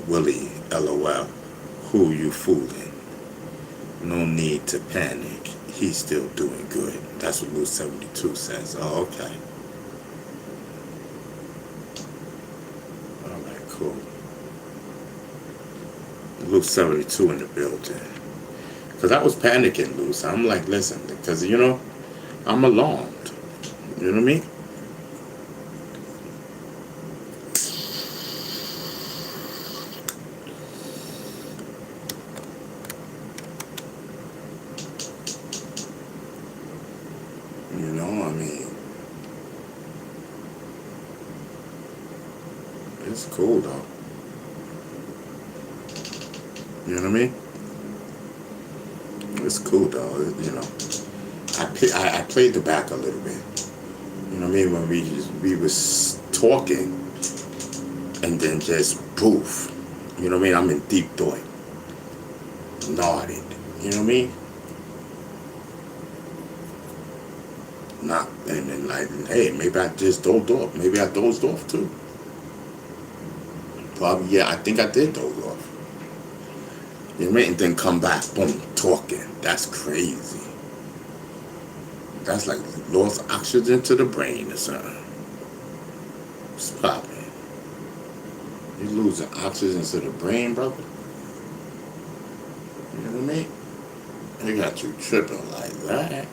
Willie, LOL. Who you fooling? No need to panic. He's still doing good. That's what Luke 72 says. Oh, okay. All right, cool. Luke 72 in the building. Because I was panicking, Luce. I'm like, listen, because, you know, I'm alarmed. You know what I mean? You know, I mean, it's cool, though. You know what I mean? It's cool, though. You know, I played the back a little bit. You know what I mean? When we was talking, and then just poof. You know what I mean? I'm in deep thought. Nodded. You know what I mean? Not And then like, hey, maybe I just dozed off. Maybe I dozed off too. Probably, yeah, I think I did doze off. You know what I mean? And then come back, boom, talking. That's crazy. That's like lost oxygen to the brain or something. It's popping. You losing oxygen to the brain, brother. You know what I mean? They got you tripping like that.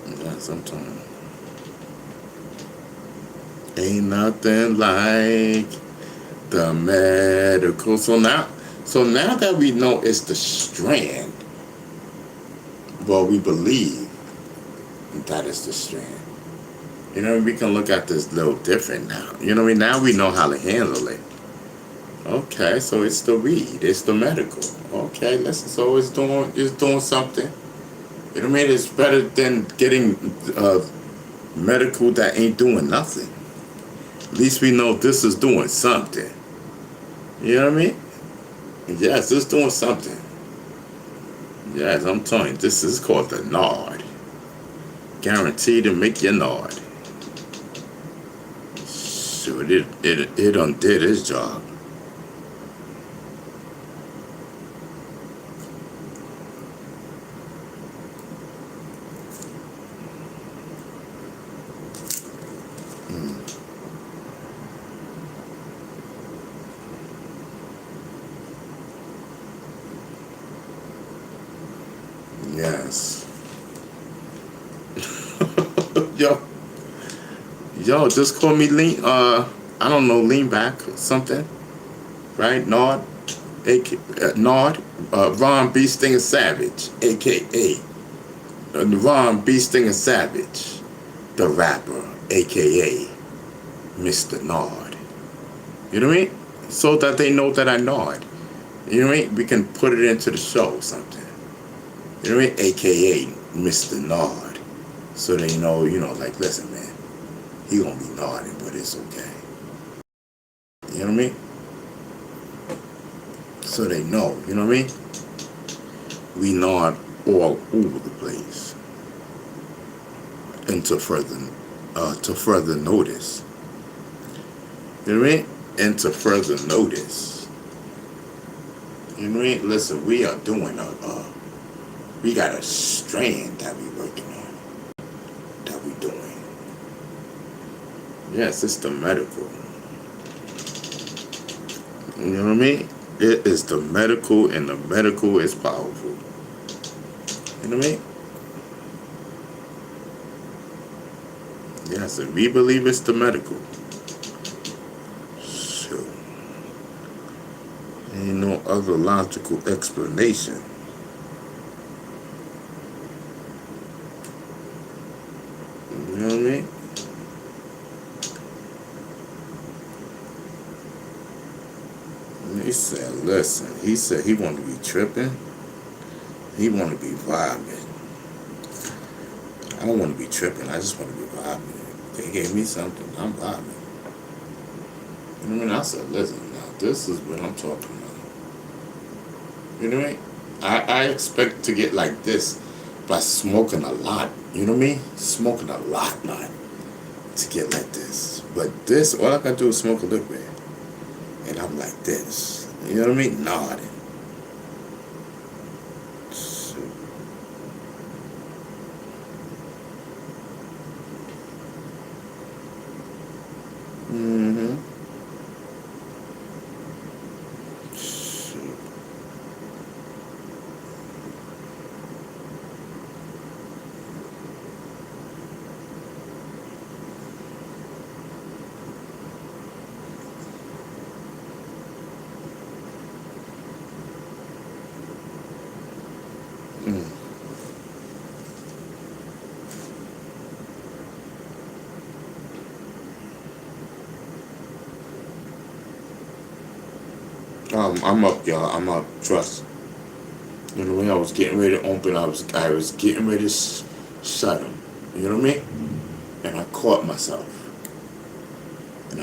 Yeah, sometimes. Ain't nothing like the medical. So now that we know it's the strand, well, we believe that it's the strand. You know, we can look at this a little different now. You know what I mean? Now we know how to handle it. Okay, so it's the weed, it's the medical. Okay, listen, so it's doing something. You know what I mean? It's better than getting medical that ain't doing nothing. At least we know this is doing something. You know what I mean? Yes, it's doing something. Yes, I'm telling you, this is called the Nard. Guaranteed to make you nod. Shoot, it undid its job. Yes. Yo, just call me Lean. I don't know, Lean Back or something, right? Nard, Nard, Ron B. Stinger Savage, aka Ron B. Stinger Savage, the rapper, aka Mr. Nard. You know what I mean? So that they know that I nod. You know what I mean? We can put it into the show or something. You know what I mean? AKA Mr. Nard. So they know, like, listen, man, he gonna be nodding, but it's okay. You know what I mean? So they know, you know what I mean? We nod all over the place. And to further notice. You know what I mean? And to further notice. You know what I mean? Listen, we are doing we got a strand that we working on, that we doing. Yes, it's the medical. You know what I mean? It is the medical, and the medical is powerful. You know what I mean? Yes, and we believe it's the medical. So, ain't no other logical explanation. You know what I mean? He said, listen, he said he wanted to be tripping. He wanted to be vibing. I don't want to be tripping. I just want to be vibing. They gave me something. I'm vibing. You know what I mean? I said, listen, now this is what I'm talking about. You know what I mean? I expect to get like this by smoking a lot. You know what I mean? Smoking a lot, not to get like this. But this, all I gotta do is smoke a little bit. And I'm like this. You know what I mean? Nodding. Mm-hmm. I'm up, y'all. I'm up. Trust. You know, when I was getting ready to open, I was getting ready to shut them. You know what I mean? And I caught myself. You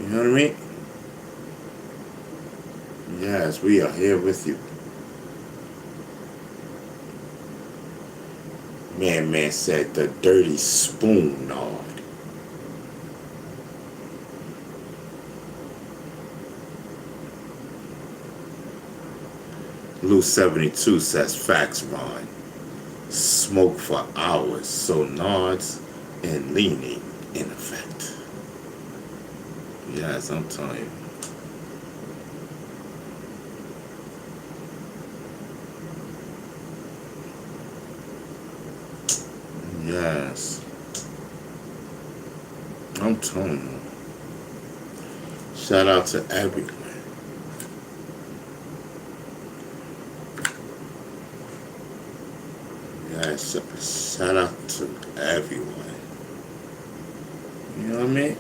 know what I mean? Yes, we are here with you. Man said the dirty spoon nod. Lou 72 says facts, Ron. Smoke for hours, so nods and leaning in effect. Yes, I'm telling you. Yes. I'm telling you. Shout out to everyone. Yes, shout out to everyone. You know what I mean?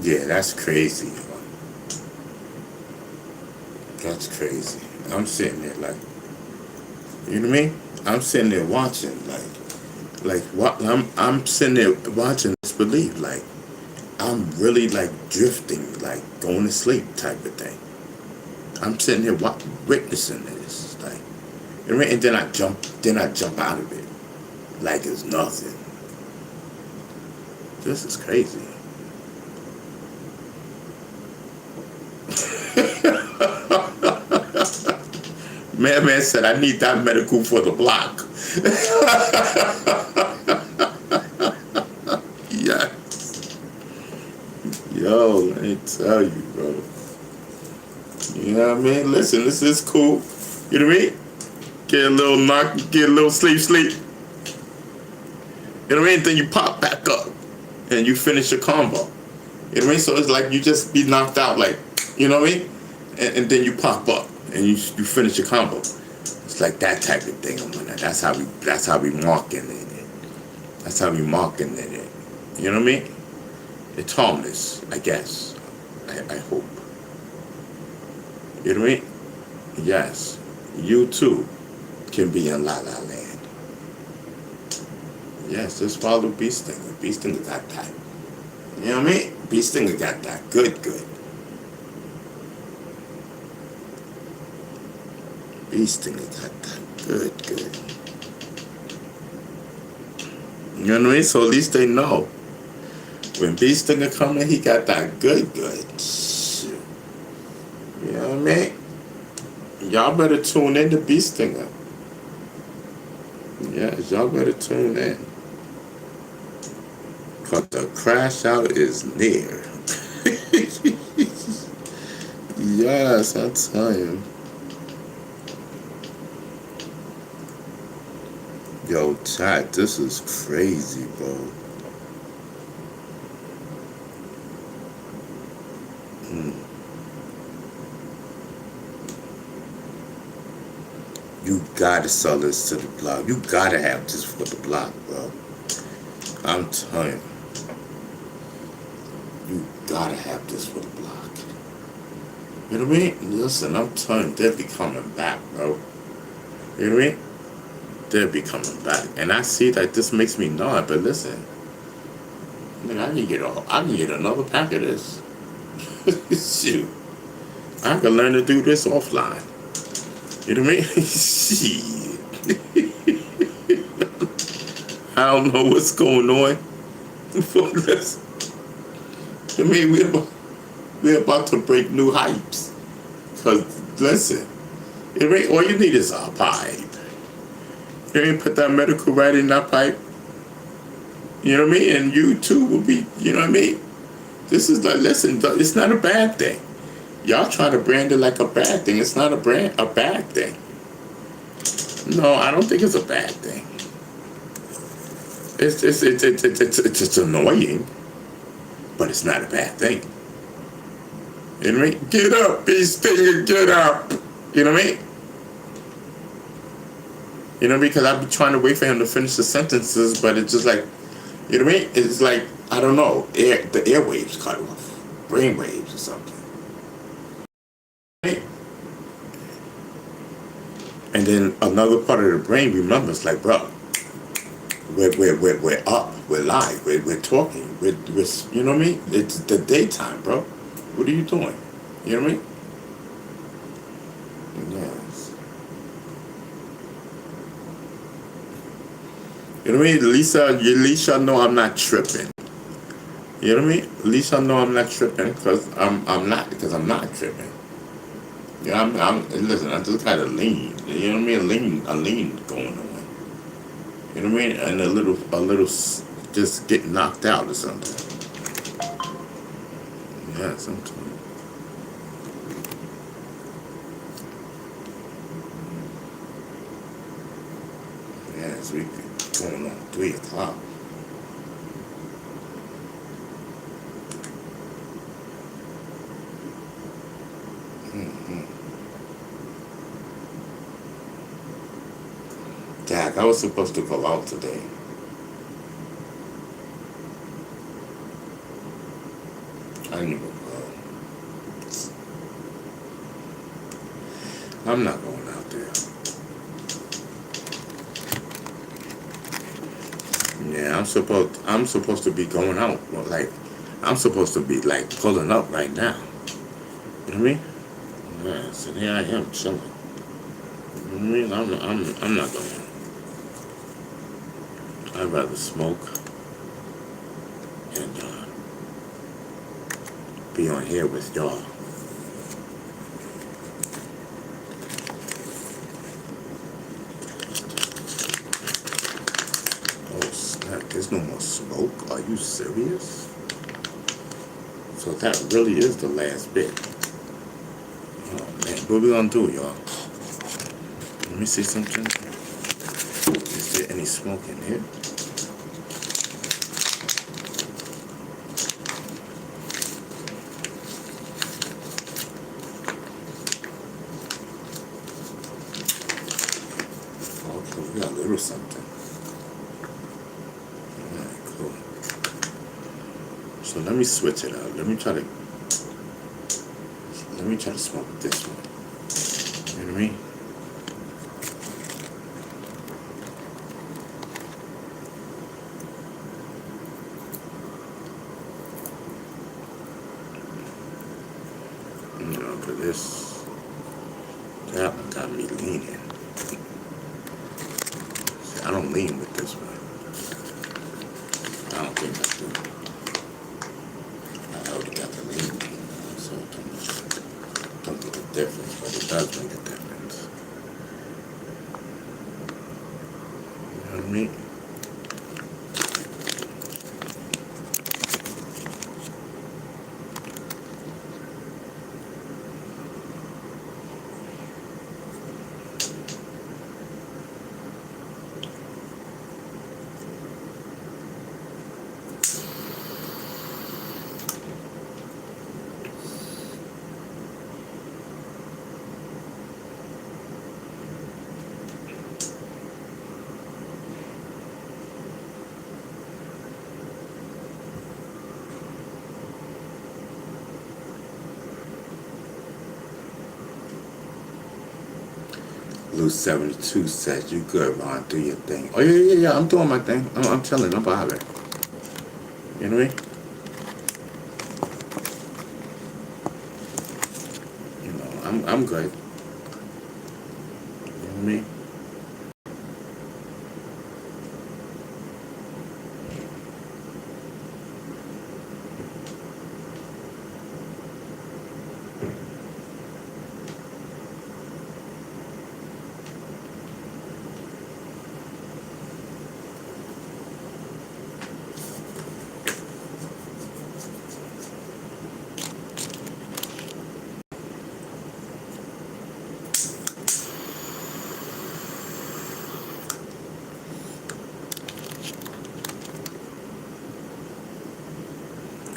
Yeah, that's crazy. That's crazy. I'm sitting there like, you know what I mean? I'm sitting there watching like what I'm sitting there watching disbelief, like I'm really like drifting, like going to sleep type of thing. I'm sitting here witnessing this, like, you know what I mean? And then I jump out of it, like it's nothing. This is crazy. Man said, I need that medical for the block. Yes. Yo, let me tell you, bro. You know what I mean? Listen, this is cool. You know what I mean? Get a little knock, get a little sleep. You know what I mean? Then you pop back up and you finish your combo. You know what I mean? So it's like you just be knocked out, like, you know what I mean? And then you pop up and you finish your combo. It's like that type of thing. That's how we marking it. That's how we marking it. You know what I mean? It's harmless, I guess. I hope. You know what I mean? Yes. You too can be in La La Land. Yes, just follow Beast Stinger. Beast Stinger got that. You know what I mean? Beast Stinger got that. Good. Beast Stinger got that. Good. You know what I mean? So at least they know. When Beast Stinger come in, he got that good. Shit. You know what I mean? Y'all better tune in to Beast Stinger. Yes, y'all better tune in. Cause the crash out is near. Yes, I tell you. Yo, chat, this is crazy, bro. You gotta sell this to the block. You gotta have this for the block, bro. I'm telling you. You gotta have this for the block. You know what I mean? Listen, I'm telling you, they'll be coming back, bro. You know what I mean? They'll be coming back. And I see that this makes me nod, but listen. I can get another pack of this. Shoot. I can learn to do this offline. You know what I mean? Shit. I don't know what's going on. I mean, we're about to break new heights. Cause listen, all you need is a pipe. You ain't put that medical right in that pipe. You know what I mean? And you too will be. You know what I mean? This is like, listen, it's not a bad thing. Y'all try to brand it like a bad thing. It's not a bad thing. No, I don't think it's a bad thing. it's annoying, but it's not a bad thing. You know what I mean? Get up, bee stinger, get up. You know what I mean? You know, because I've been trying to wait for him to finish the sentences, but it's just like, you know what I mean? It's like, I don't know, the airwaves cut off, brain waves or something. Right? And then another part of the brain remembers, like, bro, we're up, we're live, we're talking, we're, you know what I mean? It's the daytime, bro. What are you doing? You know what I mean? Yes. You know what I mean? At least y'all know I'm not tripping. You know what I mean? At least y'all know I'm not tripping, because I'm not tripping. Yeah, listen, I just got a lean. You know what I mean? A lean going on. You know what I mean? And a little just get knocked out or something. Yeah, sometimes. Yeah, it's going on 3 o'clock. Jack, I was supposed to go out today. I didn't even go. I'm not going out there. Yeah, I'm supposed to be going out. Well, like, I'm supposed to be like pulling up right now. You know what I mean? Yeah, so here I am chilling. You know what I mean? I'm not going. I'd rather smoke and be on here with y'all. Oh snap, there's no more smoke? Are you serious? So that really is the last bit. Oh man, what we gonna do, y'all? Let me see something. Is there any smoke in here? Okay, we got a little something. Alright, cool. So let me switch it out. Let me try to smoke this one. You know what I mean? You know, because that one got me leaning. See, I don't lean with this one. I don't think I do. I already got the lean, so it don't make a difference, but it does make a difference. You know what I mean? Blue 72 says, you good, Ron, do your thing. Oh, yeah, I'm doing my thing. I'm chilling, I'm vibing. You know what I mean? You know, I'm good. You know what I mean?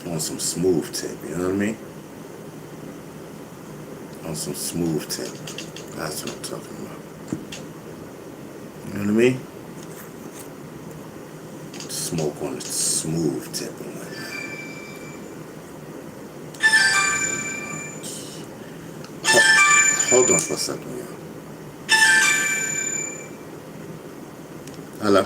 on some smooth tip, you know what I mean? On some smooth tip. That's what I'm talking about. You know what I mean? Smoke on a smooth tip and whatnot. Hold on for a second, y'all. Hello?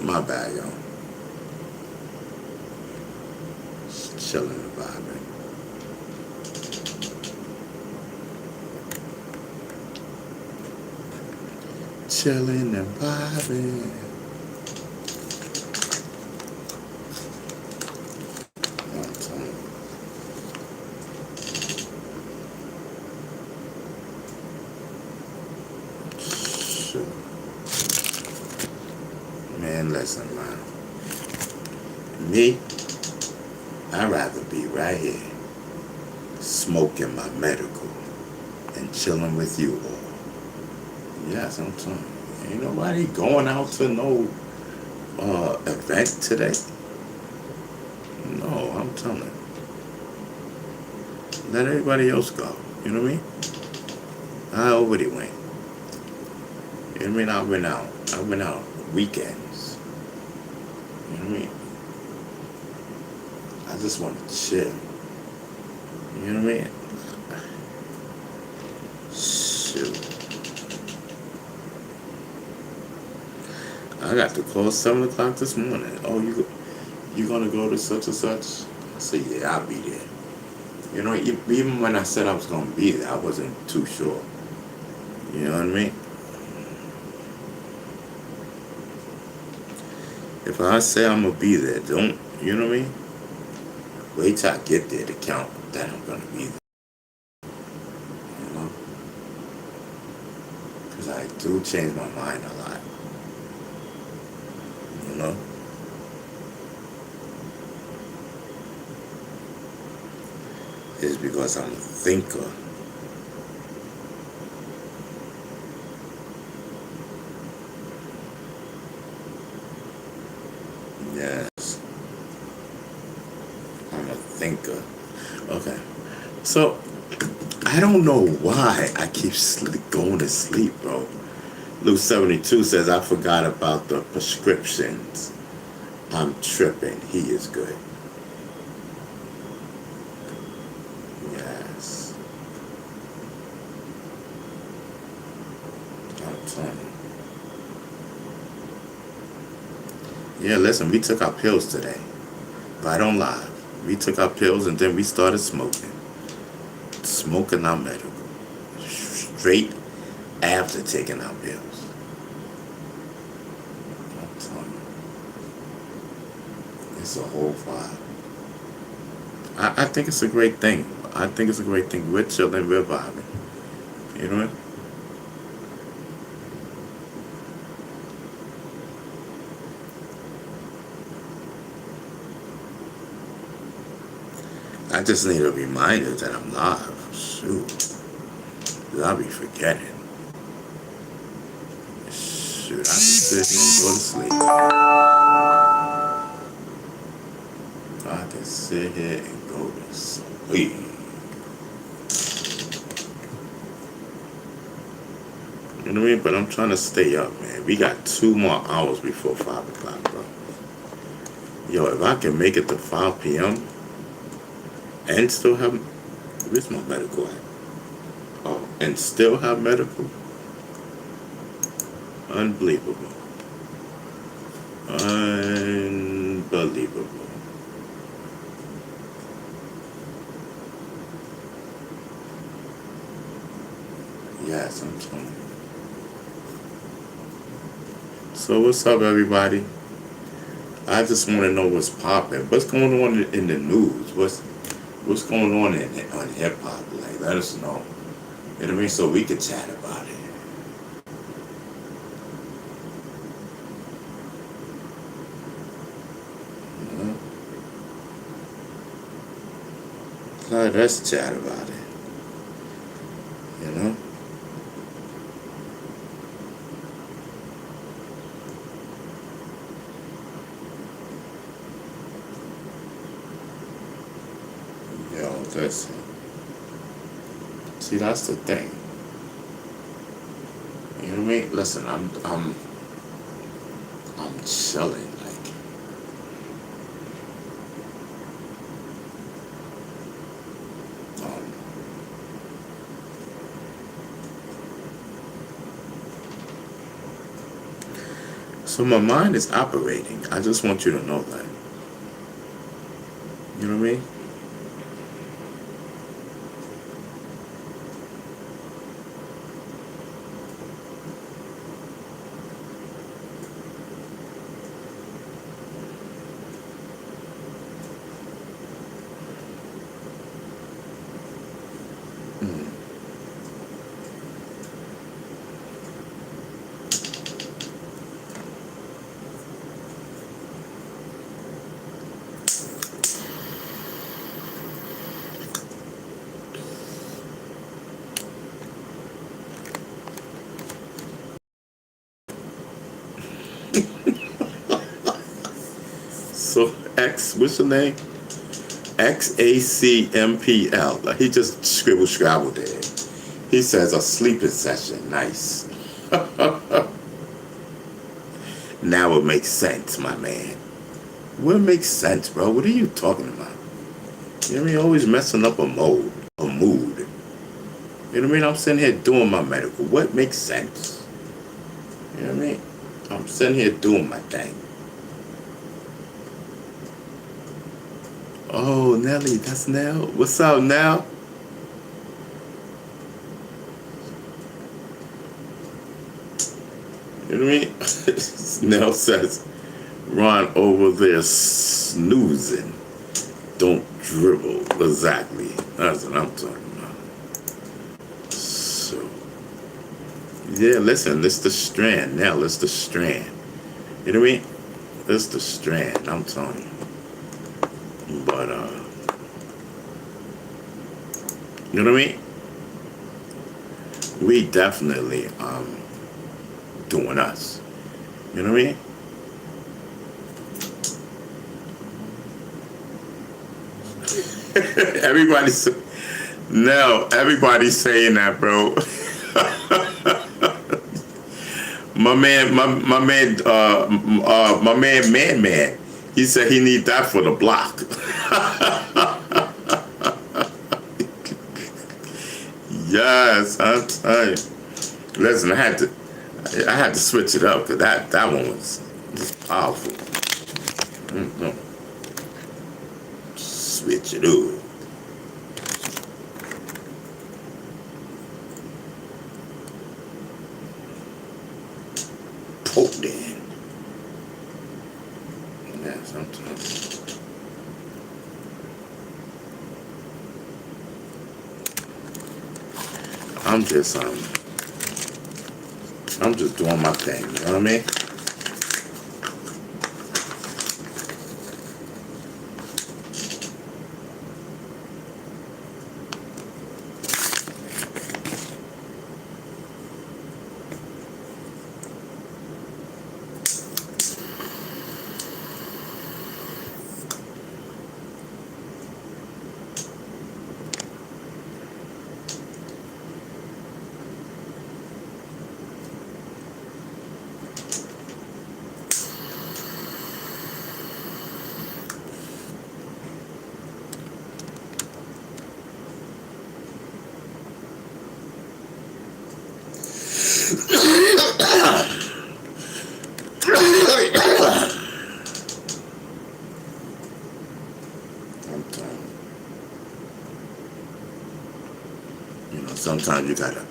My bad, y'all. Just chilling and vibing. Chilling and vibing. I'm telling you. Shoot. Man, listen, man. Me, I'd rather be right here, smoking my medical and chilling with you all. Yes, I'm telling you. Ain't nobody going out to no event today. No, I'm telling you. Let everybody else go. You know what I mean? I already went. You know what I mean? I went out weekends. You know what I mean? I just want to chill. You know what I mean? Shoot. I got to call 7 o'clock this morning. Oh, you gonna go to such and such? I said, yeah, I'll be there. You know, even when I said I was gonna be there, I wasn't too sure. You know what I mean? If I say I'm gonna be there, don't, you know what I mean? Wait till I get there to count that I'm gonna be there. You know? Because I do change my mind a lot. You know? It's because I'm a thinker. Yes. I'm a thinker. Okay. So, I don't know why I keep going to sleep, bro. Luke 72 says, I forgot about the prescriptions. I'm tripping. He is good. Yes. I'm telling you. Yeah, listen, we took our pills today. Right on live. We took our pills and then we started smoking. Smoking our medical. Straight after taking our pills. I'm telling you. It's a whole vibe. I think it's a great thing. I think it's a great thing. We're chilling, we're vibing. You know what? I just need a reminder that I'm live. Shoot. I'll be forgetting. Shoot. I can sit here and go to sleep. I can sit here and go to sleep. You know what I mean? But I'm trying to stay up, man. We got 2 more hours before 5 o'clock, bro. Yo, if I can make it to 5 p.m. and still have... Where's my medical at? Oh, and still have medical? Unbelievable. Unbelievable. Yes, I'm telling you. So what's up, everybody? I just want to know what's popping. What's going on in the news? What's going on on hip hop? Like, let us know. You know what I mean? So we could chat about it. Let's chat about it. You know? Yo, listen. See, that's the thing. You know what I mean? Listen, I'm chilling. So my mind is operating. I just want you to know that. You know what I mean? So what's your name? XACMPL. He just scrabbled there. He says a sleeping session. Nice. Now it makes sense, my man. What makes sense, bro? What are you talking about? You know what I mean? Always messing up a mood. You know what I mean? I'm sitting here doing my medical. What makes sense? You know what I mean? I'm sitting here doing my thing. Oh, Nelly, that's Nell. What's up, Nell? You know what I mean? Nell says, Ron over there snoozing. Don't dribble. Exactly. That's what I'm talking about. So, yeah, listen, it's the strand. Nell, it's the strand. You know what I mean? It's the strand, I'm telling you. But, you know what I mean? We definitely, doing us. You know what I mean? Everybody's saying that, bro. my man. He said he need that for the block. Yes, I'm telling you. Listen, I had to switch it up because that one was just powerful. Mm-hmm. Switch it up. Poke in. Yes, I'm telling you. I'm just doing my thing, you know what I mean? I'm telling you. You know, sometimes you gotta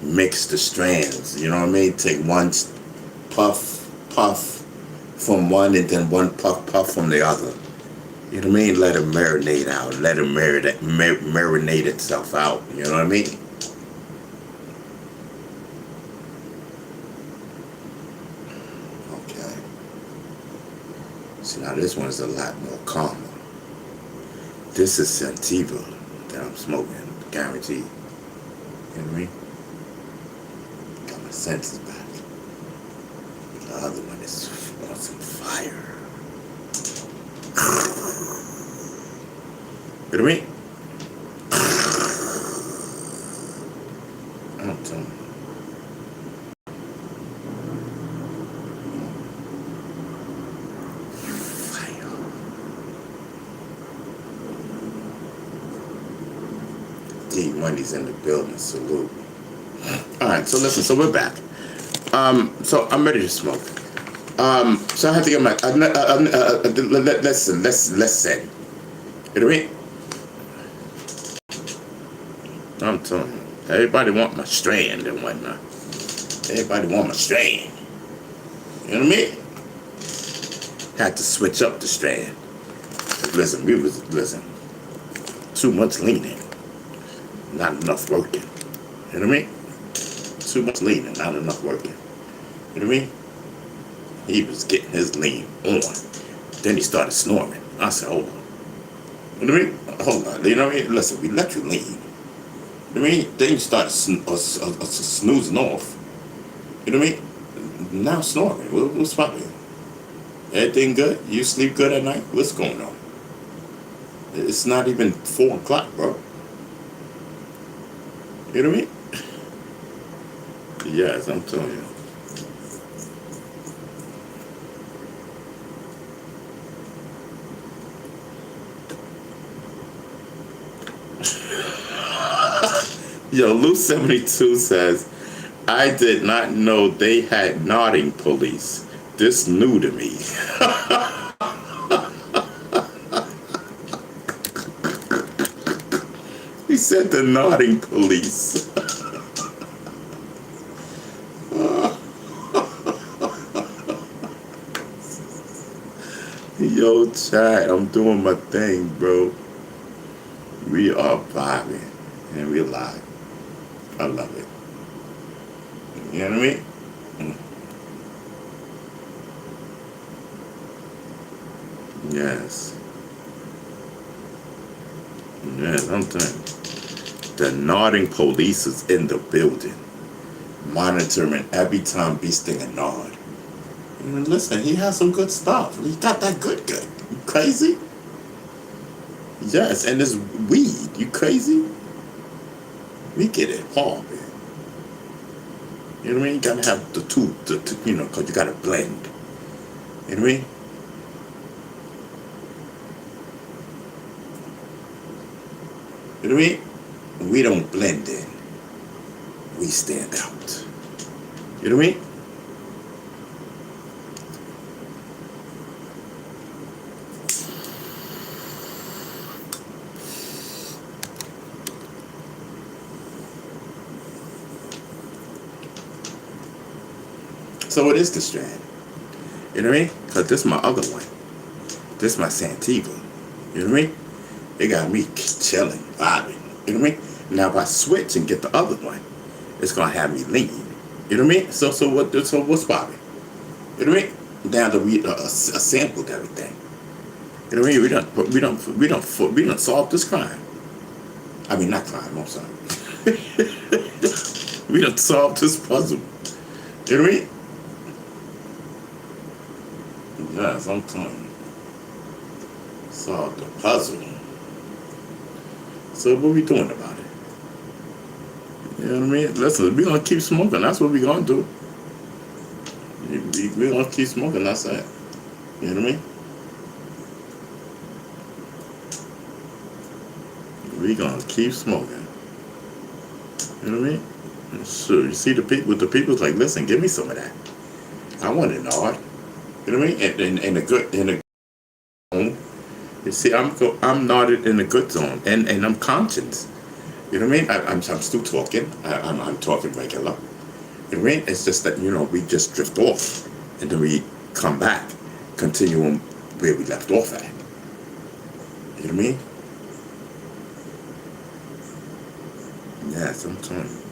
mix the strands. You know what I mean? Take one puff from one, and then one puff from the other. You know what I mean? Let it marinate out. Let it marinate itself out. You know what I mean? Okay. See, now this one's a lot more calmer. This is sativa that I'm smoking, guaranteed. You know what I mean? Got my senses back. The other one is on some fire. You know what I mean? I'm telling you. Fire. D Money's in the building. Salute. All right, so listen. So we're back. So I'm ready to smoke. So I have to get my. Let's say. You know what I mean? I'm telling you, everybody want my strand and whatnot. Everybody want my strand. You know what I mean? Had to switch up the strand. Listen. Too much leaning, not enough working. You know what I mean? Too much leaning, not enough working. You know what I mean? He was getting his lean on. Then he started snoring. I said, hold on. You know what I mean? Hold on. You know what I mean? Listen, we let you lean. You know what I mean? Then you started snoozing off. You know what I mean? Now snoring. What's poppin'? Everything good? You sleep good at night? What's going on? It's not even 4 o'clock, bro. You know what I mean? Yes, I'm telling you. Yo, Lou72 says, I did not know they had nodding police. This new to me. He said the nodding police. Yo, chat, I'm doing my thing, bro. We are vibing and we live. I love it. You know what I mean? Yes. Yes, I'm telling you. The nodding police is in the building, monitoring every time Beasting and nod. I mean, listen, he has some good stuff. He got that good. You crazy? Yes, and this weed. You crazy? We get it hard, man. You know what I mean? You gotta have the two, you know, because you gotta blend. You know what I mean? You know what I mean? We don't blend in. We stand out. You know what I mean? So what is the strand? You know what I mean? Because this is my other one. This is my Sativa. You know what I mean? It got me chilling, vibing. You know what I mean? Now if I switch and get the other one, it's gonna have me lean. You know what I mean? So what's popping? You know what I mean? Now that we sampled everything. You know what I mean? We done solved this crime. I mean, not crime. I'm sorry. We done solved this puzzle. You know what I mean? Yes, I'm telling you. Solve the puzzle. So what we doing about it? You know what I mean? Listen, we gonna keep smoking. That's what we gonna do. We gonna keep smoking. That's it. You know what I mean? We gonna keep smoking. You know what I mean? So you see the people's like, listen, give me some of that. I want it, Nard. You know what I mean? In a good zone. You see, I'm not in a good zone, and I'm conscious. You know what I mean? I'm still talking. I'm talking regular. You know what I mean? It's just that we just drift off, and then we come back, continue on where we left off at. You know what I mean? Yeah, sometimes.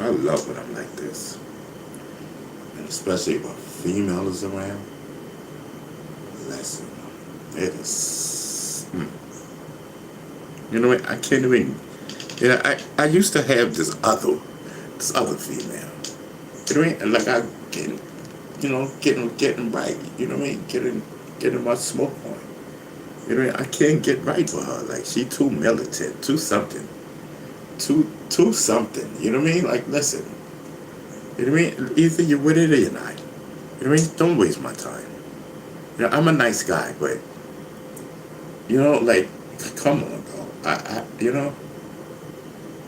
I love when I'm like this, and especially if a female is around. Listen, it is. You know what? I can't even. I used to have this other female. You know what I mean? And like I getting right. You know what I mean? Getting my smoke on. You know what I mean? I can't get right with her. Like she too militant, too something, too something. You know what I mean? Like listen. You know what I mean? Either you're with it or you're not. You know what I mean? Don't waste my time. I'm a nice guy, but like, come on, bro.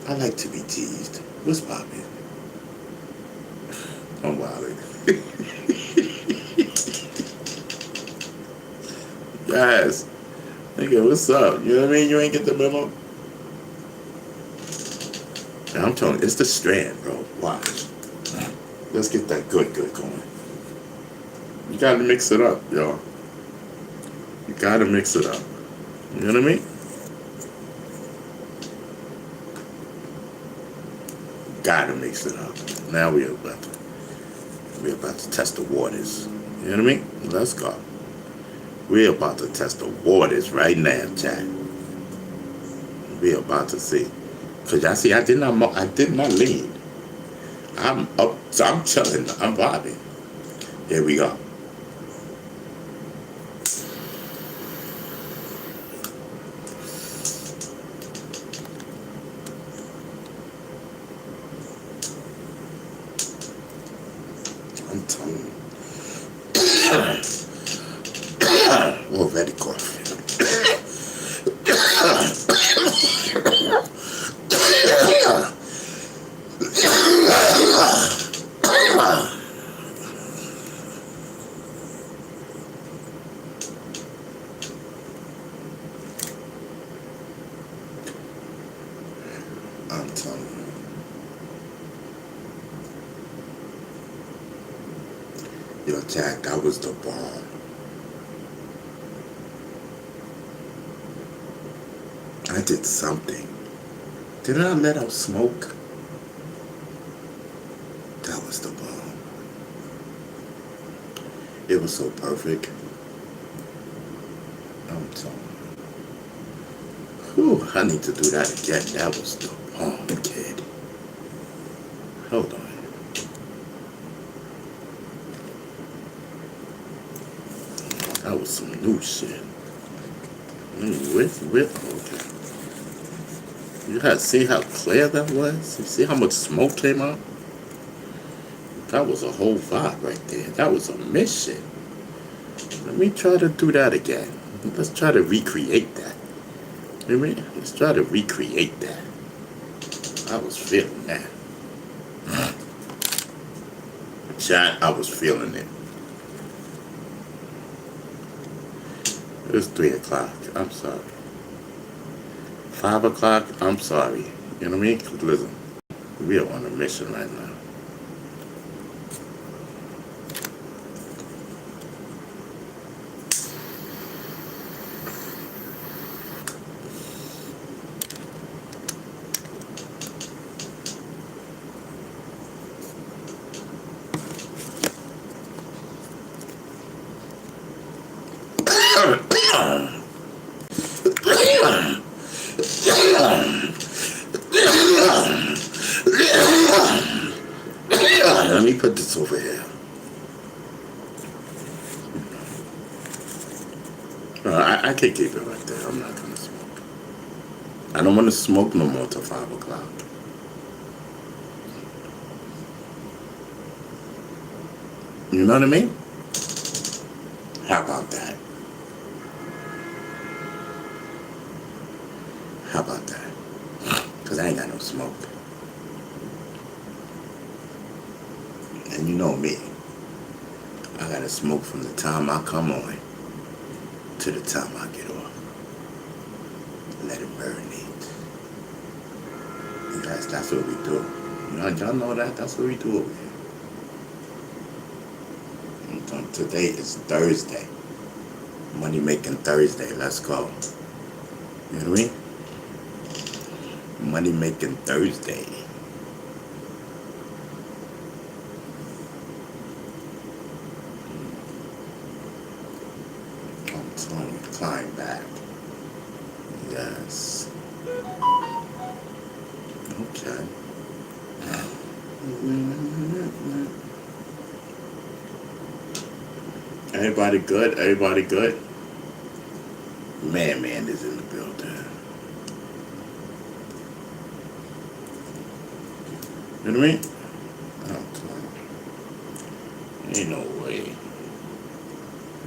I like to be teased. What's poppin'? I'm wildin'. Guys, nigga, what's up? You know what I mean? You ain't get the memo? And I'm telling you, it's the strand, bro. Watch. Let's get that good going. You gotta mix it up, y'all. You gotta mix it up. You know what I mean? Gotta mix it up. Now we're about to test the waters. You know what I mean? Let's go. We're about to test the waters right now, chat. We're about to see. Cause y'all see, I did not lead. I'm up, so I'm chilling. I'm vibing. Here we go. I'm telling you. Already coughing. I'm telling you. Yo, Jack, that was the bomb. I did something. Did I let out smoke? That was the bomb. It was so perfect. I'm telling you. Whew, I need to do that again. That was the bomb, kid. Hold on. That was some new shit. Okay. You had see how clear that was? You see how much smoke came out? That was a whole vibe right there. That was a mission. Let me try to do that again. Let's try to recreate that. You know what I mean? Let's try to recreate that. I was feeling that. Chat, I was feeling it. It's 3 o'clock. I'm sorry. 5 o'clock. I'm sorry. You know what I mean? 'Cause listen, we are on a mission right now. Let me put this over here. I can't keep it right there. I'm not gonna smoke. I don't want to smoke no more till 5 o'clock. You know what I mean? How about that? How about that? Because I ain't got no smoke. And you know me. I gotta smoke from the time I come on to the time I get off. Let it marinate. That's what we do. Y'all know that? That's what we do over here. Today is Thursday. Money making Thursday. Let's go. You know what I mean? Money making Thursday. I'm telling you, climb back. Yes. Okay. Everybody good? Everybody good? Man is in the building. You know what I mean? I'm telling you. Ain't no way.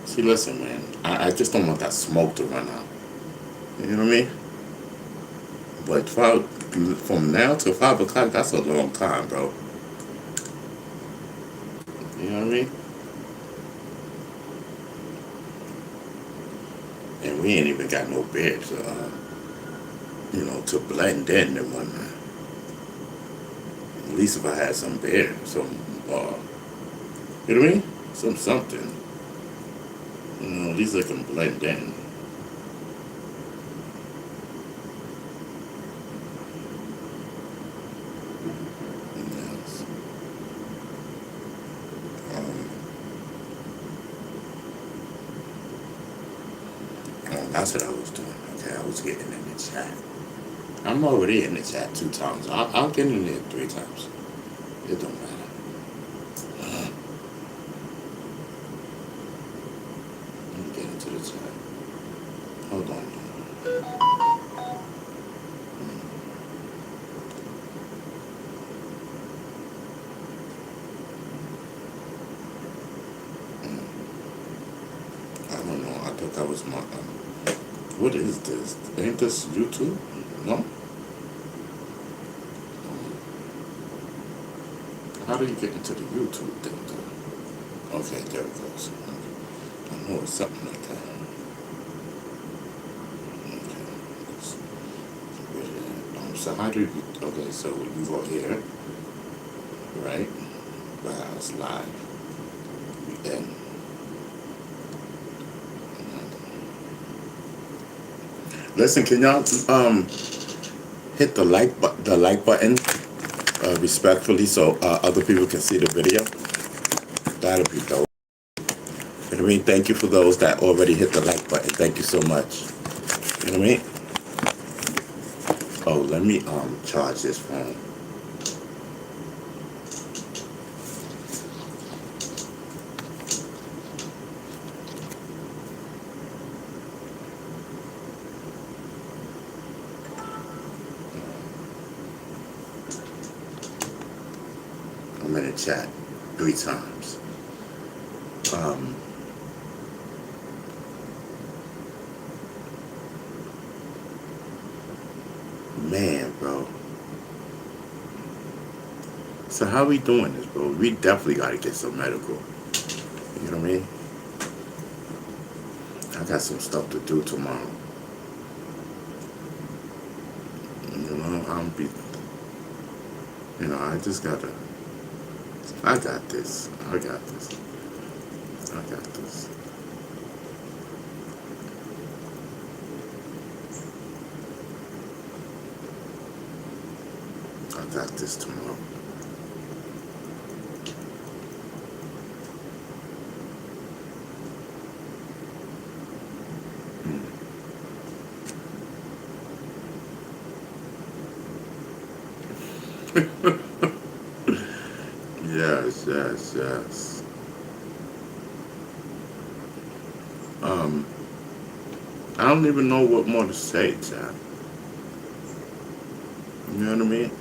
See, listen, man. I just don't want that smoke to run out. You know what I mean? But from now to 5 o'clock, that's a long time, bro. You know what I mean? And we ain't even got no beers, to blend in and whatnot. At least if I had some beer, you know what I mean? Something. At least I can blend in. Yes. That's what I was doing. Okay, I was getting in the chat. I'm already in the chat 2 times. I'll get in there 3 times. It don't matter. Let me get into the chat. Hold on. I don't know. I thought that was my. What is this? Ain't this YouTube? No? How do you get into the YouTube thing, though? Okay, there it goes. I know it's something like that. Okay. So how do you... Okay, so you go here, right? Browse live. Then... Listen, can y'all hit the like button respectfully so other people can see the video? That'll be dope. You know what I mean? Thank you for those that already hit the like button. Thank you so much. You know what I mean? Oh, let me charge this phone. I'm in the chat 3 times. Man, bro. So how we doing this, bro? We definitely got to get some medical. You know what I mean? I got some stuff to do tomorrow. I just gotta. I got this. I got this. I got this. I got this tomorrow. Yes. I don't even know what more to say, Chad. You know what I mean?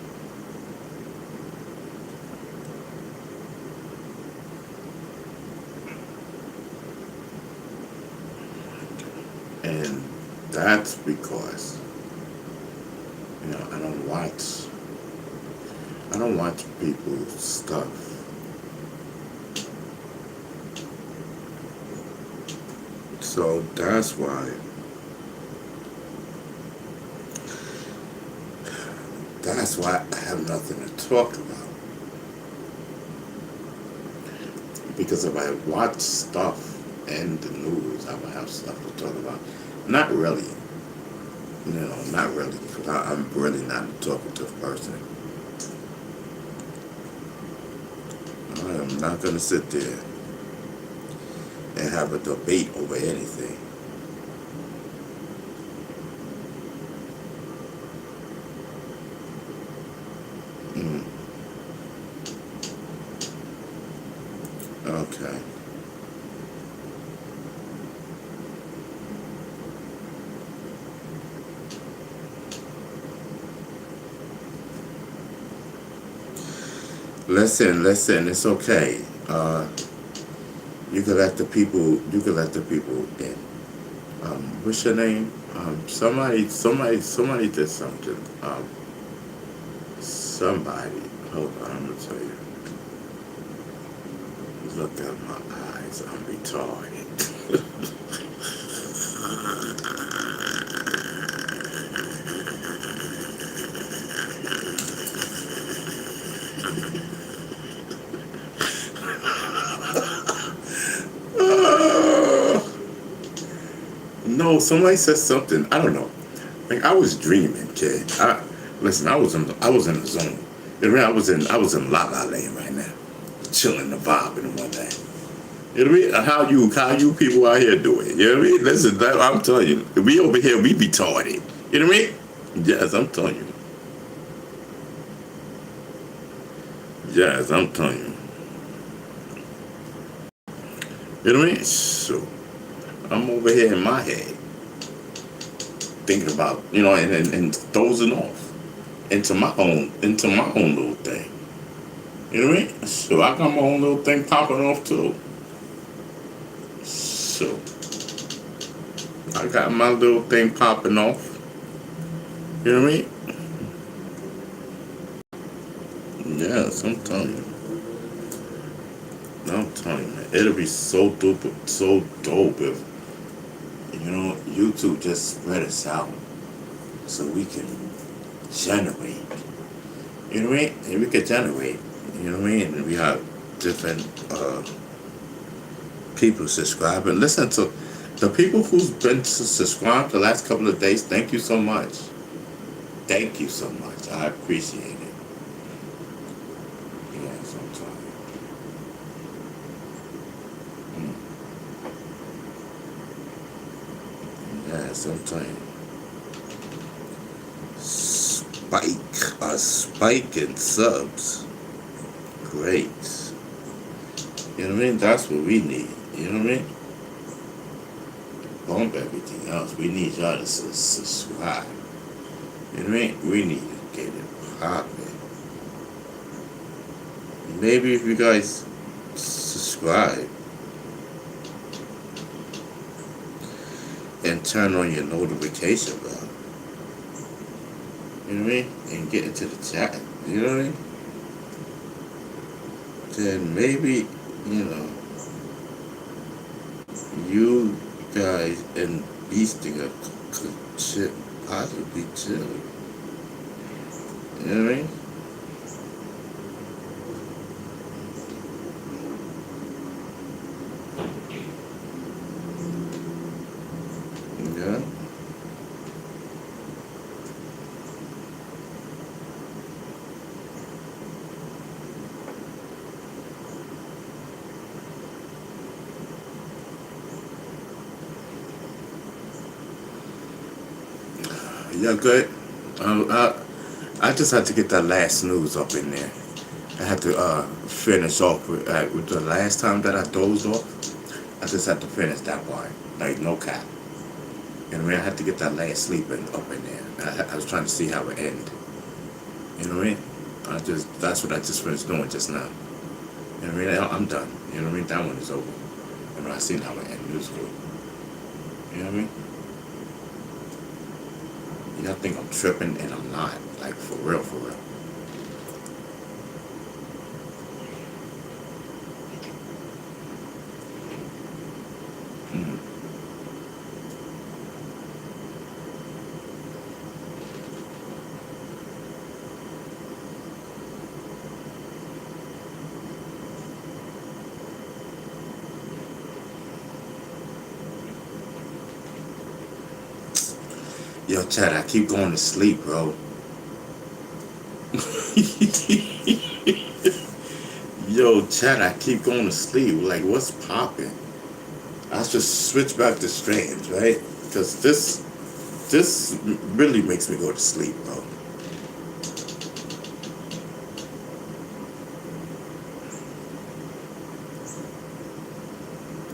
And that's because, I don't watch people's stuff. So that's why I have nothing to talk about. Because if I watch stuff and the news, I would have stuff to talk about. Not really. Not really. Because I'm really not a talkative person. I am not going to sit there and have a debate over anything. Okay. Listen, it's okay. You can let the people in. What's your name? Somebody did something. Somebody, hold on, I'm gonna tell you. Look at my eyes, I'm retarded. No, somebody said something. I don't know. Like I was dreaming, kid. Listen, I was in the zone. I was in La La Land right now, chilling, the vibe and one day. You know what I mean? How you people out here doing? You know what I mean? Listen, I'm telling you, we over here, we retarded. You know what I mean? Yes, I'm telling you. Yes, I'm telling you. You know what I mean? So I'm over here in my head thinking about, and dozing off into my own little thing. You know what I mean? So I got my own little thing popping off too. So I got my little thing popping off. You know what I mean? Yes, I'm telling you. I'm telling you, man. It'll be so dope if YouTube just spread us out so we can generate. You know what I mean? And we can generate. You know what I mean? And we have different people subscribing. Listen to the people who's been subscribed the last couple of days. Thank you so much. Thank you so much. I appreciate it. Yes, I'm telling you. Yes, I'm telling you. Spike in subs. Great. You know what I mean? That's what we need. You know what I mean? Bump everything else. We need y'all to subscribe. You know what I mean? We need to get it popping. Maybe if you guys subscribe and turn on your notification bell. You know what I mean? And get into the chat. You know what I mean? Then maybe, you guys and Beasting could possibly chill. You know what I mean? Yeah. Yeah, good. I just had to get that last snooze up in there. I had to finish off with the last time that I dozed off. I just had to finish that part, like no cap. You know what I mean? I had to get that last sleep up in there. I was trying to see how it ended. You know what I mean? That's what I just finished doing just now. You know what I mean? I'm done. You know what I mean? That one is over. I seen how it ended. It was good. You know what I mean? Y'all think I'm tripping and I'm not. Like for real, for real. Mm. Yo, Chad, I keep going to sleep, bro. Yo, Chad, I keep going to sleep. Like, what's popping? I should switch back to Strange, right? Because this really makes me go to sleep, bro.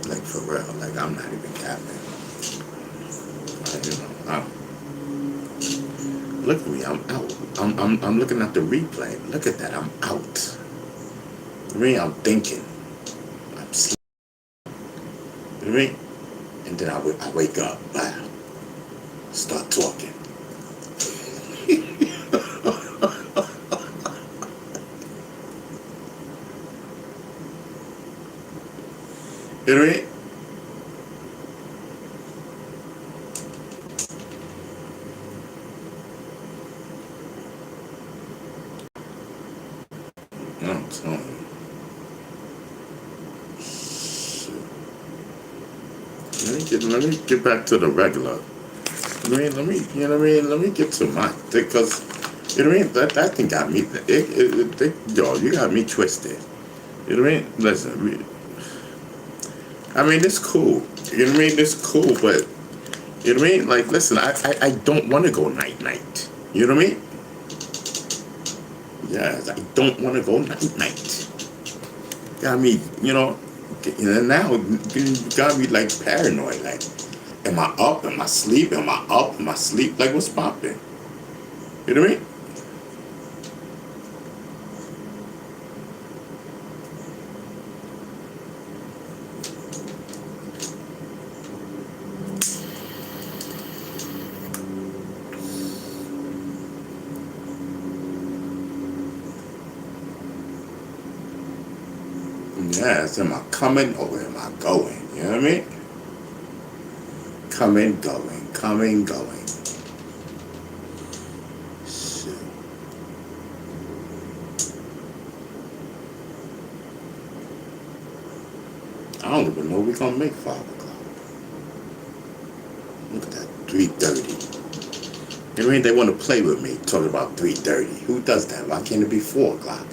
Like for real. Like I'm not even capping. Like, look at me. I'm out. I'm looking at the replay. Look at that. I'm out. I mean, I'm thinking. I'm sleeping. You know what I mean? And then I wake up. Wow. Start talking. You know what I mean? I'm telling you. Shit. Let me get back to the regular. Let me you know what I mean? Let me get to my thing, because you know what I mean? That thing got me. Yo, you got me twisted. You know what I mean? Listen, I mean it's cool. You know what I mean? It's cool, but you know what I mean? Like, listen, I don't want to go night. You know what I mean? Yes, I don't want to go night. Got me, now you got me like paranoid. Like, am I up? Am I asleep? Am I up? Am I asleep? Like, what's popping? You know what I mean? Yes, am I coming or am I going? You know what I mean? Coming, going. Shit. I don't even know we're gonna make 5 o'clock. Look at that, 3:30. You know what I mean? They want to play with me, talking about 3:30. Who does that? Why can't it be 4 o'clock?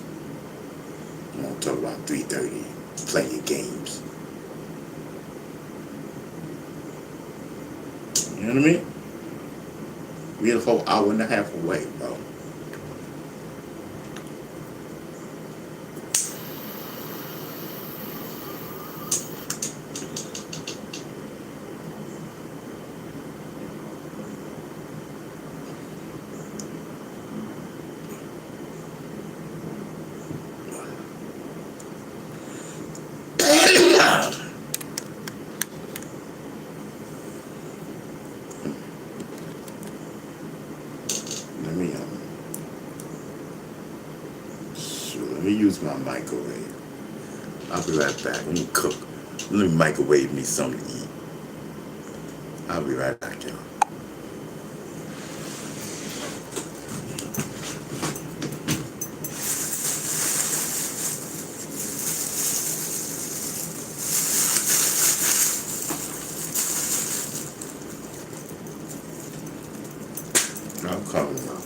You want to talk about 3:30, playing games. You know what I mean? We're a whole hour and a half away, bro. Let me let me use my microwave. I'll be right back. Let me cook. Let me microwave me something to eat. I'll be right back, y'all. I'm coming up.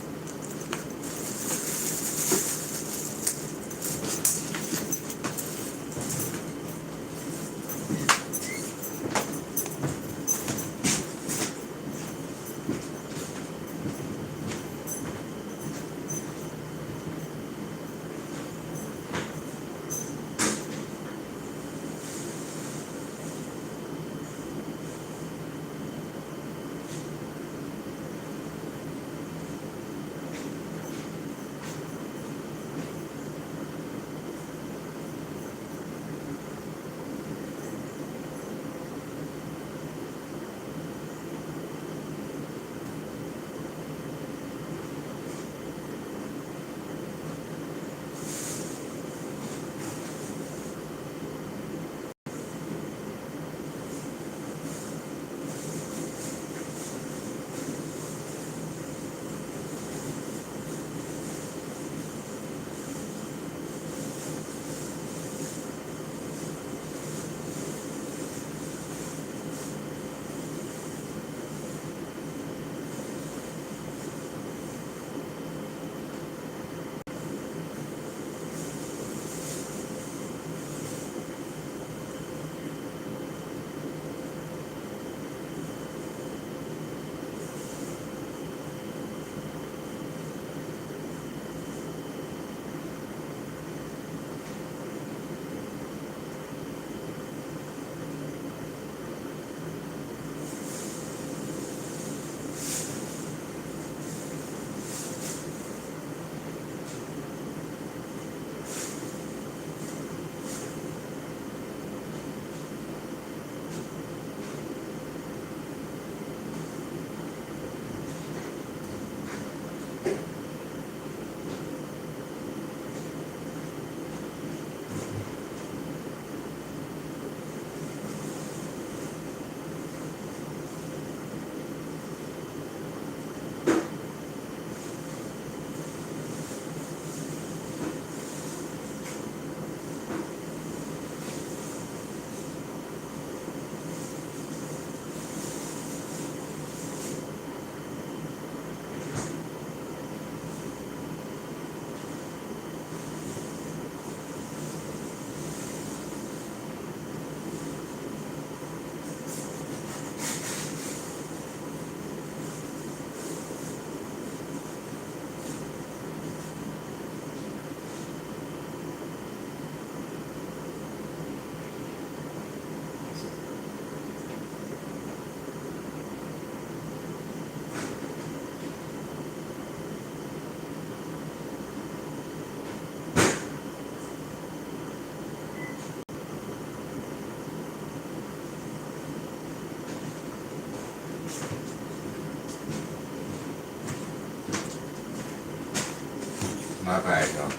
My bad, y'all.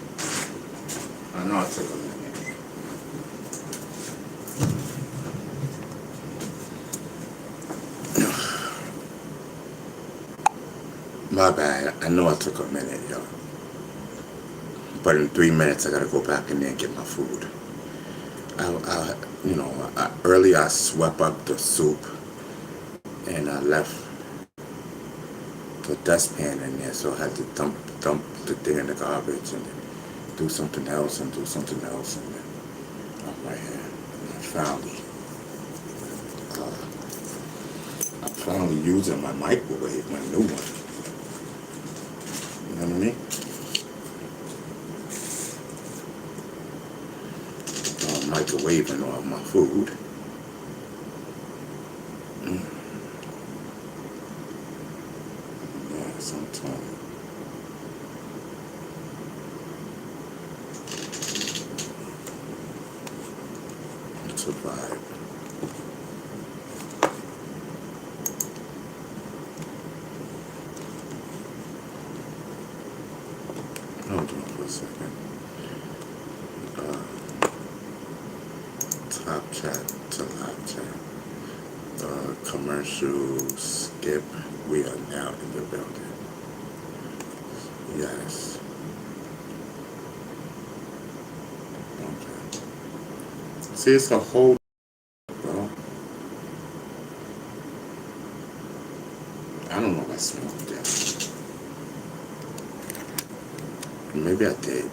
I know I took a minute. My bad. I know I took a minute, y'all. But in 3 minutes, I gotta go back in there and get my food. Earlier I swept up the soup and I left the dustpan in there, so I had to dump the thing in the garbage and then do something else and do something else, and then I'm right here. And I'm finally using my microwave, my new one. You know what I mean? Microwaving all my food. Yeah, sometimes. It's a vibe. Hold on for a second. Top chat to live chat. Commercial skip. We are now in the building. Yes. Okay. See, it's a whole, bro. I don't know if I smoked that. Maybe I did.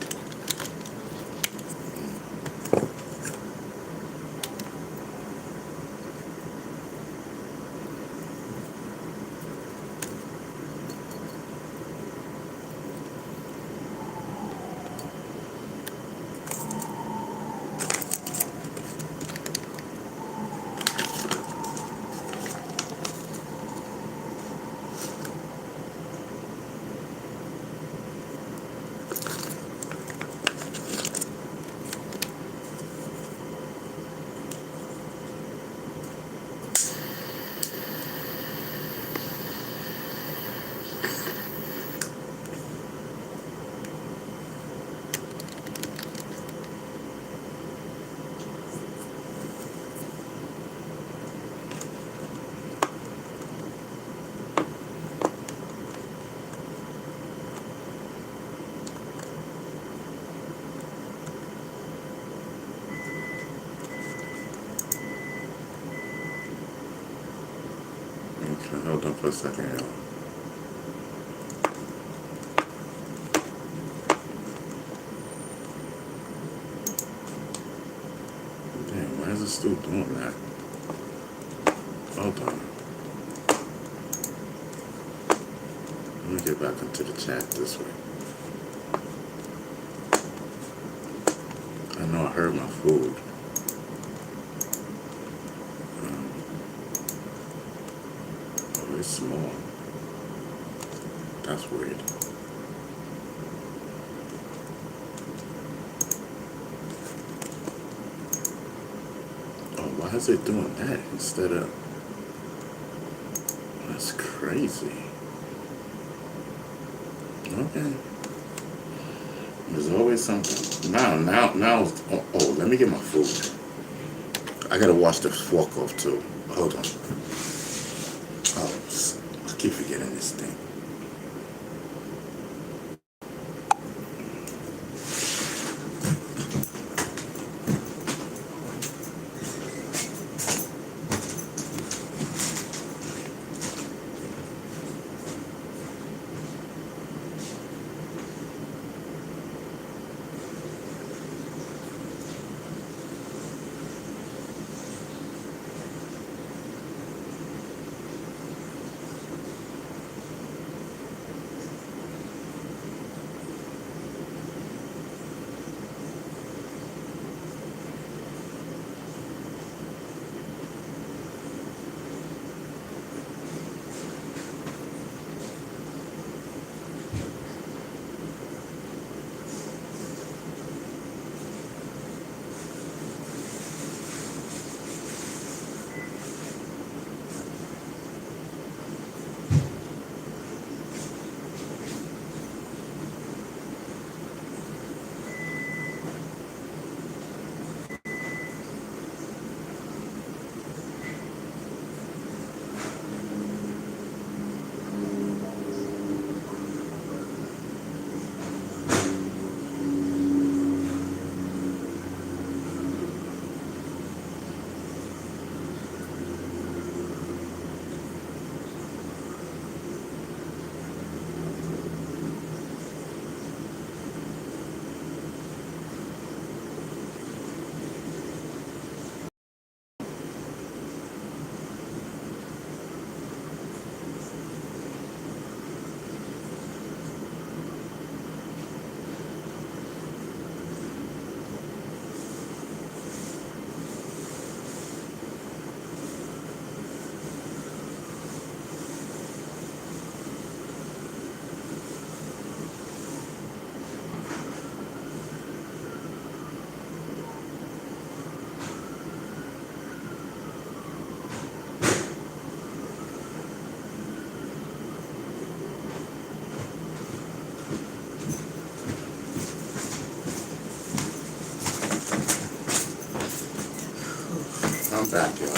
Okay, hold on for a second, y'all. Damn, why is it still doing that? Hold on. Let me get back into the chat this way. I know I heard my food. Oh, it's small. That's weird. Oh, why is it doing that instead of... That's crazy. Okay. There's always something. Now. Oh, let me get my food. I gotta wash the fork off too. Hold on. Oh, I keep forgetting this thing. back, y'all.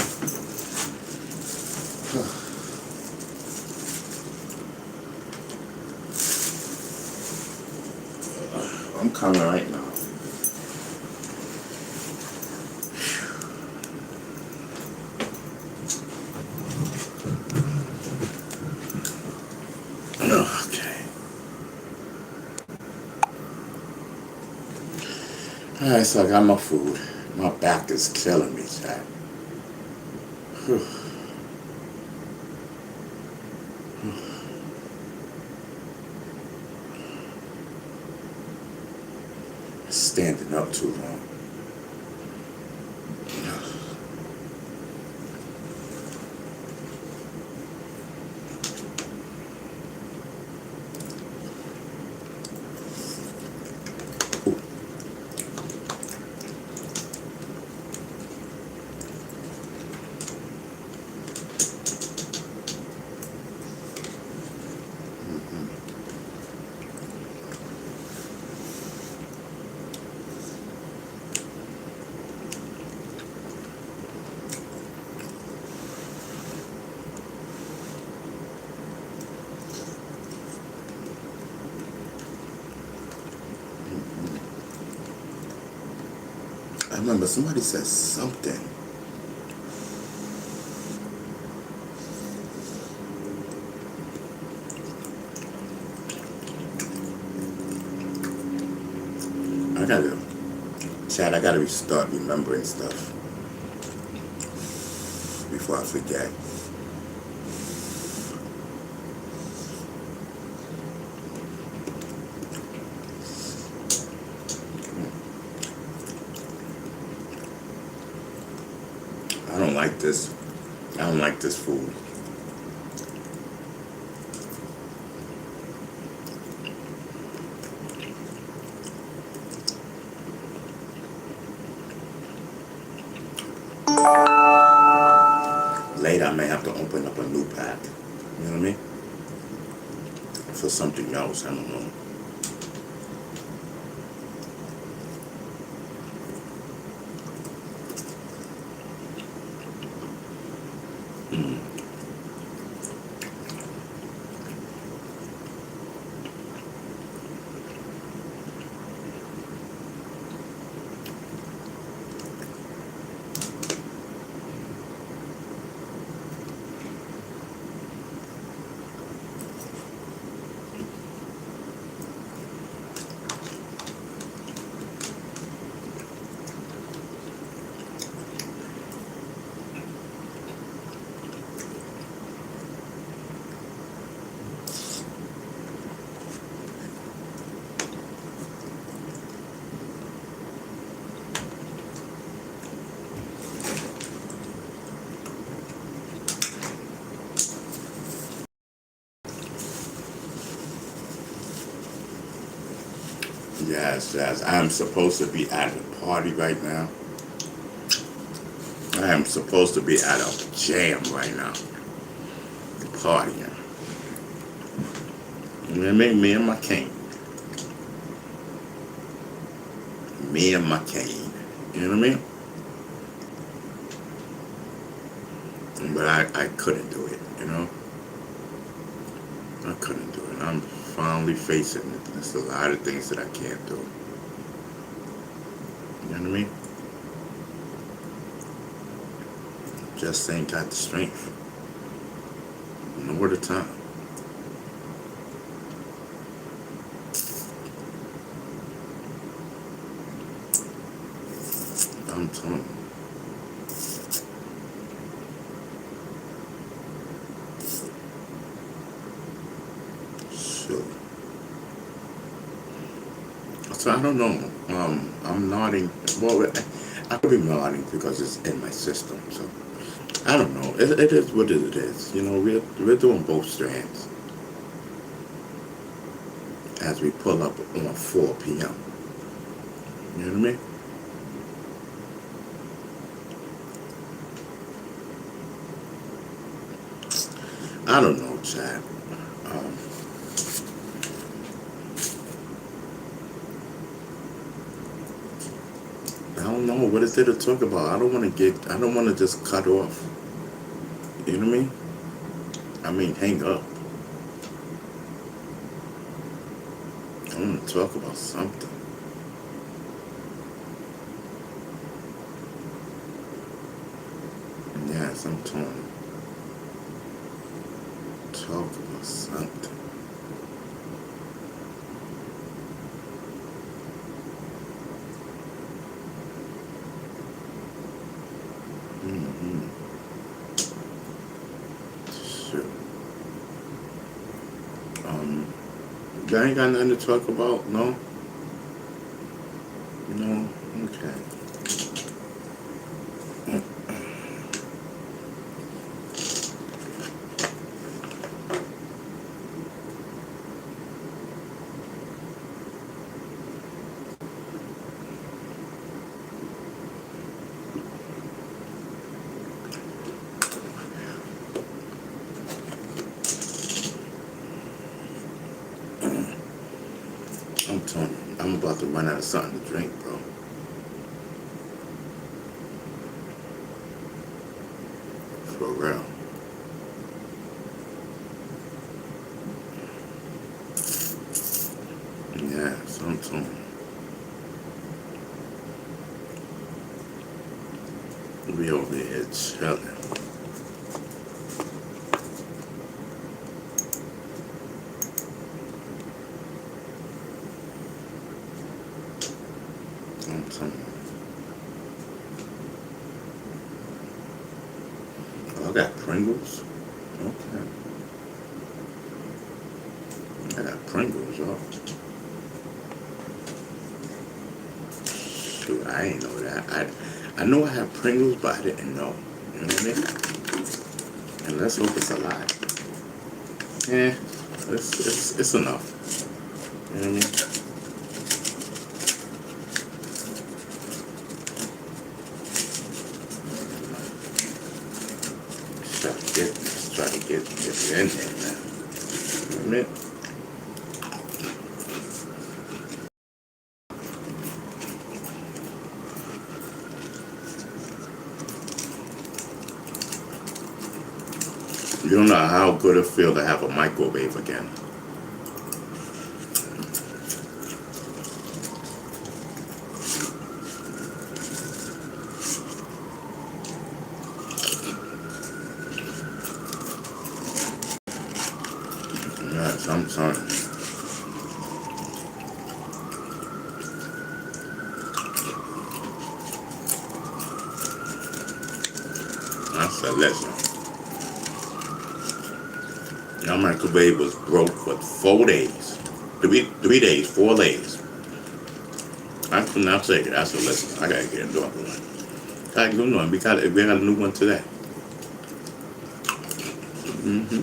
I'm coming right now. Okay. Alright, so I got my food. My back is killing me, chat. Standing up too long. I remember somebody said something. I gotta start remembering stuff before I forget. I don't like this. I don't like this food. Later, I may have to open up a new pack. You know what I mean? For something else, I don't know. Yes. I am supposed to be at a party right now. I am supposed to be at a jam right now. Partying. You know what I mean? Me and my cane. Me and my cane. You know what I mean? But I couldn't do it, you know? I couldn't do it. I'm finally facing it. There's a lot of things that I can't do. You know what I mean? Just ain't got the strength. Nor the time. I'm telling you. So I don't know. I'm nodding. Well, I could be nodding because it's in my system. So I don't know. It is what it is. You know, we're doing both strands as we pull up on 4 p.m. You know what I mean? I don't know, Chad. I don't know. What is there to talk about? I don't want to just cut off. You know what I mean? I mean, hang up. I want to talk about something. Yes, I'm torn. Talk about something. Mm-hmm. Sure. You ain't got nothing to talk about, no? No? Okay. I'm torn. I'm about to run out of something to drink, bro. For real. Yes, I'm torn. We over here chilling. I'm torn. Oh, I got Pringles. Okay. I got Pringles, y'all. Shoot, I ain't know that. I know I have Pringles, but I didn't know. You know what I mean? And let's hope it's a lie. Yeah, it's enough. You know what I mean? Try to get it in there, man. You know what I mean? You don't know how good it feels to have a microwave again. Yes, I'm sorry. I said, listen. Your microwave was broke for 4 days. 3 days, 4 days. I could not take it. I said, listen, I gotta get a new one. I don't know. We got a new one today. Mm-hmm.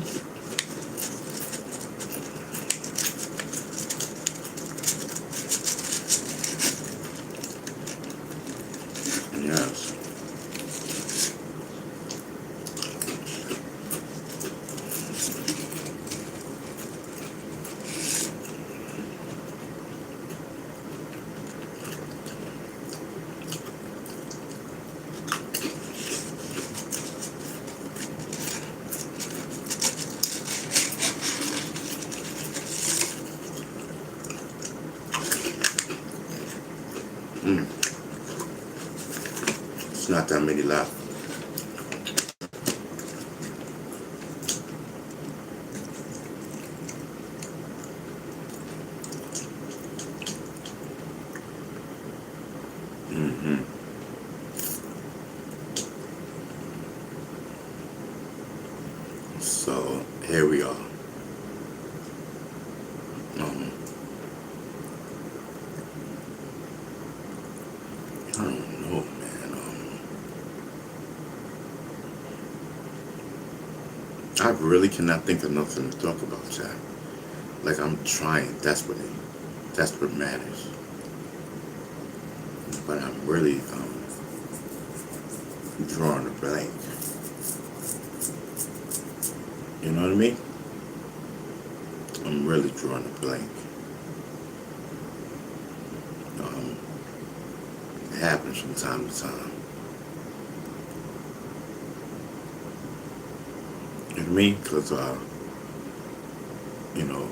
Yes. It's not that many left. Mm-hmm. So here we are. I don't know, man. I really cannot think of nothing to talk about, Jack. Like I'm trying desperately. Desperate matters. But I'm really drawing a blank. You know what I mean? I'm really drawing a blank. happens from time to time. You know what I mean? Because, you know,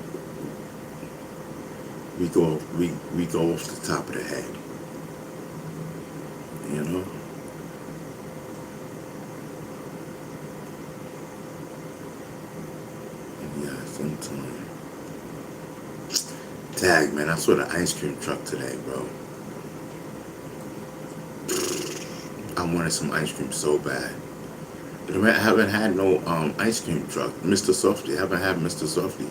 we go off the top of the head. You know? And yeah, sometimes. Tag, man, I saw the ice cream truck today, bro. I wanted some ice cream so bad. I haven't had no ice cream truck. Mr. Softy. I haven't had Mr. Softy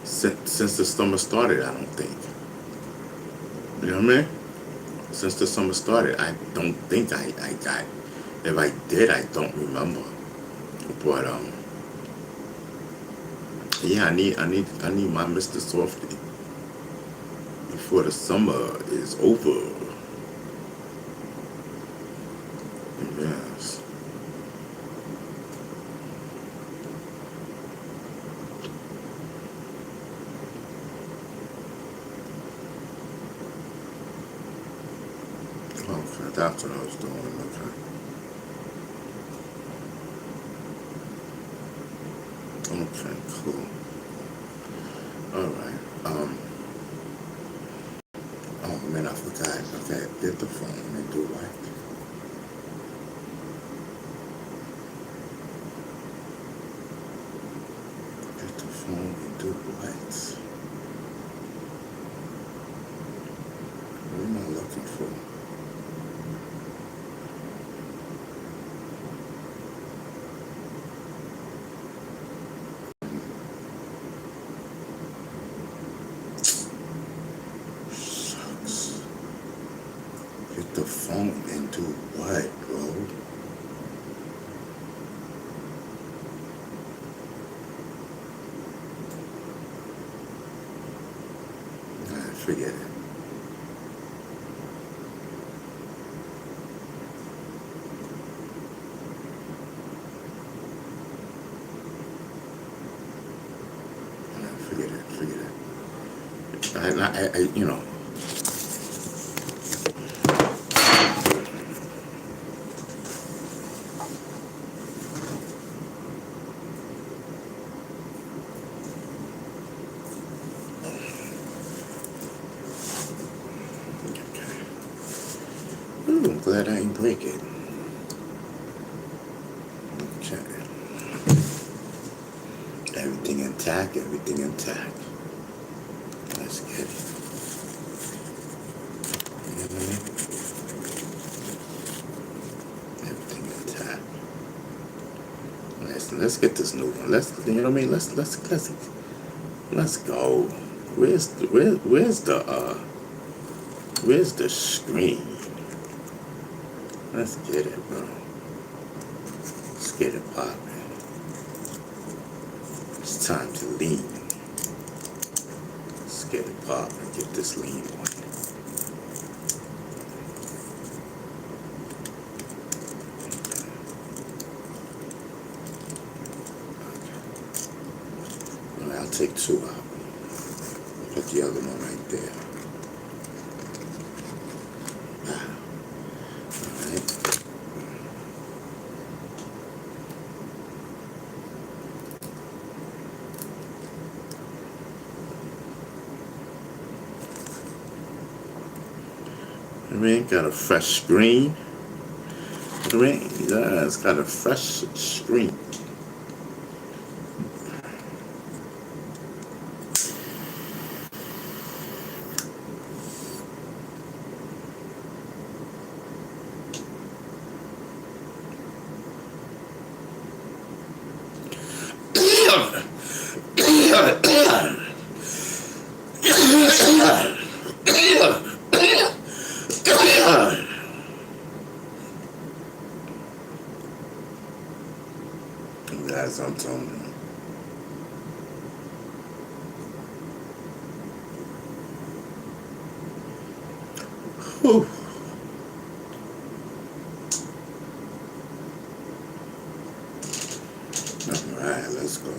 since the summer started, I don't think. You know what I mean? Since the summer started, I don't think I got. If I did, I don't remember. But yeah, I need my Mr. Softy before the summer is over. Yes. Okay, that's what I was doing. Okay. Okay, cool. All right. Oh man, I forgot. Okay, get the phone and do what? Get the phone and do what? What am I looking for? Shucks. Get the phone and do what, bro? Nah, forget it. Forget it. I you know. Ooh, I'm glad I ain't break it. Okay. Everything intact, everything intact. Let's get it. You know what I mean? Everything intact. Let's get this new one. You know what I mean? Let's go. Where's the screen? Let's get it, bro. Let's get it poppin'. It's time to lean. Let's get it poppin'. Get this lean on. Okay. I'll take two out. Put the other one right there. I mean, got a fresh screen. I mean, yeah, it's got a fresh screen. That's what I'm telling you. Whew. All right, let's go.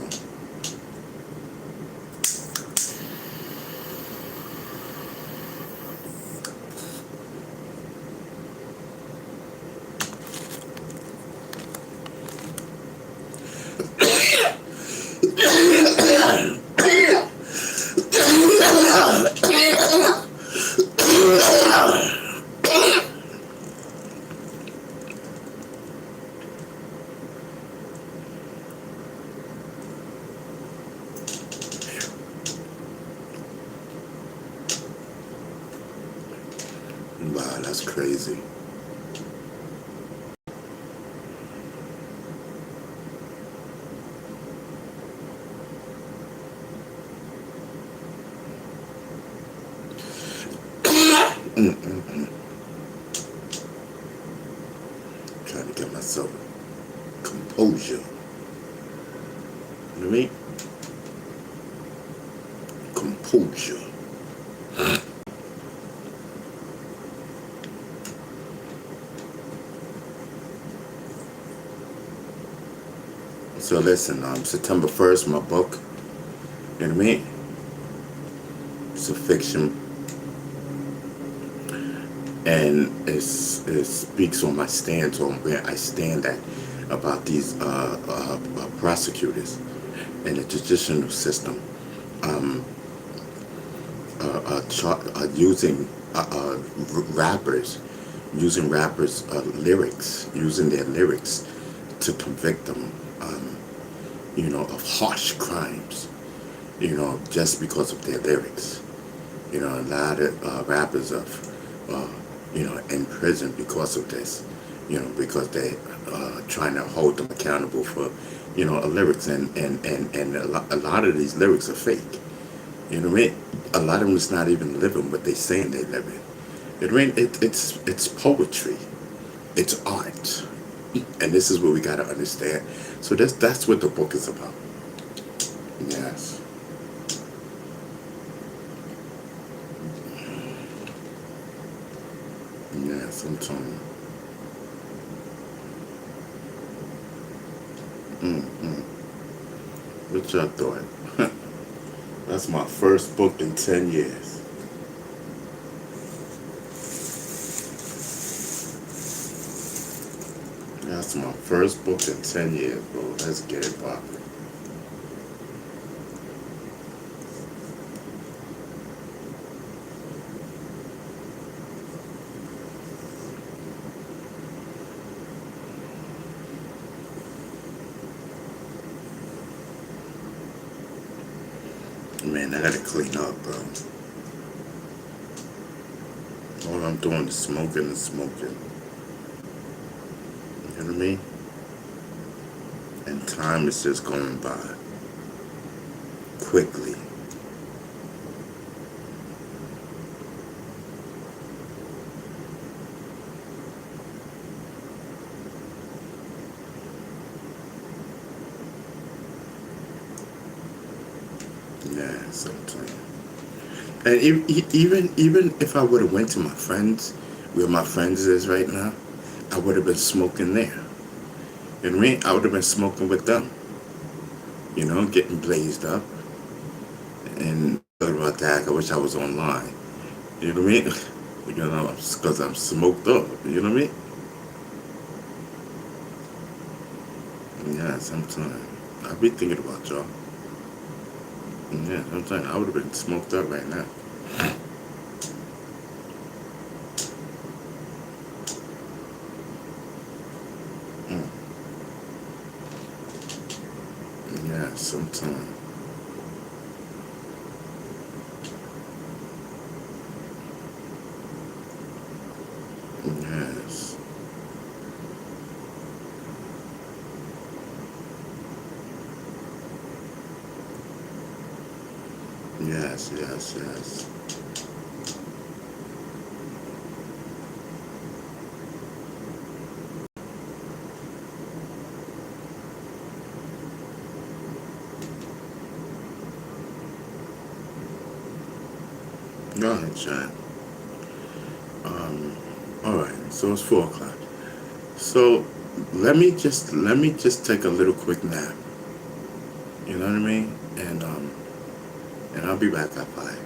Wow, that's crazy. Trying to get myself composure. You know what I mean? Composure. So listen, September 1st, my book, you know what I mean? It's a fiction, and it speaks on my stance, on where I stand at about these prosecutors and the judicial system using rappers' lyrics, using their lyrics to convict them, of harsh crimes, just because of their lyrics. A lot of rappers are, in prison because of this, because they trying to hold them accountable for, lyrics, and a lot of these lyrics are fake. You know what I mean? A lot of them is not even living what they saying they living. You know what I mean? It's poetry, it's art, and this is what we gotta understand. So that's what the book is about. Yes. Yes, I'm telling you. What y'all thought? That's my first book in 10 years. That's my first book in 10 years, bro. Let's get it poppin'. Man, I gotta clean up, bro. All I'm doing is smoking and smoking. You know what I mean? And time is just going by quickly. Yeah, sometimes. And even if I would have went to my friends, where my friends is right now, I would have been smoking there. You know what I mean? I would have been smoking with them. Getting blazed up. And thought about that, I wish I was online. You know what I mean? Because I'm smoked up. You know what I mean? Yeah, sometimes. I be thinking about y'all. Yeah, sometimes I would have been smoked up right now. Mm. Yeah, sometimes. Yes. Yes, yes, yes. Go ahead, John. Um, all right. So it's 4 o'clock. So let me just take a little quick nap. You know what I mean? And I'll be back at 5.